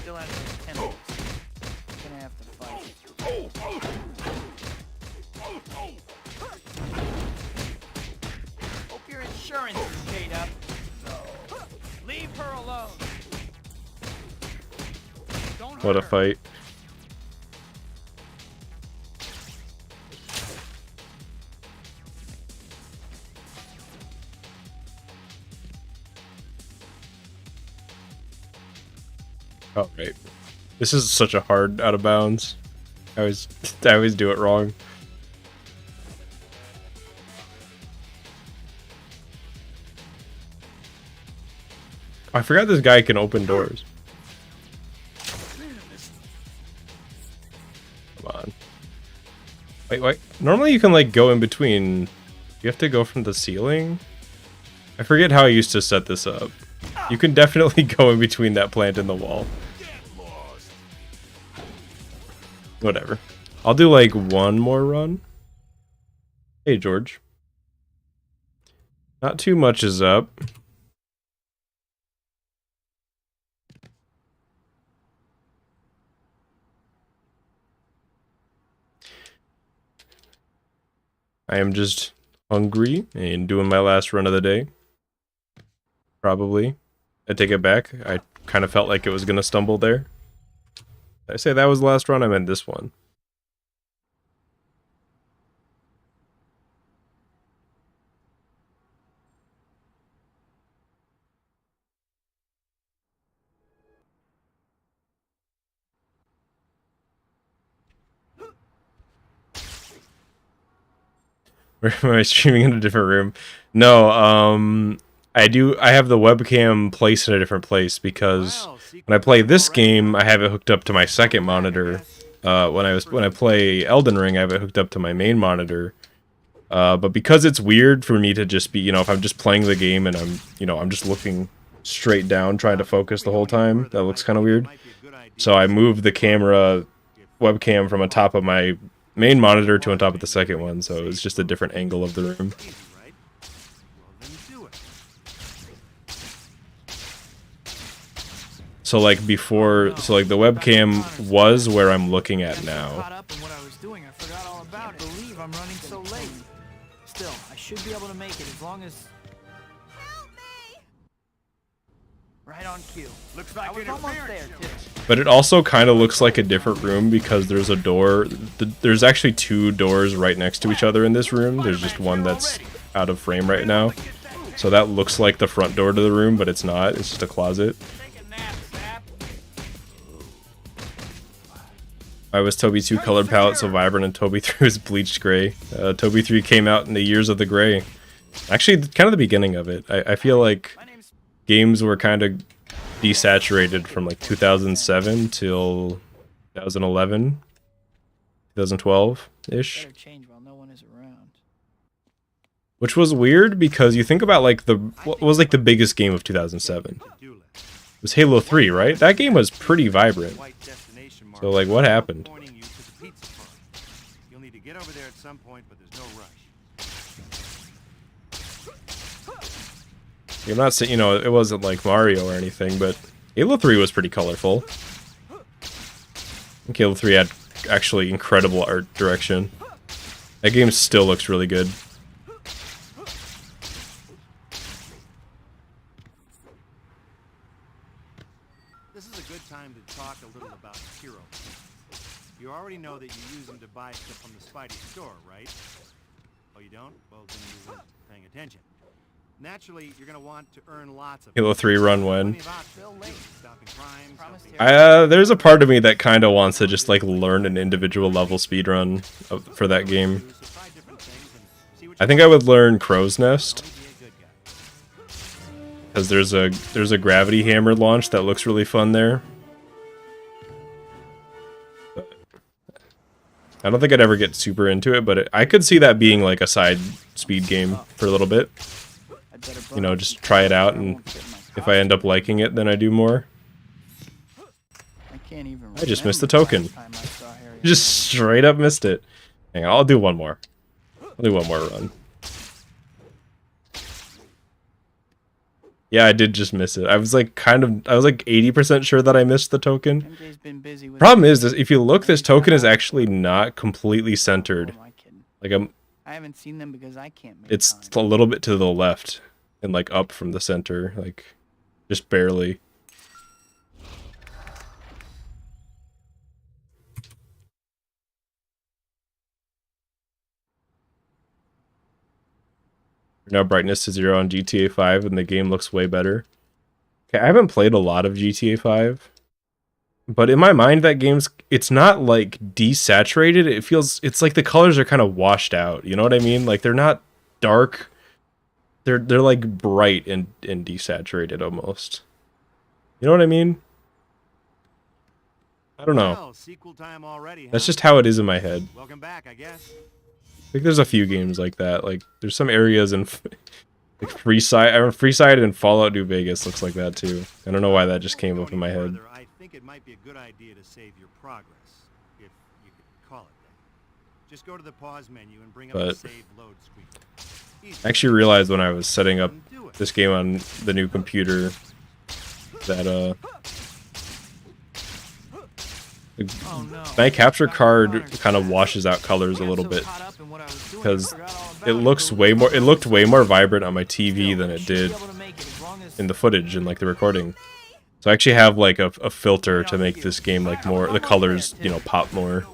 Still has those tentacles. Gonna have to fight. Hope your insurance is paid up. Leave her alone. Don't hurt What a her. fight. Oh, right. This is such a hard out of bounds. I always do it wrong. I forgot this guy can open doors. Come on. Wait. Normally you can like go in between. You have to go from the ceiling? I forget how I used to set this up. You can definitely go in between that plant and the wall. Whatever. I'll do like one more run. Hey, George. Not too much is up. I am just hungry and doing my last run of the day. Probably. I take it back. I kind of felt like it was going to stumble there. Did I say that was the last run? I meant this one. Or am I streaming in a different room? No, I have the webcam placed in a different place because when I play this game, I have it hooked up to my second monitor. When I play Elden Ring, I have it hooked up to my main monitor. But because it's weird for me to just be, if I'm just playing the game and I'm just looking straight down trying to focus the whole time, that looks kind of weird. So I moved the camera webcam from on top of my main monitor to on top of the second one, so it's just a different angle of the room. So like before, so like the webcam was where I'm looking at now. Caught up in what I was doing. I forgot all about it. I can't believe I'm running so late. Still, I should be able to make it as long as... Help me! Right on cue. Looks like I was almost interference. there, too. But it also kind of looks like a different room because there's a door. There's actually two doors right next to each other in this room. There's just one that's out of frame right now. So that looks like the front door to the room, but it's not. It's just a closet. Take a nap, Sap. Why was Toby 2 colored palette so vibrant and Toby 3 was bleached gray? Toby 3 came out in the years of the gray. Actually, kind of the beginning of it. I feel like My name's... games were kind of desaturated from like 2007 till 2011. 2012-ish. Better change while no one is around. Which was weird because you think about like what was like the biggest game of 2007? It was Halo 3, right? That game was pretty vibrant. So like what happened? You'll need to get over there at some point, but there's no rush. I'm not saying, you know, it wasn't like Mario or anything, but Halo 3 was pretty colorful. I think Halo 3 had actually incredible art direction. That game still looks really good. This is a good time to talk a little about hero. You already know that you use them to buy stuff from the Spidey store, right? Oh, you don't? Well, then you weren't paying attention. Naturally, you're gonna want to earn lots of Halo 3 run when? Crimes, There's a part of me that kind of wants to just like learn an individual level speedrun for that game. I think I would learn Crow's Nest, because there's a gravity hammer launch that looks really fun there. I don't think I'd ever get super into it, but I could see that being like a side speed game for a little bit. You know, just try it out, and if I end up liking it, then I do more. I just missed the token. Just straight up missed it. Hang on, I'll do one more. I'll do one more run. Yeah, I did just miss it. I was like 80% sure that I missed the token. Problem is, if you look, this token is actually not completely centered. Like I haven't seen them because I can't make it's time. a little bit to the left and like up from the center, like just barely. Now brightness to 0 on GTA 5 and the game looks way better. Okay, I haven't played a lot of GTA 5, but in my mind that it's not like desaturated. It's like the colors are kind of washed out. You know what I mean? Like they're not dark. They're like bright and desaturated almost. You know what I mean? I don't know. Well, sequel time already, That's huh? just how it is in my head. Welcome back, I guess. I think there's a few games like that. Like there's some areas in like Freeside and Fallout New Vegas looks like that too. I don't know why that just came up in my head. I think it might be a good idea to save your progress, if you could call it that. Just go to the pause menu and bring up the save load screen. I actually realized when I was setting up this game on the new computer that my capture card kind of washes out colors a little bit, because it looked way more vibrant on my TV than it did in the footage and like the recording. So I actually have like a filter to make this game like more, the colors, you know, pop more.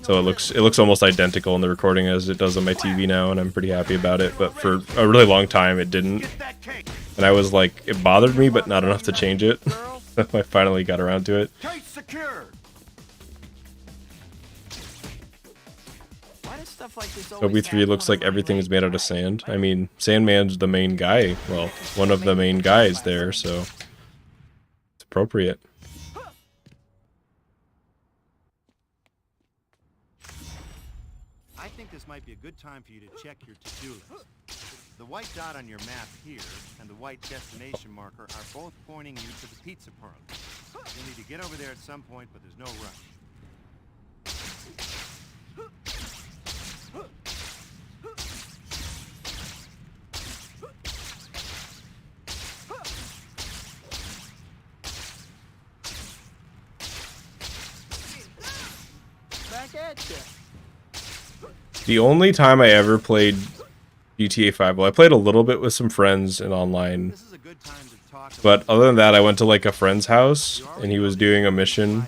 So it looks almost identical in the recording as it does on my TV now, and I'm pretty happy about it. But for a really long time it didn't, and I was like, it bothered me, but not enough to change it. I finally got around to it. OB3 looks like everything is made out of sand. I mean, Sandman's the main guy. Well, one of the main guys there, so it's appropriate. I think this might be a good time for you to check your to-do list. The white dot on your map here and the white destination marker are both pointing you to the pizza parlor. You'll need to get over there at some point, but there's no rush. Back at you. The only time I ever played GTA 5, well, I played a little bit with some friends and online, but other than that, I went to like a friend's house, and he was doing a mission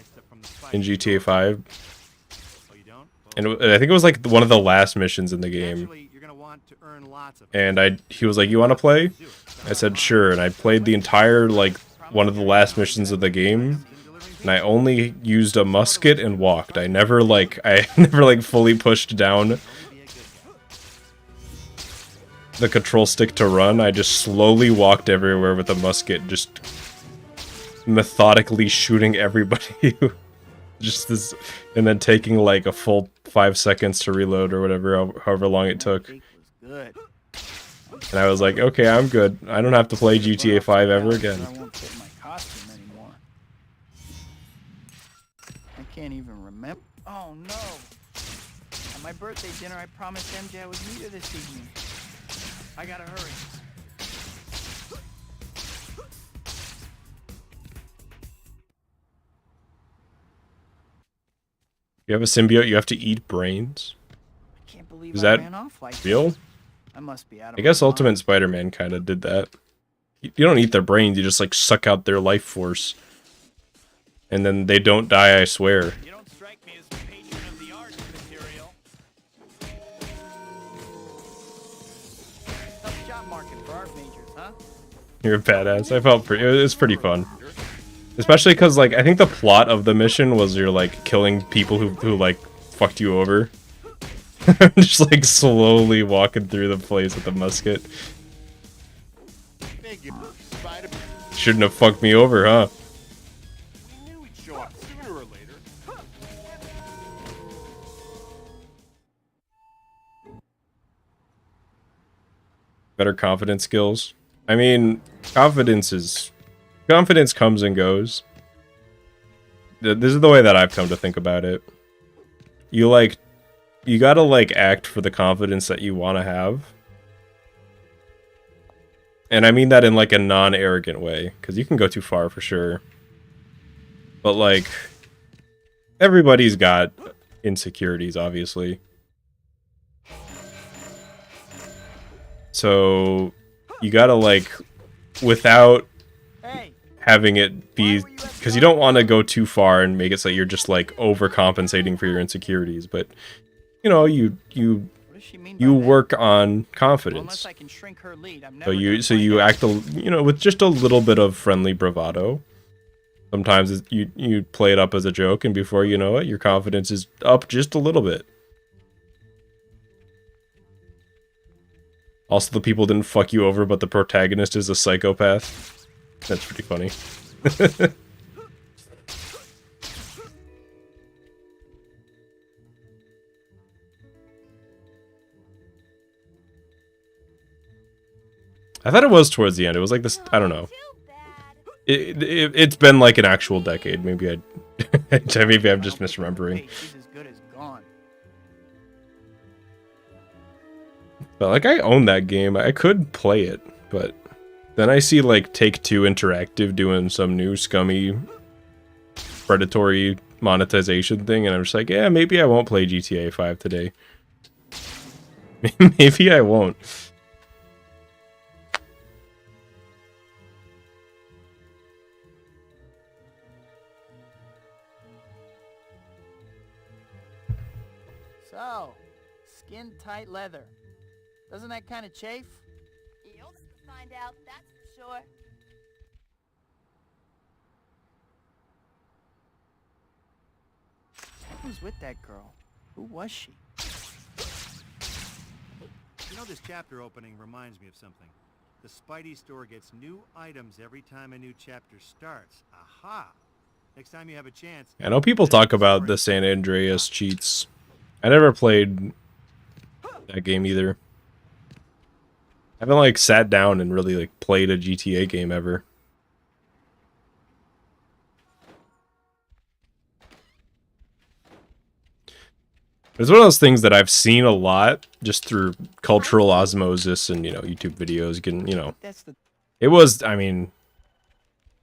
in GTA 5, and I think it was like one of the last missions in the game, and he was like, "You want to play?" I said, "Sure," and I played the entire, like, one of the last missions of the game, and I only used a musket and walked. I never fully pushed down the control stick to run. I just slowly walked everywhere with a musket, just methodically shooting everybody who just this, and then taking like a full 5 seconds to reload or whatever, however long it took. Cake was good. And I was like, okay, I'm good. I don't have to play GTA 5 ever again. I won't fit my costume anymore. I can't even remember. Oh no! At my birthday dinner, I promised MJ I would meet her this evening. I gotta hurry. You have a symbiote, you have to eat brains? I can't believe Is I that ran off like real? this. I must be out of I guess my Ultimate mind. Spider-Man kind of did that. You don't eat their brains, you just like suck out their life force. And then they don't die, I swear. You don't strike me as a patron of the art material. Tough job marking for art majors, huh? You're a badass. I felt pretty, it was pretty fun. Especially because, like, I think the plot of the mission was you're, like, killing people who like, fucked you over. Just, like, slowly walking through the place with a musket. Shouldn't have fucked me over, huh? We knew he'd show up sooner or later. Better confidence skills. I mean, confidence comes and goes. This is the way that I've come to think about it. You gotta like act for the confidence that you want to have. And I mean that in like a non-arrogant way, because you can go too far for sure. But like, everybody's got insecurities, obviously. So you gotta like, without having it be, because you don't want to go too far and make it so you're just like overcompensating for your insecurities, but you know, you work on confidence. So you act with just a little bit of friendly bravado. Sometimes you play it up as a joke, and before you know it, your confidence is up just a little bit. Also, the people didn't fuck you over, but the protagonist is a psychopath. That's pretty funny. I thought it was towards the end. It was like this, I don't know. It's been like an actual decade. Maybe maybe I'm just misremembering. But like, I own that game. I could play it, but then I see like Take-Two Interactive doing some new scummy predatory monetization thing, and I'm just like, yeah, maybe I won't play GTA 5 today. Maybe I won't. So, skin-tight leather. Doesn't that kind of chafe? You'll find out, that's for sure. What was with that girl? Who was she? You know, this chapter opening reminds me of something. The Spidey store gets new items every time a new chapter starts. Aha! Next time you have a chance... I know people talk about the San Andreas cheats. I never played that game either. I haven't like sat down and really like played a GTA game ever. It's one of those things that I've seen a lot just through cultural osmosis and, YouTube videos. It was, I mean,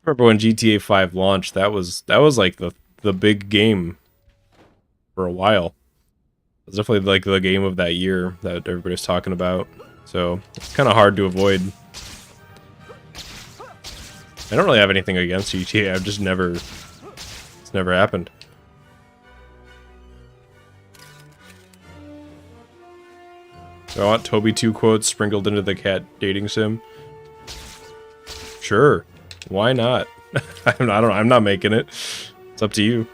remember when GTA 5 launched, that was like the big game for a while. It was definitely like the game of that year that everybody's talking about. So it's kind of hard to avoid. I don't really have anything against GTA. I've just never, it's never happened. Do I want Toby 2 quotes sprinkled into the cat dating sim? Sure. Why not? I'm not making it. It's up to you.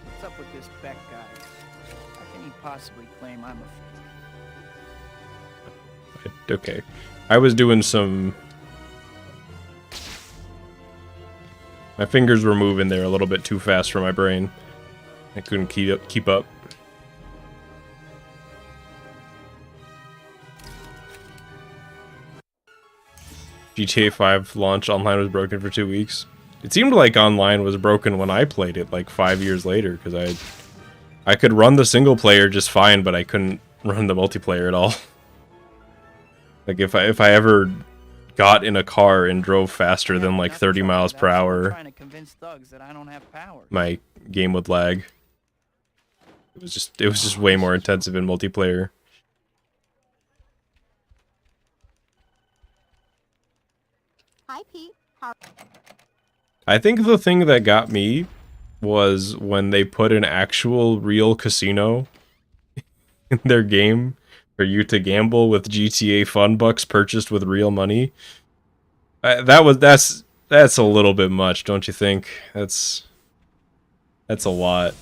What's up with this Beck guy? How can he possibly claim I'm a Okay. I was doing some My fingers were moving there a little bit too fast for my brain. I couldn't keep up. GTA 5 launch online was broken for 2 weeks. It seemed like online was broken when I played it, like 5 years later, because I could run the single player just fine, but I couldn't run the multiplayer at all. Like if I ever got in a car and drove faster than like 30 miles per hour, my game would lag. It was just way more intensive in multiplayer. Hi, Pete. I think the thing that got me was when they put an actual real casino in their game for you to gamble with GTA Fun Bucks purchased with real money. That's a little bit much, don't you think? That's a lot.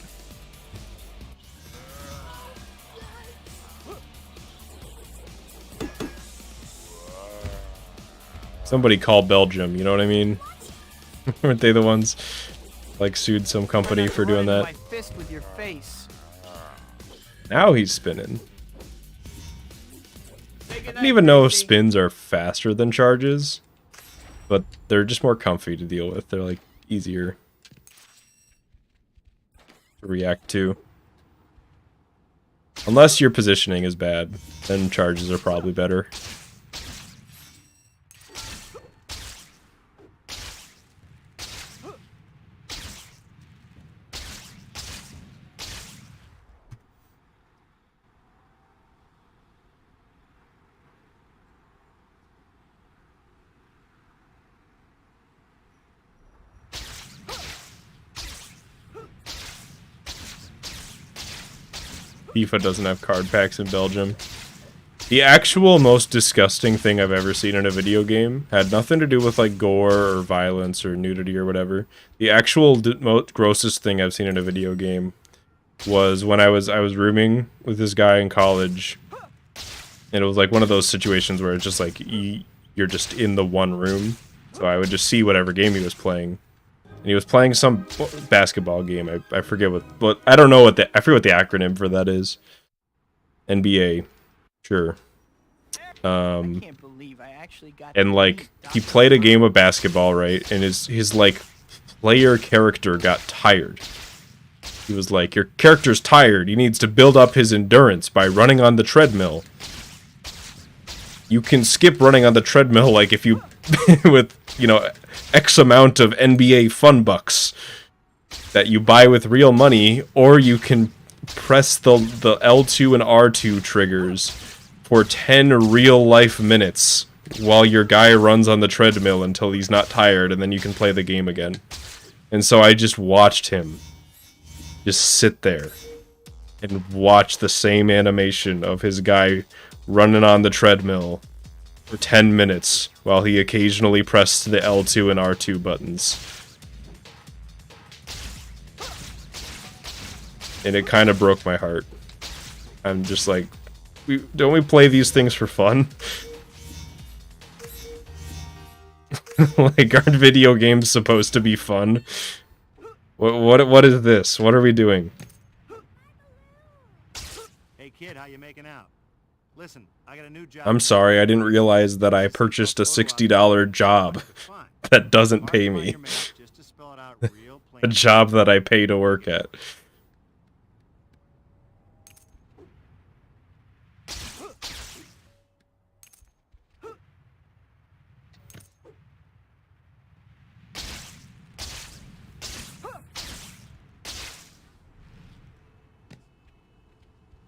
Somebody call Belgium, you know what I mean? Weren't they the ones like sued some company for doing that? My fist with your face. Now he's spinning. I don't even know if spins are faster than charges, but they're just more comfy to deal with. They're like easier to react to. Unless your positioning is bad, then charges are probably better. FIFA doesn't have card packs in Belgium. The actual most disgusting thing I've ever seen in a video game had nothing to do with like gore or violence or nudity or whatever. The actual most grossest thing I've seen in a video game was when I was rooming with this guy in college, and it was like one of those situations where it's just like you're just in the one room. So I would just see whatever game he was playing. And he was playing some basketball game. I forget what I don't know what I forget what the acronym for that is. NBA, sure. And like he played a game of basketball, right? And his like player character got tired. He was like, your character's tired. He needs to build up his endurance by running on the treadmill. You can skip running on the treadmill, like if you with, you know, X amount of NBA Fun Bucks that you buy with real money, or you can press the L2 and R2 triggers for 10 real life minutes while your guy runs on the treadmill until he's not tired, and then you can play the game again. And so I just watched him just sit there and watch the same animation of his guy running on the treadmill for 10 minutes while he occasionally pressed the L2 and R2 buttons. And it kind of broke my heart. I'm just like, don't we play these things for fun? Like, aren't video games supposed to be fun? What is this? What are we doing? Hey kid, how you making out? Listen, I got a new job. I'm sorry, I didn't realize that I purchased a $60 job that doesn't pay me. A job that I pay to work at.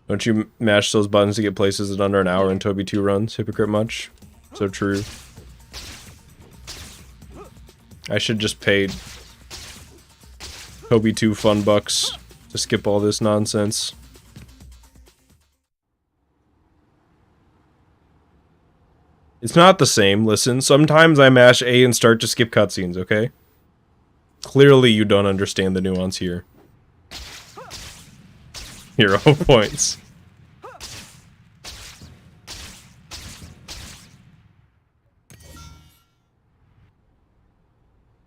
Don't you mash those buttons to get places in under an hour in Toby 2 runs? Hypocrite much? So true. I should just pay Toby 2 Fun Bucks to skip all this nonsense. It's not the same, listen. Sometimes I mash A and start to skip cutscenes, okay? Clearly you don't understand the nuance here. 0 points.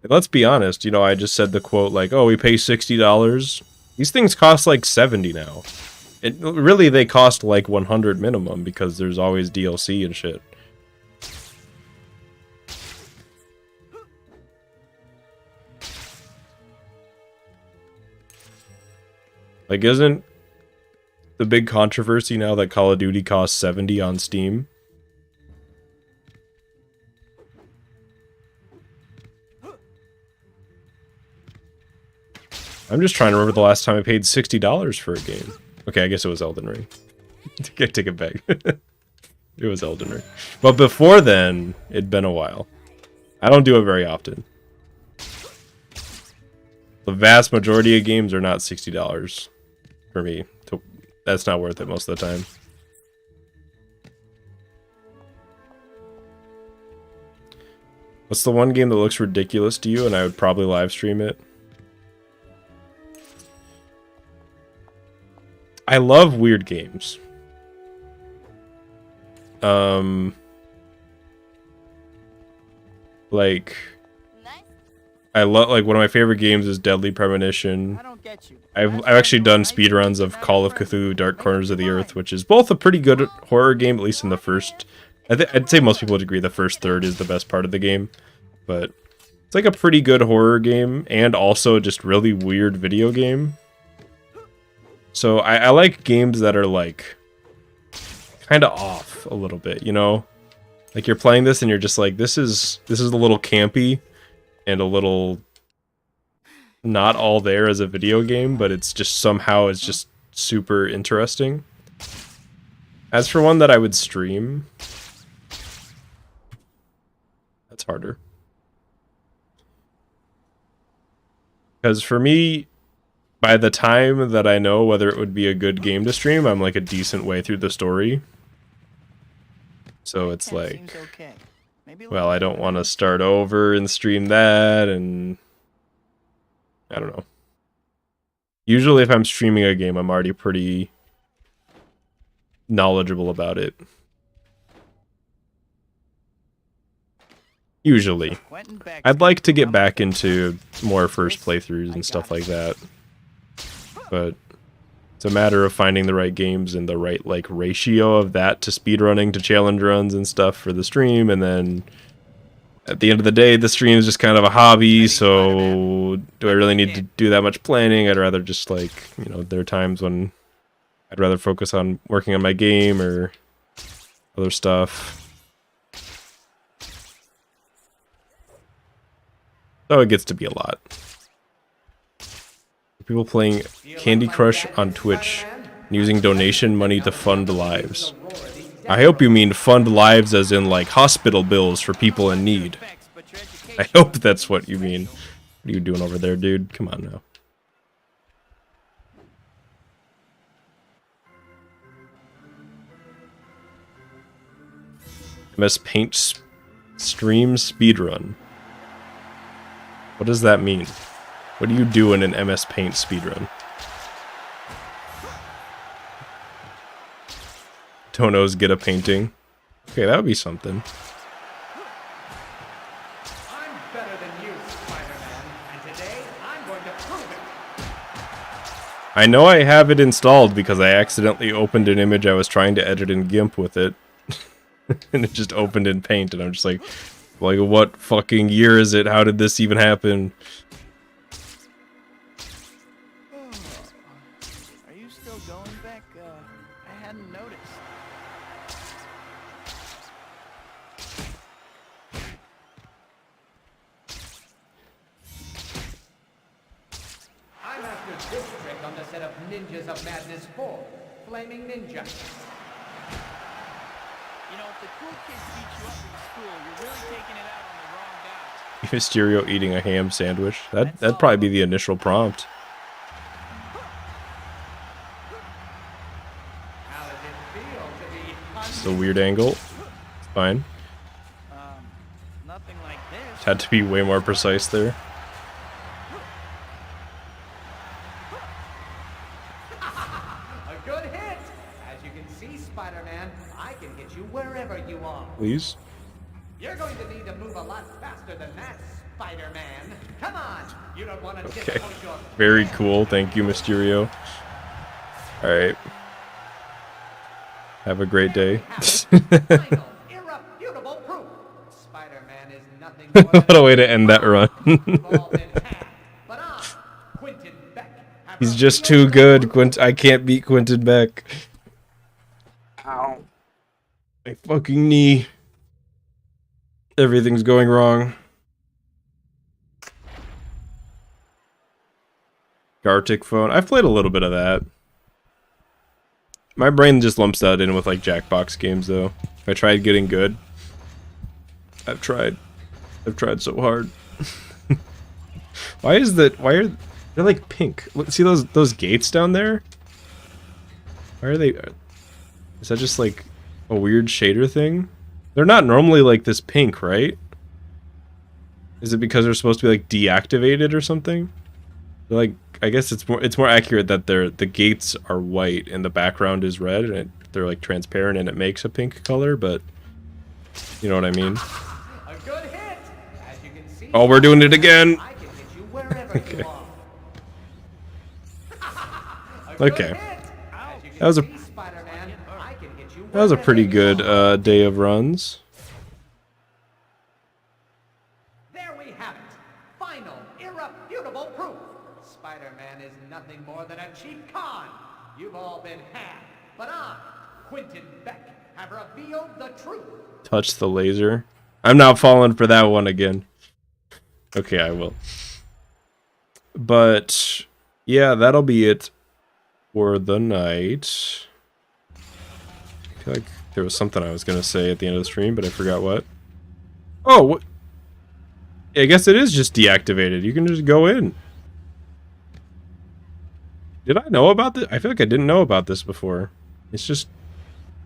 Let's be honest, you know, I just said the quote like, oh, we pay $60. These things cost like 70 now. Really, they cost like 100 minimum because there's always DLC and shit. Like, isn't the big controversy now that Call of Duty costs 70 on Steam? I'm just trying to remember the last time I paid $60 for a game. Okay, I guess it was Elden Ring. I take it back. It was Elden Ring. But before then, it'd been a while. I don't do it very often. The vast majority of games are not $60 for me. That's not worth it most of the time. What's the one game that looks ridiculous to you and I would probably live stream it? I love weird games. Like, I love, like, one of my favorite games is Deadly Premonition. I've actually done speedruns of Call of Cthulhu Dark Corners of the Earth, which is both a pretty good horror game, at least in the first... I'd say most people would agree the first third is the best part of the game. But it's like a pretty good horror game, and also just really weird video game. So I like games that are, like, kind of off a little bit, you know? Like, you're playing this and you're just like, this is a little campy and a little not all there as a video game, but it's just somehow it's just super interesting. As for one that I would stream, that's harder. Because for me, by the time that I know whether it would be a good game to stream, I'm like a decent way through the story. So it's like, well, I don't want to start over and stream that, and I don't know. Usually if I'm streaming a game, I'm already pretty knowledgeable about it. Usually. I'd like to get back into more first playthroughs and stuff like that. But it's a matter of finding the right games and the right, like, ratio of that to speedrunning to challenge runs and stuff for the stream, and then at the end of the day, the stream is just kind of a hobby, so do I really need to do that much planning? I'd rather just, like, you know, there are times when I'd rather focus on working on my game or other stuff. So it gets to be a lot. People playing Candy Crush on Twitch and using donation money to fund lives. I hope you mean fund lives as in, like, hospital bills for people in need. I hope that's what you mean. What are you doing over there, dude? Come on now. MS Paint stream speedrun. What does that mean? What do you do in an MS Paint speedrun? Tono's get a painting. Okay, that would be something. I'm better than you, Spider-Man, and today I'm going to prove it. I know I have it installed because I accidentally opened an image I was trying to edit in GIMP with it. And it just opened in Paint, and I'm just like, what fucking year is it? How did this even happen? Are you still going back? I hadn't noticed. I mastered this trick on the set of Ninjas of Madness 4, Flaming Ninja. You know, if the cool kids beat you up in school, you're really taking it out on the wrong guy. Mysterio eating a ham sandwich. That'd probably be the initial prompt. How does it feel to be It's a weird angle. It's fine. Nothing like this. Had to be way more precise there. a good hit? As you can see, Spider-Man, I can hit you wherever you are. Please? You're going to need to move a lot faster than that, Spider-Man. Come on. You don't want to Okay. disappoint your Very cool. Thank you, Mysterio. Alright. Have a great day. final, irrefutable proof. Spider-Man is nothing more than What a way to end that run. You've all been had. But Quentin Beck, have He's just too good. I can't beat Quentin Beck. Ow. My fucking knee. Everything's going wrong. Gartic phone. I've played a little bit of that. My brain just lumps that in with like Jackbox games though. If I tried getting good. I've tried so hard. Why are they're like pink? Look, see those gates down there? Why are they? Is that just like a weird shader thing? They're not normally like this pink, right? Is it because they're supposed to be like deactivated or something? They're like, I guess it's more accurate that the gates are white and the background is red and they're like transparent and it makes a pink color, but you know what I mean? A good hit. As you can see, Oh, we're doing it again. I can hit you wherever Okay. you are. Okay. That was a pretty good day of runs. There we have it. Final, irrefutable proof. Spider-Man is nothing more than a cheap con. You've all been had. But I, Quentin Beck, have revealed the truth. Touch the laser. I'm not falling for that one again. Okay, I will. But yeah, that'll be it for the night. I feel like there was something I was gonna say at the end of the stream, but I forgot what. Oh, what? I guess it is just deactivated. You can just go in. Did I know about this? I feel like I didn't know about this before. It's just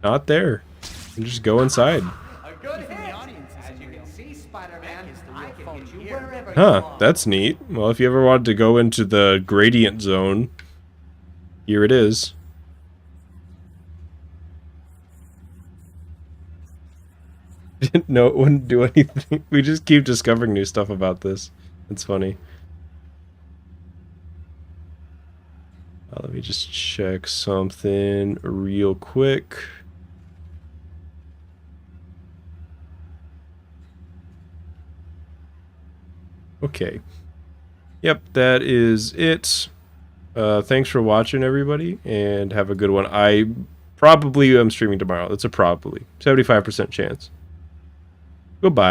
not there. You can just go inside. A good hit. As you can see, Spider-Man, I can hit you wherever you Huh, are. that's neat. Well, if you ever wanted to go into the gradient zone, here it is. Didn't know it wouldn't do anything. We just keep discovering new stuff about this. It's funny. Let me just check something real quick. Okay. Yep, that is it. Thanks for watching, everybody, and have a good one. I probably am streaming tomorrow. That's a probably. 75% chance. Goodbye.